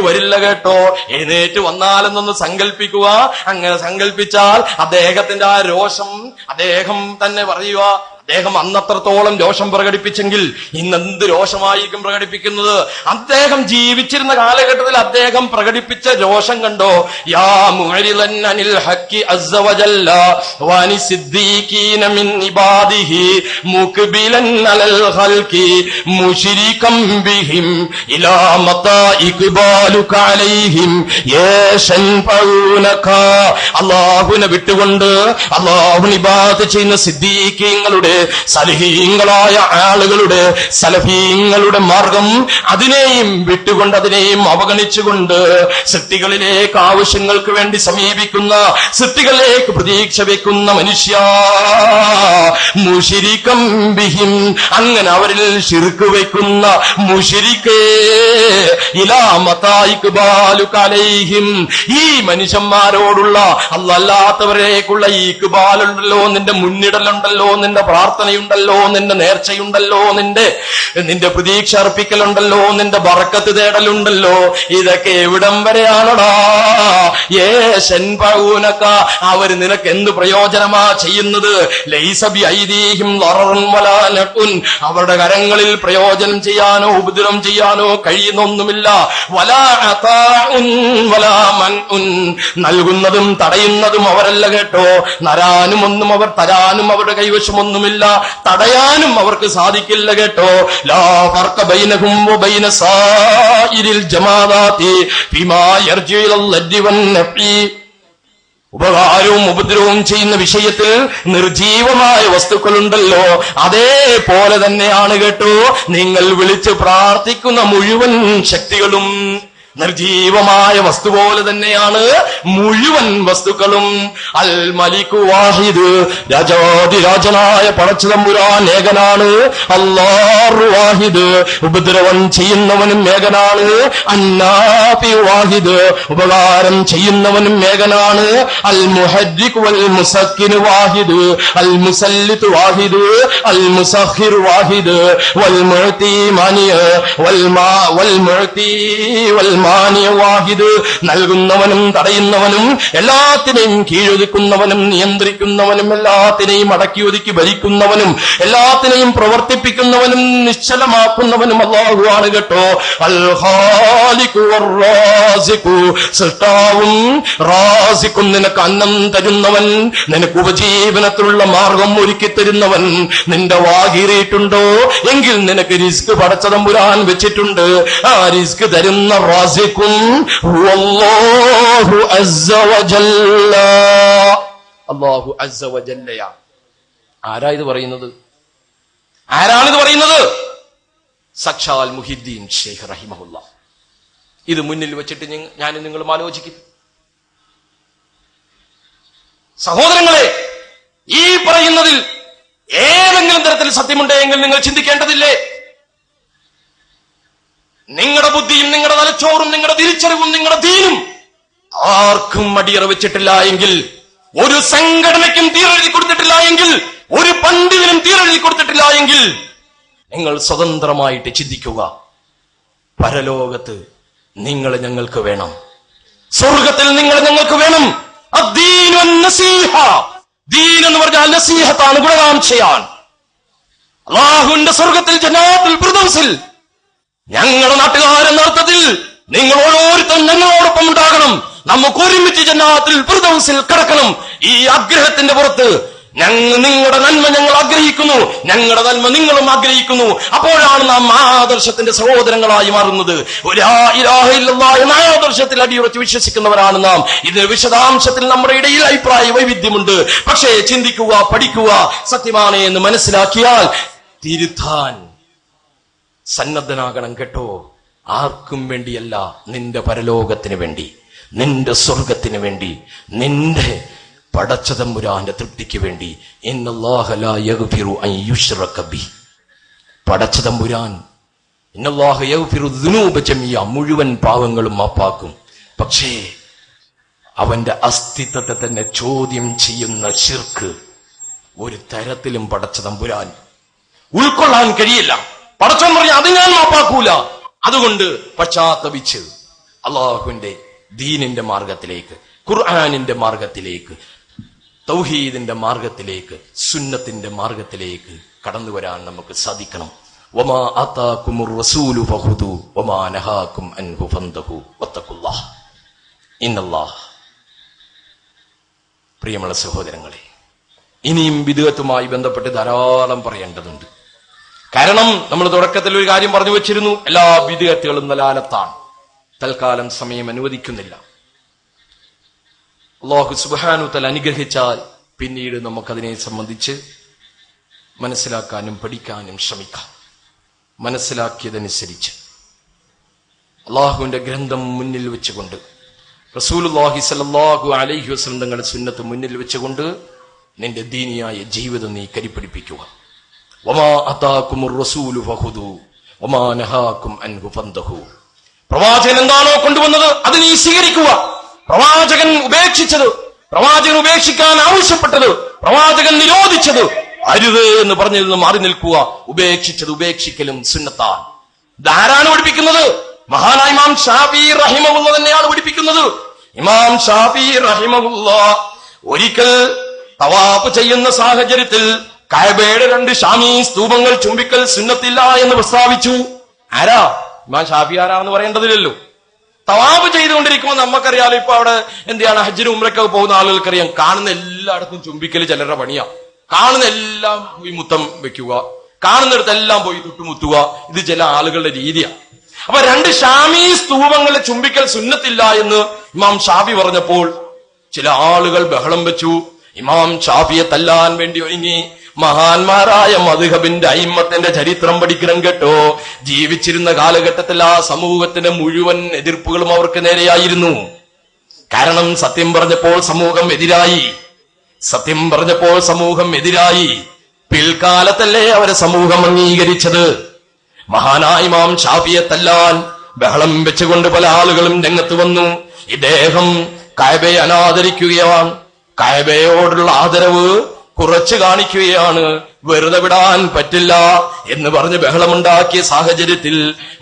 വരില്ല കേട്ടോ. എഴുന്നേറ്റ് വന്നാലെന്നൊന്ന് സങ്കല്പിക്കുക. അങ്ങനെ സങ്കല്പിച്ചാൽ അദ്ദേഹത്തിന്റെ ആ രോഷം അദ്ദേഹം തന്നെ പറയുക. അദ്ദേഹം അന്നത്രത്തോളം രോഷം പ്രകടിപ്പിച്ചെങ്കിൽ ഇന്നെന്ത് രോഷമായിരിക്കും പ്രകടിപ്പിക്കുന്നത്? അദ്ദേഹം ജീവിച്ചിരുന്ന കാലഘട്ടത്തിൽ അദ്ദേഹം പ്രകടിപ്പിച്ച രോഷം കണ്ടോ? യാ മുഅരിളൻ അനിൽ ഹഖി അസ്സ വജല്ല വഅനി സിദ്ദീഖീന മിൻ ഇബാദിഹി മുഖ്ബിലൻ അലൽ ഖൽഖി മുശ്രികം ബിഹിം ഇലാ മതാ ഇഖ്ബാലുക അലൈഹിം യേശൻ ഫൗനക. അല്ലാഹുവിനെ വിട്ടുകൊണ്ട് അല്ലാഹുവിനെ ഇബാദത്ത് ചെയ്യുന്ന സിദ്ദീഖീങ്ങളുടെ, സലഫീങ്ങളായ ആളുകളുടെ, സലഫീങ്ങളുടെ മാർഗം അതിനെയും വിട്ടുകൊണ്ട്, അതിനെയും അവഗണിച്ചുകൊണ്ട് സൃഷ്ടികളിലേക്ക് ആവശ്യങ്ങൾക്ക് വേണ്ടി സമീപിക്കുന്ന, സൃഷ്ടികളിലേക്ക് പ്രതീക്ഷ വെക്കുന്ന മനുഷ്യ മുശ്രികം ബിഹിം, അങ്ങനെ അവരിൽ ശിർക്ക് വെക്കുന്ന മുശ്രിക്കേ ഇലാ മതാ ഇഖ്ബാലുക അലൈഹിം, ഈ മനുഷ്യന്മാരോടുള്ള അല്ലാത്തവരേക്കുള്ള ഈ ഇഖ്ബാലുണ്ടല്ലോ, നിന്റെ മുന്നിടലുണ്ടല്ലോ, നിന്റെ പ്രാർത്ഥനയുണ്ടല്ലോ, നിന്റെ നേർച്ചയുണ്ടല്ലോ, നിന്റെ പ്രതീക്ഷ അർപ്പിക്കലുണ്ടല്ലോ, നിന്റെ ബറക്കത്ത് തേടലുണ്ടല്ലോ, ഇതൊക്കെ എവിടം വരെയാണടാ? യേശൻഫഊനക, അവർ നിനക്ക് എന്ത് പ്രയോജനമാ ചെയ്യുന്നത്? ലൈസ ബിഐദീഹിം ദററുൻ വലാ നഫ്ഉൻ, അവരുടെ കരങ്ങളിൽ പ്രയോജനം ചെയ്യാനോ ഉപദ്രവം ചെയ്യാനോ കഴിയുന്നൊന്നുമില്ല. വലാ അതാഉൻ വലാ മൻഉൻ, നൽകുന്നതും തടയുന്നതും അവരല്ല കേട്ടോ. നരാനും ഒന്നും അവർ തരാനും അവരുടെ കൈവശമൊന്നുമില്ല, തടയാനും അവർക്ക് സാധിക്കില്ല കേട്ടോ. ലാ ഫർഖ ബൈനഹും വബൈന സായിരിൽ ജമാഅത്തി ഫിമാ യർജിഉ ഇലൽ ലദ്ദി വൻ നഫി, ഉപകാരവും ഉപദ്രവവും ചെയ്യുന്ന വിഷയത്തിൽ നിർജീവമായ വസ്തുക്കളുണ്ടല്ലോ, അതേപോലെ തന്നെയാണ് കേട്ടോ നിങ്ങൾ വിളിച്ച് പ്രാർത്ഥിക്കുന്ന മുഴുവൻ ശക്തികളും. നിർജീവമായ വസ്തു പോലെ തന്നെയാണ് മുഴുവൻ വസ്തുക്കളും. അൽ മലികു വാഹിദ്, രാജാതിരാജനായ പടച്ചതമ്പുരാൻ ഏകനാണ്. അല്ലാഹു വാഹിദ്, ഉപദ്രവം ചെയ്യുന്നവനും ഏകനാണ്. അന്നാഫി വാഹിദ്, ഉപകാരം ചെയ്യുന്നവനും ഏകനാണ്. അൽ മുഹദ്ദിഖ് വൽ മുസക്കിൻ വാഹിദ്, അൽ മുസല്ലിത്ത് വാഹിദ്, അൽ മുസഖിർ വാഹിദ്, വൽ മുഅതി മാനിയ വൽ മുഅതി വൽ വാഹിദ്, നൽകുന്നവനും തടയുന്നവനും എല്ലാത്തിനെയും കീഴൊതുക്കുന്നവനും നിയന്ത്രിക്കുന്നവനും എല്ലാത്തിനെയും അടക്കി ഒതുക്കി ഭരിക്കുന്നവനും എല്ലാത്തിനെയും പ്രവർത്തിപ്പിക്കുന്നവനും നിശ്ചലമാക്കുന്നവനും അല്ലാഹു ആണ് കേട്ടോ. അൽ ഖാലിഖു വർ-റാസിഖു, സൃഷ്ടാവും റാസിഖും, നിനക്ക് അന്നം തരുന്നവൻ, നിനക്ക് ഉപജീവനത്തിലുള്ള മാർഗം ഒരുക്കി തരുന്നവൻ. നിന്റെ വാകീറിയിട്ടുണ്ടോ എങ്കിൽ നിനക്ക് റിസ്ക് പടച്ചതമ്പുരാൻ വെച്ചിട്ടുണ്ട്. ആ റിസ്ക് തരുന്ന റാസിഖും ഹുവല്ലാഹു അസ്സ വജല്ല, അല്ലാഹു അസ്സ വജല്ലയ. ആരാ ഇത് പറയുന്നത്? ആരാണിത് പറയുന്നത്? സാക്ഷാൽ മുഹിദ്ദീൻ ശൈഖ് റഹിമഹുല്ലാ. ഇത് മുന്നിൽ വെച്ചിട്ട് ഞാനും നിങ്ങളും ആലോചിക്കും. സഹോദരങ്ങളെ, ഈ പറയുന്നതിൽ ഏതെങ്കിലും തരത്തിൽ സത്യമുണ്ടെങ്കിൽ നിങ്ങൾ ചിന്തിക്കേണ്ടതില്ലേ? നിങ്ങളുടെ ബുദ്ധിയും നിങ്ങളുടെ തലച്ചോറും നിങ്ങളുടെ തിരിച്ചറിവും നിങ്ങളുടെ ദീനും ആർക്കും അടിയറ വെച്ചിട്ടില്ല എങ്കിൽ, ഒരു സംഘടനയ്ക്കും തീരെഴുതി കൊടുത്തിട്ടില്ല എങ്കിൽ, ഒരു പണ്ഡിതനും തീരെഴുതി കൊടുത്തിട്ടില്ല എങ്കിൽ, നിങ്ങൾ സ്വതന്ത്രമായിട്ട് ചിന്തിക്കുക. പരലോകത്ത് നിങ്ങൾ ഞങ്ങൾക്ക് വേണം, സ്വർഗത്തിൽ നിങ്ങൾ ഞങ്ങൾക്ക് വേണം. അദ്ദീനു അന്നസീഹ, ദീൻ എന്ന് പറഞ്ഞാൽ നസീഹത്താണ്, ഗുണകാംക്ഷയാണ്. അല്ലാഹുവിന്റെ സ്വർഗത്തിൽ ജന്നാത്തുൽ ഫിർദൗസിൽ ഞങ്ങളുടെ നാട്ടുകാരെന്ന അർത്ഥത്തിൽ നിങ്ങൾ ഓരോരുത്തരും ഞങ്ങളോടൊപ്പം ഉണ്ടാകണം. നമുക്ക് ഒരുമിച്ച് ജന്നാത്തുൽ ഫിർദൗസിൽ കിടക്കണം. ഈ ആഗ്രഹത്തിന്റെ പുറത്ത് നിങ്ങളുടെ നന്മ ഞങ്ങൾ ആഗ്രഹിക്കുന്നു, ഞങ്ങളുടെ നന്മ നിങ്ങളും ആഗ്രഹിക്കുന്നു. അപ്പോഴാണ് നാം ആദർശത്തിന്റെ സഹോദരങ്ങളായി മാറുന്നത്. ലാ ഇലാഹ ഇല്ലല്ലാഹ് എന്ന ആദർശത്തിൽ അടിയുറച്ച് വിശ്വസിക്കുന്നവരാണ് നാം. ഇതിന് വിശദാംശത്തിൽ നമ്മുടെ ഇടയിൽ അഭിപ്രായ വൈവിധ്യമുണ്ട്. പക്ഷേ ചിന്തിക്കുക, പഠിക്കുക, സത്യമാണ് എന്ന് മനസ്സിലാക്കിയാൽ തിരുത്താൻ സന്നദ്ധനാകണം കേട്ടോ. ആർക്കും വേണ്ടിയല്ല, നിന്റെ പരലോകത്തിന് വേണ്ടി, നിന്റെ സ്വർഗത്തിന് വേണ്ടി, നിന്റെ പടച്ചതമ്പുരാന്റെ തൃപ്തിക്ക് വേണ്ടി. ഇന്നല്ലാഹ ലാ യഗ്ഫിറു അൻ യുശ്റക ബി, പടച്ചതമ്പുരാൻ ഇന്നല്ലാഹ യഗ്ഫിറു ദുനൂബ ജമിയ, മുഴുവൻ പാവങ്ങളും മാപ്പാക്കും. പക്ഷേ അവന്റെ അസ്തിത്വത്തെ തന്നെ ചോദ്യം ചെയ്യുന്ന ശിർക്ക് ഒരു തരത്തിലും പടച്ചതമ്പുരാൻ ഉൾക്കൊള്ളാൻ കഴിയില്ല. പടച്ചവൻ പറഞ്ഞ അത് ഞാൻ മാപ്പാക്കൂല. അതുകൊണ്ട് പശ്ചാത്തപിച്ച് അള്ളാഹുവിന്റെ ദീനിന്റെ മാർഗത്തിലേക്ക്, ഖുർആനിന്റെ മാർഗത്തിലേക്ക്, തൗഹീദിന്റെ മാർഗത്തിലേക്ക്, സുന്നത്തിന്റെ മാർഗത്തിലേക്ക് കടന്നു വരാൻ നമുക്ക് സാധിക്കണം. വമാ ആതാകുമുർ റസൂലു ഫഖുദു വമാ നഹാകും അൻഹു ഫന്തഹു വത്തഖുല്ലാഹ് ഇന്നല്ലാഹ്. പ്രിയമുള്ള സഹോദരങ്ങളെ, ഇനിയും ബിദ്അത്തുമായി ബന്ധപ്പെട്ട് ധാരാളം പറയേണ്ടതുണ്ട്. കാരണം നമ്മൾ തുടക്കത്തിൽ ഒരു കാര്യം പറഞ്ഞു വെച്ചിരുന്നു, എല്ലാ ബിദ്അത്തുകളും ദലാലത്താണ്. തൽക്കാലം സമയം അനുവദിക്കുന്നില്ല. അല്ലാഹു സുബ്ഹാനഹു വ തആല അനുഗ്രഹിച്ചാൽ പിന്നീട് നമുക്കതിനെ സംബന്ധിച്ച് മനസ്സിലാക്കാനും പഠിക്കാനും ശ്രമിക്കാം. മനസ്സിലാക്കിയതനുസരിച്ച് അള്ളാഹുവിന്റെ ഗ്രന്ഥം മുന്നിൽ വെച്ചുകൊണ്ട്, റസൂലുള്ളാഹി സ്വല്ലല്ലാഹു അലൈഹി വസല്ലം തങ്ങളുടെ സുന്നത്ത് മുന്നിൽ വെച്ചുകൊണ്ട് നിന്റെ ദീനിയായ ജീവിതം നീ കരിപ്പിടിപ്പിക്കുക. വമാ അതാകുമുർ റസൂലു ഫഖുദു വമാ നഹാകും അൻഹു ഫന്തഹു. പ്രവാചകൻ എന്താണോ കൊണ്ടുവന്നത് അത് നീ സ്വീകരിക്കുക. പ്രവാചകൻ ഉപേക്ഷിച്ചത്, പ്രവാചകൻ ഉപേക്ഷിക്കാൻ ആവശ്യപ്പെട്ടത്, പ്രവാചകൻ നിരോധിച്ചത് അരുത് എന്ന് പറഞ്ഞതിൽ നിന്ന് മാറി നിൽക്കുക. ഉപേക്ഷിച്ചത് ഉപേക്ഷിക്കലും സുന്നത്താണ്. ധാരാണ് പഠിപ്പിക്കുന്നത്. മഹാനായ ഇമാം ശാഫിഈ റഹിമഹുല്ലാഹ് തന്നെയാണ് പഠിപ്പിക്കുന്നത്. ഇമാം ഷാഫി റഹിമഹുല്ലാഹ് ഒരിക്കൽ തവാഫ് ചെയ്യുന്ന സാഹചര്യത്തിൽ കഅബയുടെ 2 ഷാമി സ്തൂപങ്ങൾ ചുംബിക്കൽ സുന്നത്തില്ല എന്ന് പ്രസ്താവിച്ചു. ആരാ? ഇമാം ഷാഫി ആരാന്ന് പറയേണ്ടതില്ലല്ലോ. തവാഫ് ചെയ്തുകൊണ്ടിരിക്കുമ്പോൾ നമുക്കറിയാലോ, ഇപ്പൊ അവിടെ എന്താണ് ഹജ്ജിന് ഉംറയ്ക്കൊക്കെ പോകുന്ന ആളുകൾക്കറിയാം, കാണുന്ന എല്ലായിടത്തും ചുംബിക്കൽ ചിലരുടെ പണിയാ. കാണുന്ന എല്ലാം പോയി മുത്തം വെക്കുക, കാണുന്നിടത്തെല്ലാം പോയി തൊട്ടുമുത്തുക, ഇത് ചില ആളുകളുടെ രീതിയാണ്. അപ്പൊ 2 ഷാമി സ്തൂപങ്ങളെ ചുംബിക്കൽ സുന്നത്തില്ല എന്ന് ഇമാം ഷാഫി പറഞ്ഞപ്പോൾ ചില ആളുകൾ ബഹളം വെച്ചു. ഇമാം ഷാഫിയെ തല്ലാൻ വേണ്ടി ഒരുങ്ങി. മഹാന്മാരായ മദ്ഹബിന്റെ അയിമ്മത്തിന്റെ ചരിത്രം പഠിക്കണം കേട്ടോ. ജീവിച്ചിരുന്ന കാലഘട്ടത്തിൽ ആ സമൂഹത്തിന്റെ മുഴുവൻ എതിർപ്പുകളും അവർക്ക് നേരെയായിരുന്നു. കാരണം സത്യം പറഞ്ഞപ്പോൾ സമൂഹം എതിരായി. പിൽക്കാലത്തല്ലേ അവരെ സമൂഹം അംഗീകരിച്ചത്. മഹാനായ ഇമാം ഷാഫിയെ തല്ലാൻ ബഹളം വെച്ചുകൊണ്ട് പല ആളുകളും രംഗത്ത് വന്നു. ഇദ്ദേഹം കഅബയെ അനാദരിക്കുകയാണ്, കഅബയോടുള്ള ആദരവ് കുറച്ച് കാണിക്കുകയാണ്, വെറുതെ വിടാൻ പറ്റില്ല എന്ന് പറഞ്ഞ് ബഹളമുണ്ടാക്കിയ സാഹചര്യത്തിൽ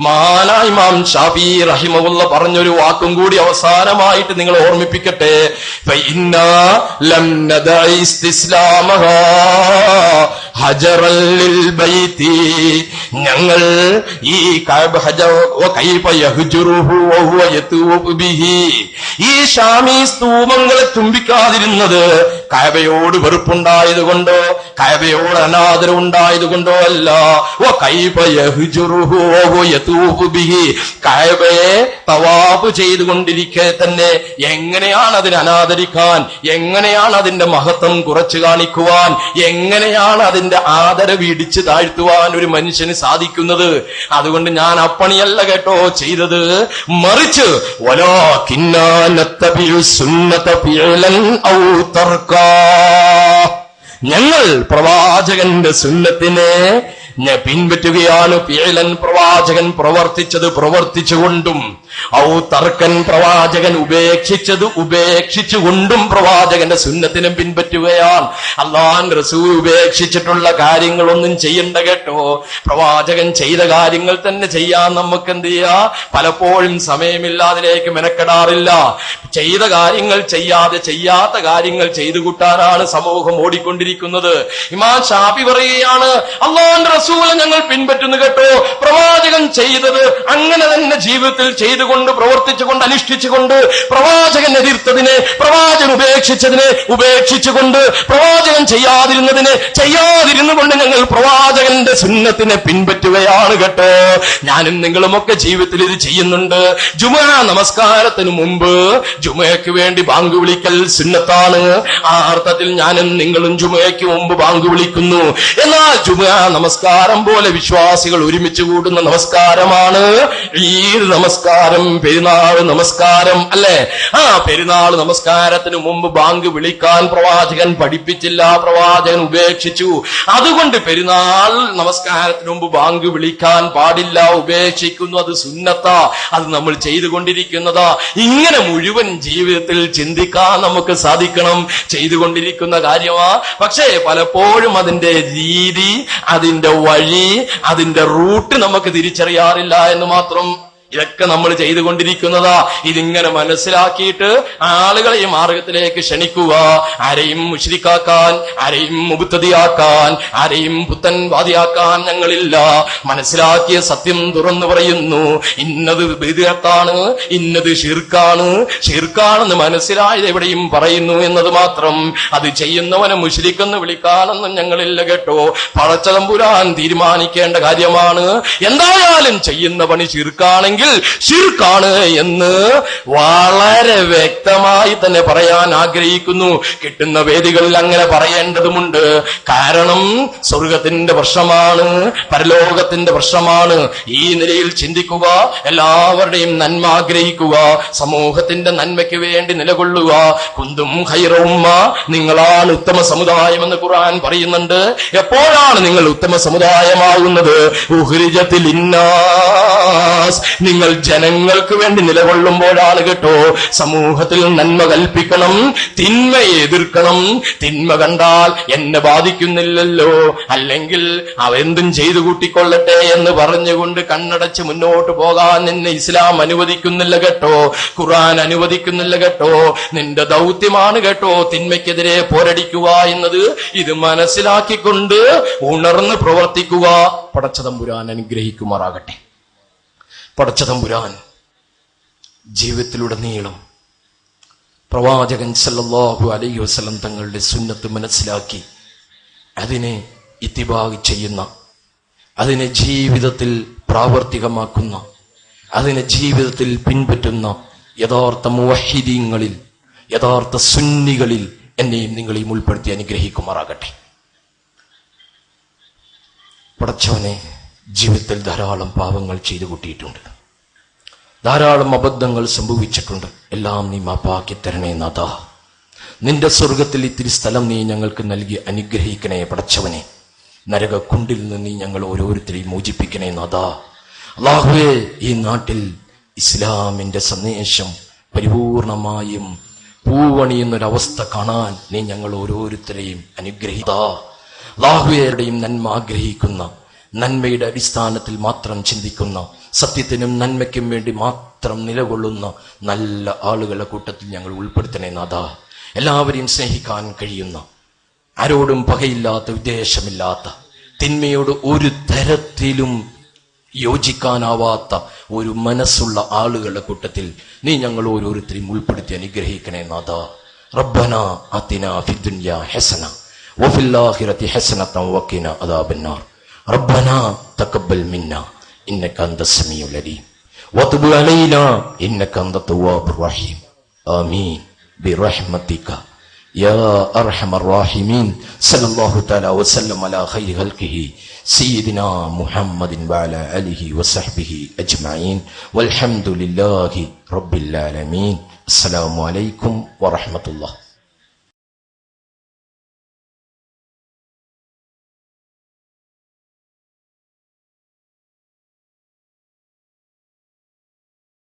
മഹാനായ ഇമാം ഷാഫി റഹിമഹുല്ലാഹ് പറഞ്ഞൊരു വാക്കും കൂടി അവസാനമായിട്ട് നിങ്ങൾ ഓർമ്മിപ്പിക്കട്ടെ. ഫഇന്നാ ലം നദഇ ഇസ്തിസ്ലാമഹാ ഹജറൽ ലിൽ ബൈതി, ഞങ്ങൾ ഈ കഅബ ഹജറ വകൈഫ യഹ്ജുറുഹു വഹുവ യതൂബു ബിഹി, ഈ ഷാമി സ്തൂപങ്ങളെ ചുംബിക്കാതിരുന്നത് കഅബയോട് വെറുപ്പുണ്ടായതുകൊണ്ടോ കഅബയോട് അനാദരവ് ഉണ്ടായതുകൊണ്ടോ അല്ല. കഅബയെ തവാഫ് ചെയ്തുകൊണ്ടിരിക്കെ തന്നെ എങ്ങനെയാണ് അതിനെ അനാദരിക്കാൻ, എങ്ങനെയാണ് അതിന്റെ മഹത്വം കുറച്ചു കാണിക്കുവാൻ, എങ്ങനെയാണ് അതിന്റെ ആദരവ് ഇടിച്ചു താഴ്ത്തുവാൻ ഒരു മനുഷ്യന് സാധിക്കുന്നത്? അതുകൊണ്ട് ഞാൻ അപ്പണിയല്ല കേട്ടോ ചെയ്തത്, മറിച്ച് വലാകിന്നാ നത്തബിഉ സുന്നത ഫിഅലൻ ഔ തർക്കാ, ഞങ്ങൾ പ്രവാചകന്റെ സുന്നത്തിനെ പിൻപറ്റുകയാണ്. ഫിഅലൻ പ്രവാചകൻ പ്രവർത്തിച്ചത് പ്രവർത്തിച്ചുകൊണ്ടും, ഔ തർക്കൻ പ്രവാചകൻ ഉപേക്ഷിച്ചത് ഉപേക്ഷിച്ചുകൊണ്ടും പ്രവാചകന്റെ സുന്നത്തിനെ പിൻപറ്റുകയാണ്. അല്ലാഹുവിന്റെ റസൂൽ ഉപേക്ഷിച്ചിട്ടുള്ള കാര്യങ്ങളൊന്നും ചെയ്യണ്ട കേട്ടോ. പ്രവാചകൻ ചെയ്ത കാര്യങ്ങൾ തന്നെ ചെയ്യാൻ നമുക്ക് എന്ത് ചെയ്യാ? പലപ്പോഴും സമയമില്ല, അതിലേക്ക് മെനക്കെടാറില്ല. ചെയ്ത കാര്യങ്ങൾ ചെയ്യാതെ ചെയ്യാത്ത കാര്യങ്ങൾ ചെയ്തു കൂട്ടാനാണ് സമൂഹം ഓടിക്കൊണ്ടിരിക്കുന്നത്. ഇമാം ഷാഫി പറയുകയാണ്, അല്ലാഹുവിന്റെ റസൂൽ ഞങ്ങൾ പിൻപറ്റുന്നു കേട്ടോ. പ്രവാചകൻ ചെയ്തത് അങ്ങനെ തന്നെ ജീവിതത്തിൽ ചെയ്തുകൊണ്ട് പ്രവർത്തിച്ചുകൊണ്ട് അനുഷ്ഠിച്ചുകൊണ്ട്, പ്രവാചകൻ എതിർത്തതിനെ പ്രവാചകൻ ഉപേക്ഷിച്ചതിനെ ഉപേക്ഷിച്ചുകൊണ്ട്, പ്രവാചകൻ ചെയ്യാതിരുന്നതിനെ ചെയ്യാതിരുന്നുകൊണ്ട് ഞങ്ങൾ പ്രവാചകന്റെ സുന്നത്തിനെ പിൻപറ്റുകയാണ് കേട്ടോ. ഞാനും നിങ്ങളുമൊക്കെ ജീവിതത്തിൽ ഇത് ചെയ്യുന്നുണ്ട്. ജുമുഅ നമസ്കാരത്തിന് മുമ്പ് ജുമുഅയ്ക്ക് വേണ്ടി ബാങ്ക് വിളിക്കൽ സുന്നത്താണ്. ആ അർത്ഥത്തിൽ ഞാനും നിങ്ങളും ജുമുഅയ്ക്ക് മുമ്പ് ബാങ്ക് വിളിക്കുന്നു. എന്നാൽ ജുമുഅ നമസ്കാരം പോലെ വിശ്വാസികൾ ഒരുമിച്ച് കൂടുന്ന നമസ്കാരമാണ് ഈദ് നമസ്കാരം, പെരുന്നാൾ നമസ്കാരം അല്ലെ? ആ പെരുന്നാൾ നമസ്കാരത്തിന് മുമ്പ് ബാങ്ക് വിളിക്കാൻ പ്രവാചകൻ പഠിപ്പിച്ചില്ല, പ്രവാചകൻ ഉപേക്ഷിച്ചു. അതുകൊണ്ട് പെരുന്നാൾ നമസ്കാരത്തിന് മുമ്പ് ബാങ്ക് വിളിക്കാൻ പാടില്ല, ഉപേക്ഷിക്കുന്നു. അത് സുന്നത്താ, അത് നമ്മൾ ചെയ്തുകൊണ്ടിരിക്കുന്നതാ. ഇങ്ങനെ മുഴുവൻ ജീവിതത്തിൽ ചിന്തിക്കാൻ നമുക്ക് സാധിക്കണം. ചെയ്തുകൊണ്ടിരിക്കുന്ന കാര്യമാ, പക്ഷേ പലപ്പോഴും അതിന്റെ രീതി, അതിന്റെ വഴി, അതിന്റെ റൂട്ട് നമുക്ക് തിരിച്ചറിയാറില്ല എന്ന് മാത്രം. ഇതൊക്കെ നമ്മൾ ചെയ്തുകൊണ്ടിരിക്കുന്നതാ. ഇതിങ്ങനെ മനസ്സിലാക്കിയിട്ട് ആളുകളെ ഈ മാർഗത്തിലേക്ക് ക്ഷണിക്കുക. ആരെയും മുശ്രിക്കാക്കാൻ, ആരെയും മുബ്തദിയാക്കാൻ, ആരെയും പുത്തൻവാദിയാക്കാൻ ഞങ്ങളില്ല. മനസ്സിലാക്കിയ സത്യം തുറന്നു പറയുന്നു. ഇന്നത് ബിദ്അത്താണ്, ഇന്നത് ശിർക്കാണ്, ശിർക്കാണെന്ന് മനസ്സിലായത് എവിടെയും പറയുന്നു എന്നത് മാത്രം. അത് ചെയ്യുന്നവനെ മുശ്രിക്കെന്ന് വിളിക്കാനൊന്നും ഞങ്ങളില്ല കേട്ടോ. പടച്ചതമ്പുരാൻ തീരുമാനിക്കേണ്ട കാര്യമാണ്. എന്തായാലും ചെയ്യുന്ന പണി ശിർക്കാണെങ്കിൽ ശിർക്കാണ് എന്ന് വളരെ വ്യക്തമായി തന്നെ പറയാൻ ആഗ്രഹിക്കുന്നു. കിട്ടുന്ന വേദികളിൽ അങ്ങനെ പറയേണ്ടതുമുണ്ട്. കാരണം സ്വർഗത്തിന്റെ പ്രശ്നമാണ്, പരലോകത്തിന്റെ പ്രശ്നമാണ്. ഈ നിലയിൽ ചിന്തിക്കുക, എല്ലാവരുടെയും നന്മ ആഗ്രഹിക്കുക, സമൂഹത്തിന്റെ നന്മയ്ക്ക് വേണ്ടി നിലകൊള്ളുക. കുന്തും ഖൈറ ഉമ്മ, നിങ്ങളാണ് ഉത്തമ സമുദായം എന്ന് ഖുർആൻ പറയുന്നുണ്ട്. എപ്പോഴാണ് നിങ്ങൾ ഉത്തമ സമുദായമാകുന്നത്? ഉഖ്രിജത്തിൽ ഇന്നാസ്, നിങ്ങൾ ജനങ്ങൾക്ക് വേണ്ടി നിലകൊള്ളുമ്പോഴാണ് കേട്ടോ സമൂഹത്തിൽ നന്മ കൽപ്പിക്കണം, തിന്മയെ എതിർക്കണം. തിന്മ കണ്ടാൽ എന്നെ ബാധിക്കുന്നില്ലല്ലോ, അല്ലെങ്കിൽ അവെന്തും ചെയ്തു കൂട്ടിക്കൊള്ളട്ടെ എന്ന് പറഞ്ഞുകൊണ്ട് കണ്ണടച്ച് മുന്നോട്ട് പോകാൻ നിന്നെ ഇസ്ലാം അനുവദിക്കുന്നില്ല കേട്ടോ, ഖുർആൻ അനുവദിക്കുന്നില്ല കേട്ടോ. നിന്റെ ദൗത്യമാണ് കേട്ടോ തിന്മയ്ക്കെതിരെ പോരടിക്കുക എന്നത്. ഇത് മനസ്സിലാക്കിക്കൊണ്ട് ഉണർന്ന് പ്രവർത്തിക്കുക. പടച്ചതമ്പുരാൻ അനുഗ്രഹിക്കുമാറാകട്ടെ. പടച്ചതമ്പുരാൻ ജീവിതത്തിലുടനീളം പ്രവാചകൻ സല്ലല്ലാഹു അലൈഹി വസല്ലം തങ്ങളുടെ സുന്നത്ത് മനസ്സിലാക്കി അതിനെ ഇത്തിബാഅ് ചെയ്യുന്ന, അതിനെ ജീവിതത്തിൽ പ്രാവർത്തികമാക്കുന്ന, അതിനെ ജീവിതത്തിൽ പിൻപറ്റുന്ന യഥാർത്ഥ മുവഹിദീങ്ങളിൽ, യഥാർത്ഥ സുന്നികളിൽ എന്നെയും നിങ്ങളെയും ഉൾപ്പെടുത്തി അനുഗ്രഹിക്കുമാറാകട്ടെ. പടച്ചവനെ, ജീവിതത്തിൽ ധാരാളം പാപങ്ങൾ ചെയ്തു കൂട്ടിയിട്ടുണ്ട്, ധാരാളം അബദ്ധങ്ങൾ സംഭവിച്ചിട്ടുണ്ട്. എല്ലാം നീ മാപ്പാക്കി തരണേ നാഥാ. നിന്റെ സ്വർഗത്തിൽ ഇത്തിരി സ്ഥലം നീ ഞങ്ങൾക്ക് നൽകി അനുഗ്രഹിക്കണേ പടച്ചവനെ. നരകക്കുണ്ടിൽ നിന്ന് നീ ഞങ്ങൾ ഓരോരുത്തരെയും മോചിപ്പിക്കണേ നാഥാ. അല്ലാഹുവേ, ഈ നാട്ടിൽ ഇസ്ലാമിന്റെ സന്ദേശം പരിപൂർണമായും പൂവണിയുന്നൊരവസ്ഥ കാണാൻ നീ ഞങ്ങൾ ഓരോരുത്തരെയും അനുഗ്രഹിതാ. അല്ലാഹുവേയുടെയും നന്മ ആഗ്രഹിക്കുന്ന, നന്മയുടെ അടിസ്ഥാനത്തിൽ മാത്രം ചിന്തിക്കുന്ന, സത്യത്തിനും നന്മയ്ക്കും വേണ്ടി മാത്രം നിലകൊള്ളുന്ന നല്ല ആളുകളുടെ കൂട്ടത്തിൽ ഞങ്ങൾ ഉൾപ്പെടുത്തണേ നാഥാ. എല്ലാവരെയും സ്നേഹിക്കാൻ കഴിയുന്ന, ആരോടും പകയില്ലാത്ത, വിദ്വേഷമില്ലാത്ത, തിന്മയോട് ഒരു തരത്തിലും യോജിക്കാനാവാത്ത ഒരു മനസ്സുള്ള ആളുകളുടെ കൂട്ടത്തിൽ നീ ഞങ്ങൾ ഓരോരുത്തരെയും ഉൾപ്പെടുത്തി അനുഗ്രഹിക്കണേ നാഥാ. റബ്ബനാ ആതിനാ ഫിദ്ദുനിയാ ഹസന വഫിൽ ആഖിറതി ഹസനതൻ വഖിനാ അദാബന്നാർ. റബ്ബനാ തഖബ്ബൽ മിന്നാ ഇന്നക അന്തസ് സമീഉൽ അലീം വതുബ് അലൈനാ ഇന്നക അന്തത് തവ്വാബുർ റഹീം. ആമീൻ ബിറഹ്മതിക യാ അർഹമർ റഹീമീൻ. സല്ലല്ലാഹു തആല വസല്ലം അലാ ഖൈരി ഖൽഖിഹി സയ്യിദിനാ മുഹമ്മദിൻ വഅലാ ആലിഹി വസഹ്ബിഹി അജ്മഈൻ വൽഹംദുലില്ലാഹി റബ്ബിൽ ആലമീൻ. അസ്സലാമു അലൈക്കും വറഹ്മത്തുള്ളാഹി.